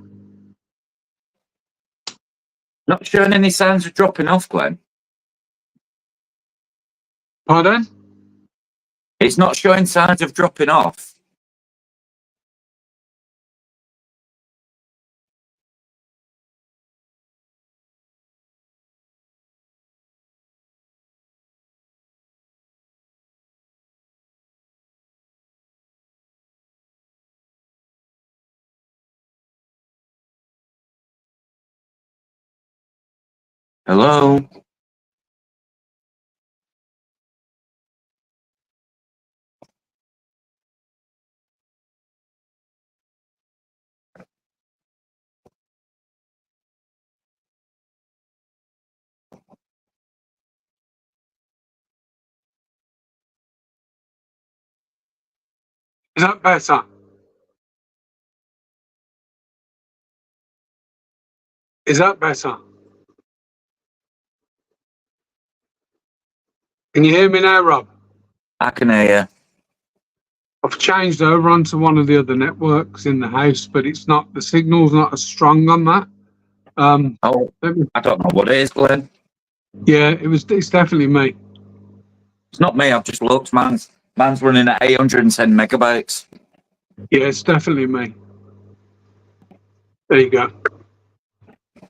Not showing any signs of dropping off, Glenn.
Pardon?
It's not showing signs of dropping off. Hello?
Is that better? Is that better? Can you hear me now, Rob?
I can hear you.
I've changed over onto one of the other networks in the house, but it's not, the signal's not as strong on that.
Oh,
Let me-
I don't know what it is, Glenn.
yeah, it's definitely me.
It's not me, I've just looked. Man's running at 810 megabytes.
Yeah, it's definitely me. There you go.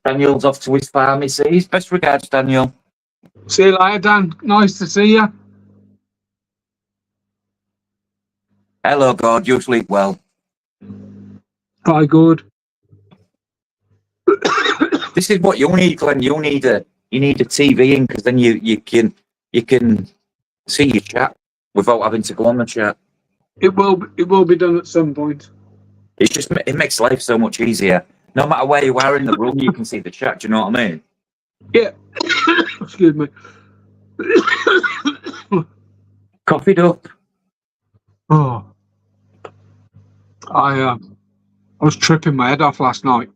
Daniel's off to his farm, he sees. Best regards, Daniel.
See you later, Dan. Nice to see you.
Hello, God, you sleep well.
Hi, good.
This is what you need, Glenn. You need a TV in, because then you can see your chat without having to go on the chat.
It will be done at some point.
It makes life so much easier. No matter where you are in the room, you can see the chat. Do you know what I mean?
Yeah. Excuse me.
Coffeeed up.
Oh, I was tripping my head off last night.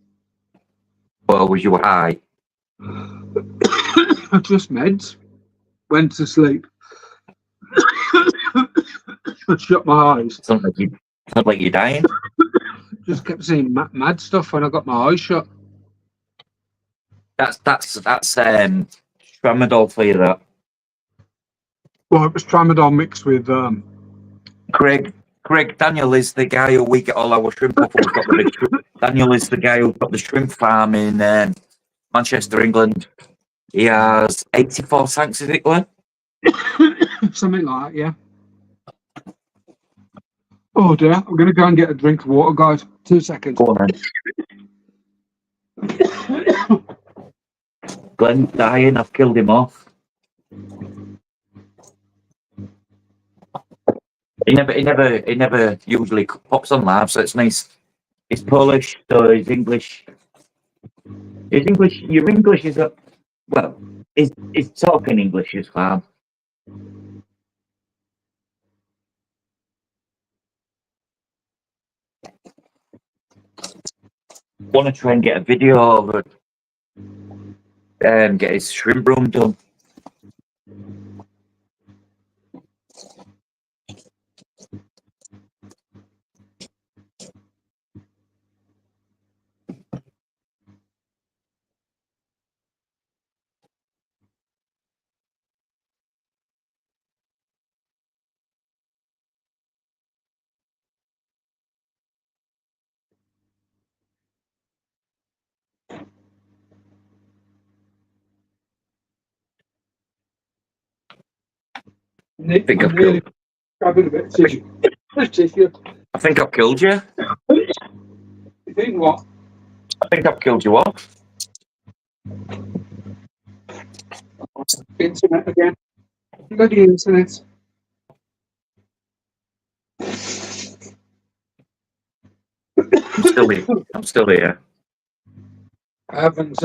Well, was you high?
Just meds. Went to sleep. Shut my eyes.
Sounds like you're dying.
Just kept seeing mad stuff when I got my eyes shut.
That's tramadol for you. That
Well, it was tramadol mixed with
Craig. Daniel is the guy who we get all our shrimp off. Who's got the big Daniel is the guy who's got the shrimp farm in Manchester, England. He has 84 tanks, is it, Glenn?
something like that. Yeah. Oh dear, I'm gonna go and get a drink of water, guys. 2 seconds.
Go on then. Glenn's dying. I've killed him off. He never usually pops on live, so it's nice. He's Polish, so his English. Your English is a well. His talking English is fine. Want to try and get a video of it, and get his shrimp room done.
Nick,
think
I'm
I've
really grabbing a bit of tissue. Tissue.
I think I've killed you.
You think what?
I think I've killed you off.
Internet again. Bloody internet.
I'm still here.
I haven't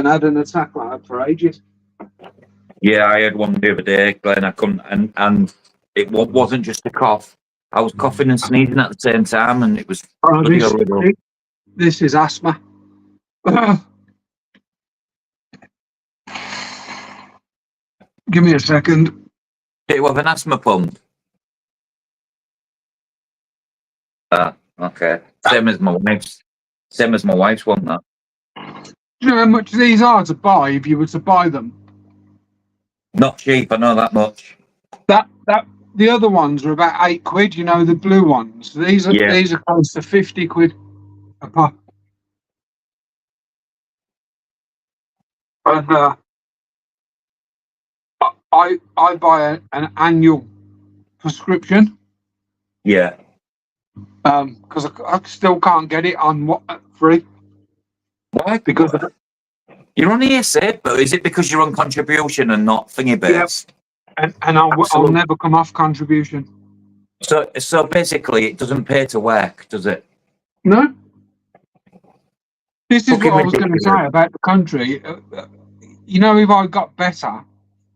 had an attack like that for ages.
Yeah, I had one the other day, Glenn. I couldn't, and it wasn't just a cough. I was coughing and sneezing at the same time, and it was bloody horrible.
This is asthma. Give me a second.
Do you have an asthma pump? Okay. Same as my wife's one. That.
Do you know how much these are to buy if you were to buy them?
Not cheap. I know that much.
That the other ones are about £8. You know, the blue ones. These are close to 50 quid a pop. And I buy an annual prescription.
Yeah.
Because I still can't get it on free.
Why?
because
You're on ESA, but is it because you're on contribution and not thingy based?
I'll
Absolutely.
never come off contribution.
So basically, it doesn't pay to work, does it?
No. This is
Fucking
what I was going to
ridiculous.
say about the country. You know, if I got better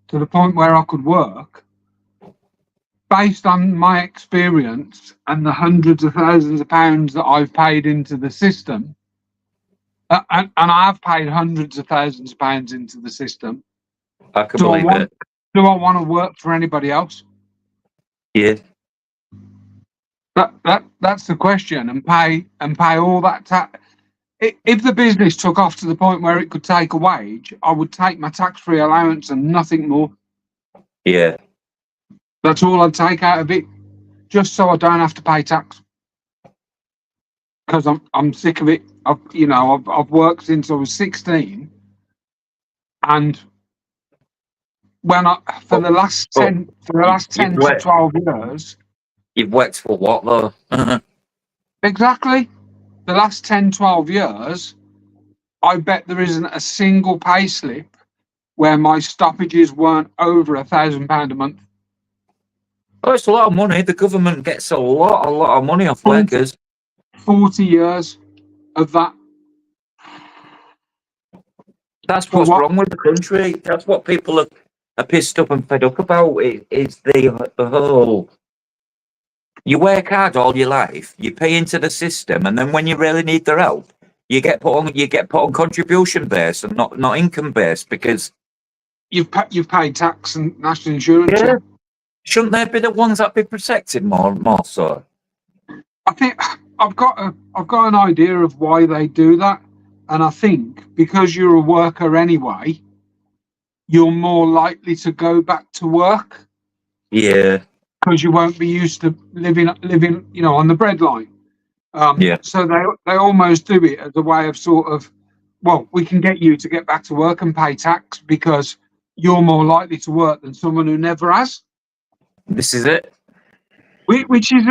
to the point where I could work, based on my experience and the hundreds of thousands of pounds that I've paid into the system, and I have paid hundreds of thousands of pounds into the system,
I can
do I
believe it.
want to work for anybody else?
Yeah.
That's the question, and pay all that tax. If the business took off to the point where it could take a wage, I would take my tax-free allowance and nothing more.
Yeah.
That's all I'd take out of it, just so I don't have to pay tax. Because I'm sick of it. I've worked since I was 16, and for the last 10 to 12 years.
You've worked for what though?
Exactly. The last 10, 12 years, I bet there isn't a single pay slip where my stoppages weren't over £1,000 a month.
Oh, it's a lot of money. The government gets a lot of money off workers.
40 years of that.
That's what's wrong with the country. That's what people are pissed up and fed up about. It's the whole. You work hard all your life, you pay into the system, and then when you really need their help, you get put on contribution based and not income based because
you've paid tax and national insurance.
Yeah. Shouldn't they be the ones that be protected more so?
I think I've got an idea of why they do that, and I think because you're a worker anyway, you're more likely to go back to work.
Yeah.
Because you won't be used to living, on the breadline. So they almost do it as a way of sort of, well, we can get you to get back to work and pay tax because you're more likely to work than someone who never has.
This is it.
Which is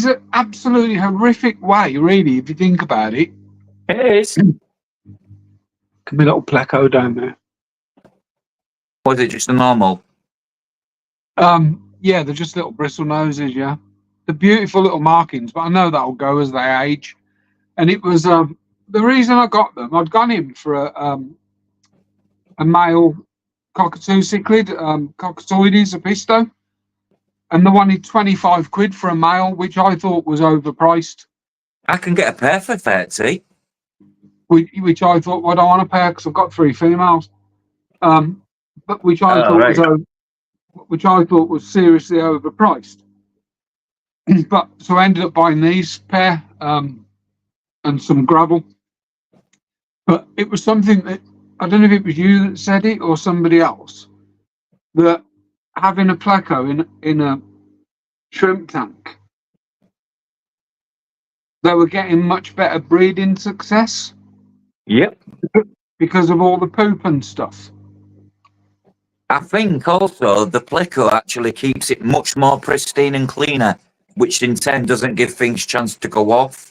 an absolutely horrific way, really, if you think about it.
It is.
Can be a little pleco down there.
Was it just a normal?
Yeah, they're just little bristle noses, yeah. They're beautiful little markings, but I know that'll go as they age. And it was the reason I got them. I'd gone in for a male cockatoo cichlid, Cockatoides apisto, and they wanted 25 quid for a male, which I thought was overpriced.
I can get a pair for 30.
Which I thought, well, I don't want a pair because I've got 3 females. But which I thought was seriously overpriced. But so I ended up buying these pair and some gravel. But it was something that I don't know if it was you that said it or somebody else, that having a pleco in a shrimp tank, they were getting much better breeding success.
Yep.
Because of all the poop and stuff.
I think also the pleco actually keeps it much more pristine and cleaner, which in turn doesn't give things chance to go off.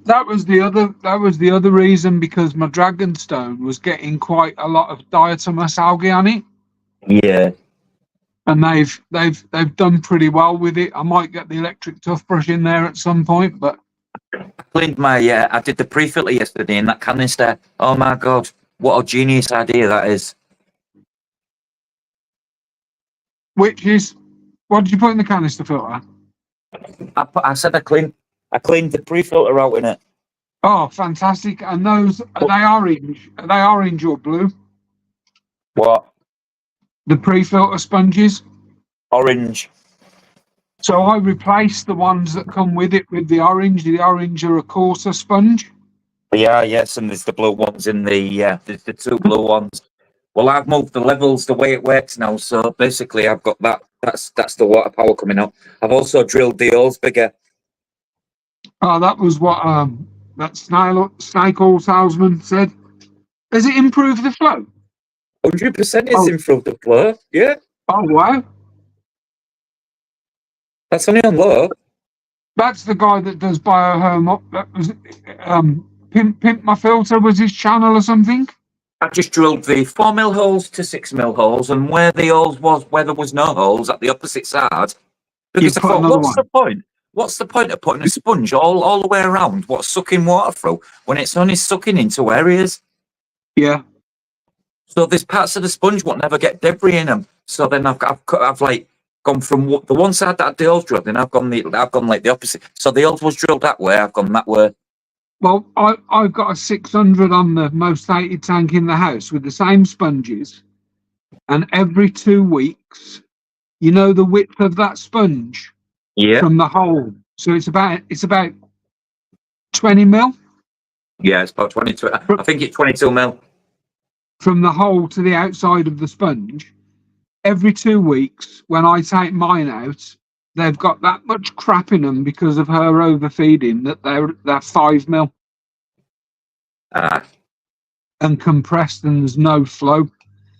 That was the other reason, because my Dragonstone was getting quite a lot of diatomaceous algae on it.
Yeah.
And they've done pretty well with it. I might get the electric toothbrush in there at some point, but
I cleaned I did the pre-filter yesterday in that canister. Oh my god, what a genius idea that is.
Which is, what did you put in the canister filter?
I said I cleaned the pre-filter out in it.
Oh, fantastic! And those are they orange? Are they orange or blue?
What?
The pre-filter sponges.
Orange.
So I replaced the ones that come with it with the orange. The orange are a coarser sponge.
Yeah, yes, and there's the blue ones in there's the 2 blue ones. Well, I've moved the levels the way it works now, so basically I've got that. That's the water power coming up. I've also drilled the holes bigger.
Oh, that was what that snake oil salesman said. Has it improved the flow?
100% it's improved the flow. Yeah.
Oh wow.
That's only on low.
That's the guy that does biohome. That was Pimp My Filter was his channel or something?
I just drilled the 4mm holes to 6mm holes, and where the holes was, where there was no holes at the opposite side, because I
put
thought,
another
what's
one.
the point? What's the point of putting a sponge all the way around what's sucking water through when it's only sucking into areas?
Yeah.
So there's parts of the sponge what never get debris in them. So then I've like gone from the one side that I had the holes drilled, and I've gone like the opposite. So the holes was drilled that way, I've gone that way.
Well, I've got a 600 on the most hated tank in the house with the same sponges, and every 2 weeks, you know the width of that sponge
Yeah,
from the hole. So it's about 20 mil
yeah, it's about 22. I think it's 22mm.
from the hole to the outside of the sponge. Every 2 weeks, when I take mine out, they've got that much crap in them because of her overfeeding that they're 5 mil and compressed, and there's no flow.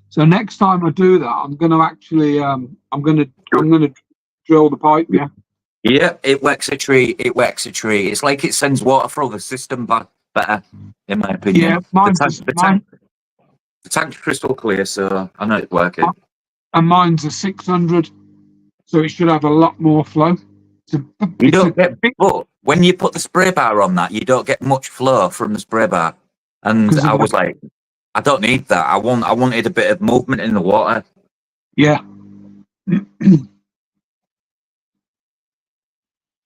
So next time I do that, I'm going to actually I'm going to drill the pipe. Yeah.
Yeah, it works a tree. It works a tree. It's like it sends water through the system better, in my opinion.
Yeah,
The tank's crystal clear, so I know it's working.
And mine's a 600, so it should have a lot more flow.
But when you put the spray bar on that, you don't get much flow from the spray bar. And I was like, I don't need that. I wanted a bit of movement in the water.
Yeah.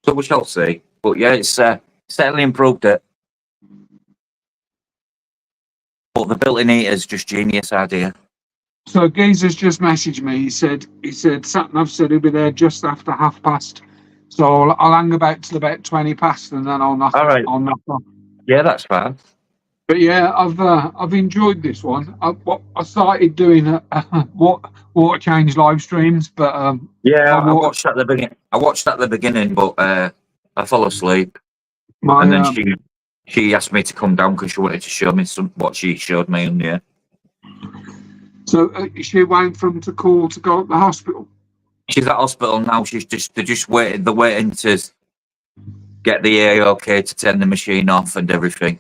So we shall see. But yeah, it's certainly improved it. But the built-in heater's just genius idea.
So Geezer's just messaged me. He said Satnav said he'll be there just after 1:30. So I'll hang about till about 20 past, and then I'll knock.
All right.
I'll knock on.
Yeah, that's fine.
But yeah, I've enjoyed this one. I started doing water change live streams, but
yeah, I watched at the beginning. I watched at the beginning, but I fell asleep. And then she asked me to come down because she wanted to show me what she showed me, and yeah.
So she waiting for him to call to go to the hospital.
She's at hospital now. They're just waiting. They're waiting to get the AOK to turn the machine off and everything.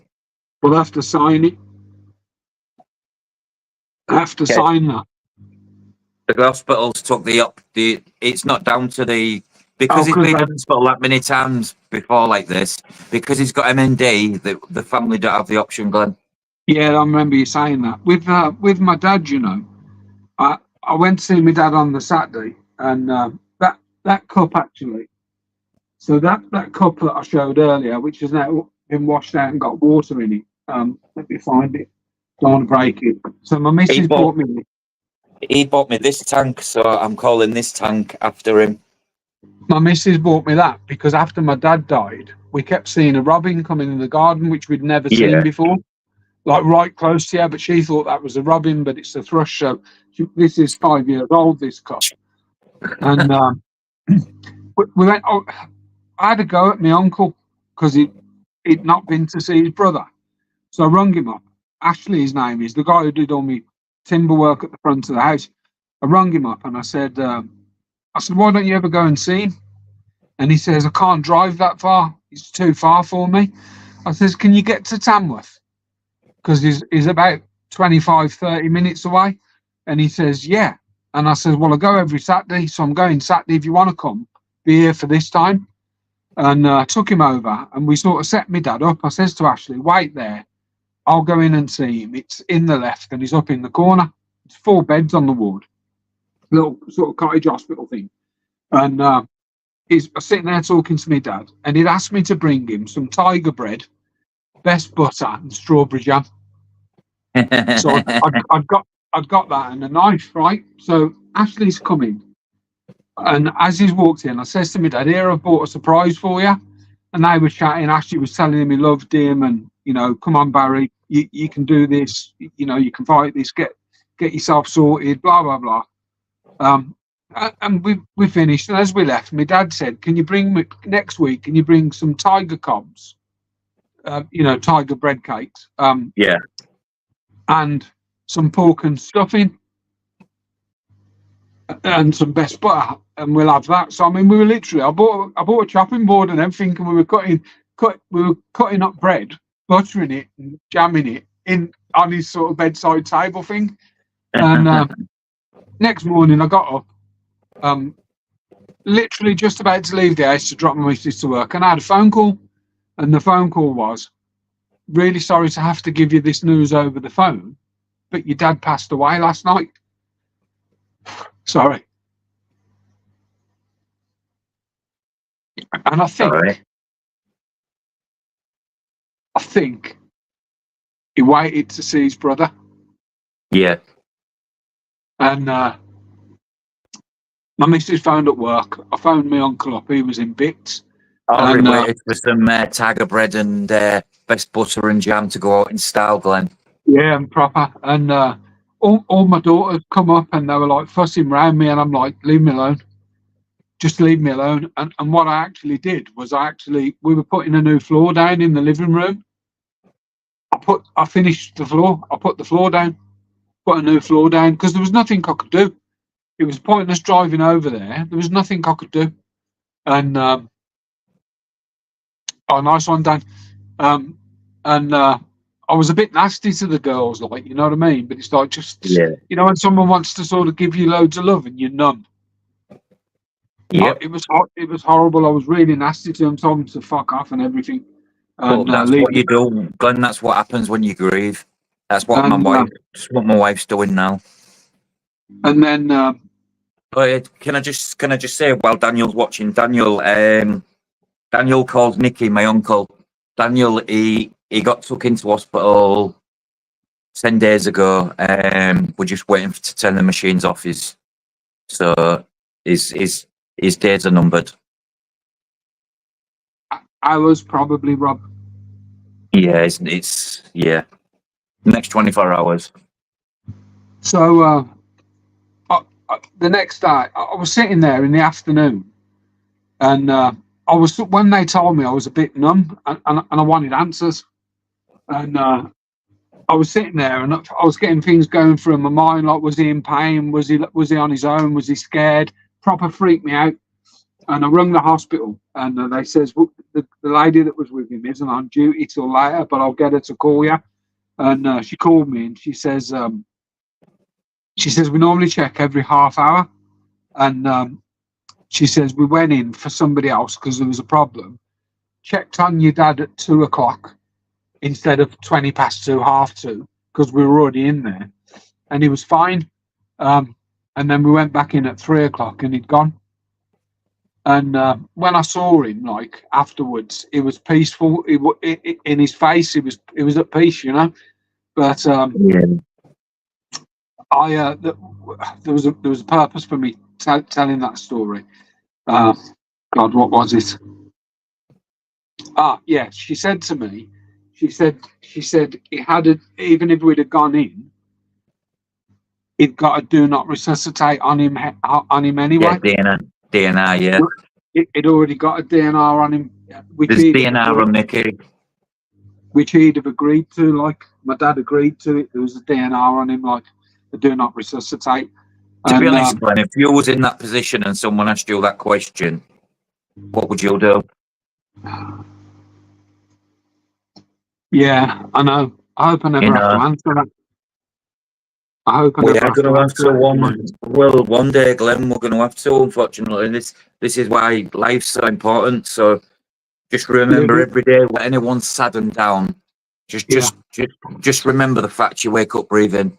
We'll have to sign it. I have to sign that.
The hospitals took it's not down to because he's been in hospital that many times before like this, because he's got MND, the family don't have the option, Glenn.
Yeah, I remember you saying that. With my dad, you know, I went to see my dad on the Saturday, and that cup actually, so that cup that I showed earlier, which has now been washed out and got water in it, let me find it, don't want to break it. So my missus bought me
this tank, so I'm calling this tank after him.
My missus bought me that because after my dad died, we kept seeing a robin coming in the garden, which we'd never seen before, like right close to her. But she thought that was a robin, but it's a thrush. So this is 5 years old, this cup. And we went. Oh, I had to go at my uncle because he'd not been to see his brother. So I rung him up. Ashley, his name is, the guy who did all my timber work at the front of the house. I rung him up and I said, why don't you ever go and see him? And he says, I can't drive that far. It's too far for me. I says, can you get to Tamworth? Because he's about 25, 30 minutes away. And he says, yeah. And I says, well, I go every Saturday, so I'm going Saturday. If you want to come, be here for this time. And I took him over and we sort of set my dad up. I says to Ashley, wait there. I'll go in and see him. It's in the left and he's up in the corner. It's 4 beds on the ward. Little sort of cottage hospital thing. And he's sitting there talking to me dad, and he'd asked me to bring him some tiger bread, best butter and strawberry jam. So I'd got that and a knife, right? So Ashley's coming, and as he's walked in, I says to me dad, here, I've bought a surprise for you. And they were chatting. Ashley was telling him he loved him, and you know, come on Barry, you can do this, you know, you can fight this, get yourself sorted, blah blah blah. And we finished, and as we left, my dad said, can you bring me next week, can you bring some tiger cobs, you know, tiger bread cakes, and some pork and stuffing and some best butter, and we'll have that. So I mean, we were literally, I bought a chopping board and everything, and we were cutting up bread, buttering it and jamming it in on his sort of bedside table thing. And next morning I got up, literally just about to leave the house to drop my missus to work, and I had a phone call, and the phone call was, "Really sorry to have to give you this news over the phone, but your dad passed away last night." Sorry. And
Sorry.
I think he waited to see his brother,
Yeah.
and my missus phoned at work. I phoned my uncle up, he was in bits.
I
And,
related with some tiger bread and best butter and jam to go out in style, Glenn.
Yeah, and proper. And all my daughters come up and they were like fussing around me, and I'm like, leave me alone. Just leave me alone. And what I actually did was we were putting a new floor down in the living room. I finished the floor. I put the floor down, put a new floor down, because there was nothing I could do. It was pointless driving over there. There was nothing I could do. And oh, nice one, Dan. I was a bit nasty to the girls, like, you know what I mean? But it's like, just,
Yeah.
you know, when someone wants to sort of give you loads of love and you're numb.
Yeah.
It was horrible. I was really nasty to them, told them to fuck off and everything.
Well,
And,
that's
leave
what
me.
you do, Glenn. That's what happens when you grieve. That's what
And,
that's what my wife's doing now.
And then
But can I just say, while Daniel's watching, Daniel called Nicky, my uncle. Daniel, he got took into hospital 10 days ago. We're just waiting to turn the machines off. So his days are numbered.
I was probably Rob.
Yeah, it's next 24 hours.
So the next day, I was sitting there in the afternoon, and when they told me, I was a bit numb, and I wanted answers. And I was sitting there, and I was getting things going through my mind, like, was he in pain? Was he on his own? Was he scared? Proper freaked me out. And I rung the hospital, and they says, well, the lady that was with him isn't on duty till later, but I'll get her to call you. And she called me, and she says, we normally check every half hour. And she says, we went in for somebody else because there was a problem. Checked on your dad at 2:00 instead of 2:20, 2:30, because we were already in there. And he was fine. And then we went back in at 3:00 and he'd gone. And when I saw him, like, afterwards, it was peaceful. In his face, it was at peace, you know. But there was a purpose for me telling that story. God, what was it? Yeah, she said to me, she said even if we'd have gone in, he'd got a do not resuscitate on him anyway.
Yeah, DNR, yeah.
It already got a DNR on him.
There's DNR on Nicky.
Which he'd have agreed to, like, my dad agreed to it. There was a DNR on him, like, a do not resuscitate.
To be honest, Glenn, if you was in that position and someone asked you that question, what would you do?
Yeah, I know. I hope I never have to answer that. I hope I
We
never
are
have
going to have to
that.
one day, Glenn, we're going to have to, unfortunately. This is why life's so important. So just remember every day, when anyone's sad and down, just remember the fact you wake up breathing.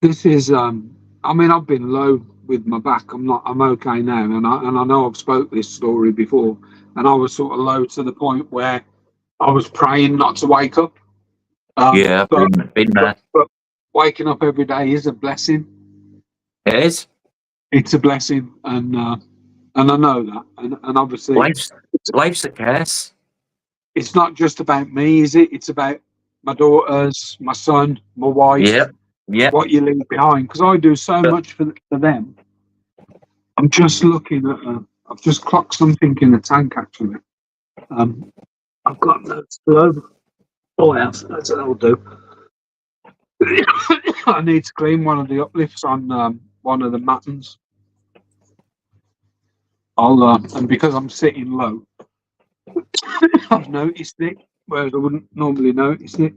This is, I mean, I've been low with my back. I'm okay now. And I know I've spoke this story before, and I was sort of low to the point where I was praying not to wake up.
Yeah, I've been there.
But waking up every day is a blessing.
It is.
It's a blessing, and I know that. And obviously,
life's a curse.
It's not just about me, is it? It's about my daughters, my son, my wife.
Yeah.
What you leave behind, because I do so much for them. I'm just looking at. I've just clocked something in the tank, actually. I've got notes all over. Oh, else that's what I'll do. I need to clean one of the uplifts on one of the matins. And because I'm sitting low, I've noticed it. whereas I wouldn't normally notice it,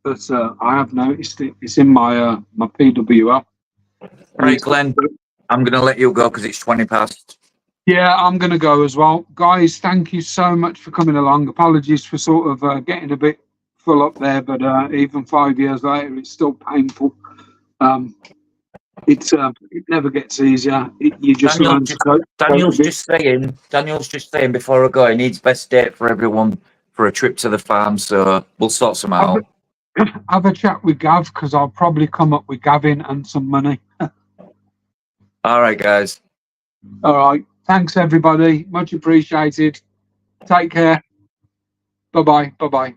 but I have noticed it. It's in my my PWL.
Right, Glenn, I'm going to let you go because it's 20 past.
Yeah, I'm going to go as well. Guys, thank you so much for coming along. Apologies for sort of getting a bit full up there, but even 5 years later, it's still painful. It never gets easier. You just learn to cope.
Daniel's just saying before I go, he needs best date for everyone for a trip to the farm, so we'll sort some out.
Have a chat with Gav, because I'll probably come up with Gavin and some money.
All right, guys.
All right. Thanks, everybody. Much appreciated. Take care. Bye-bye. Bye-bye.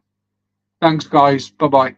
Thanks, guys. Bye-bye.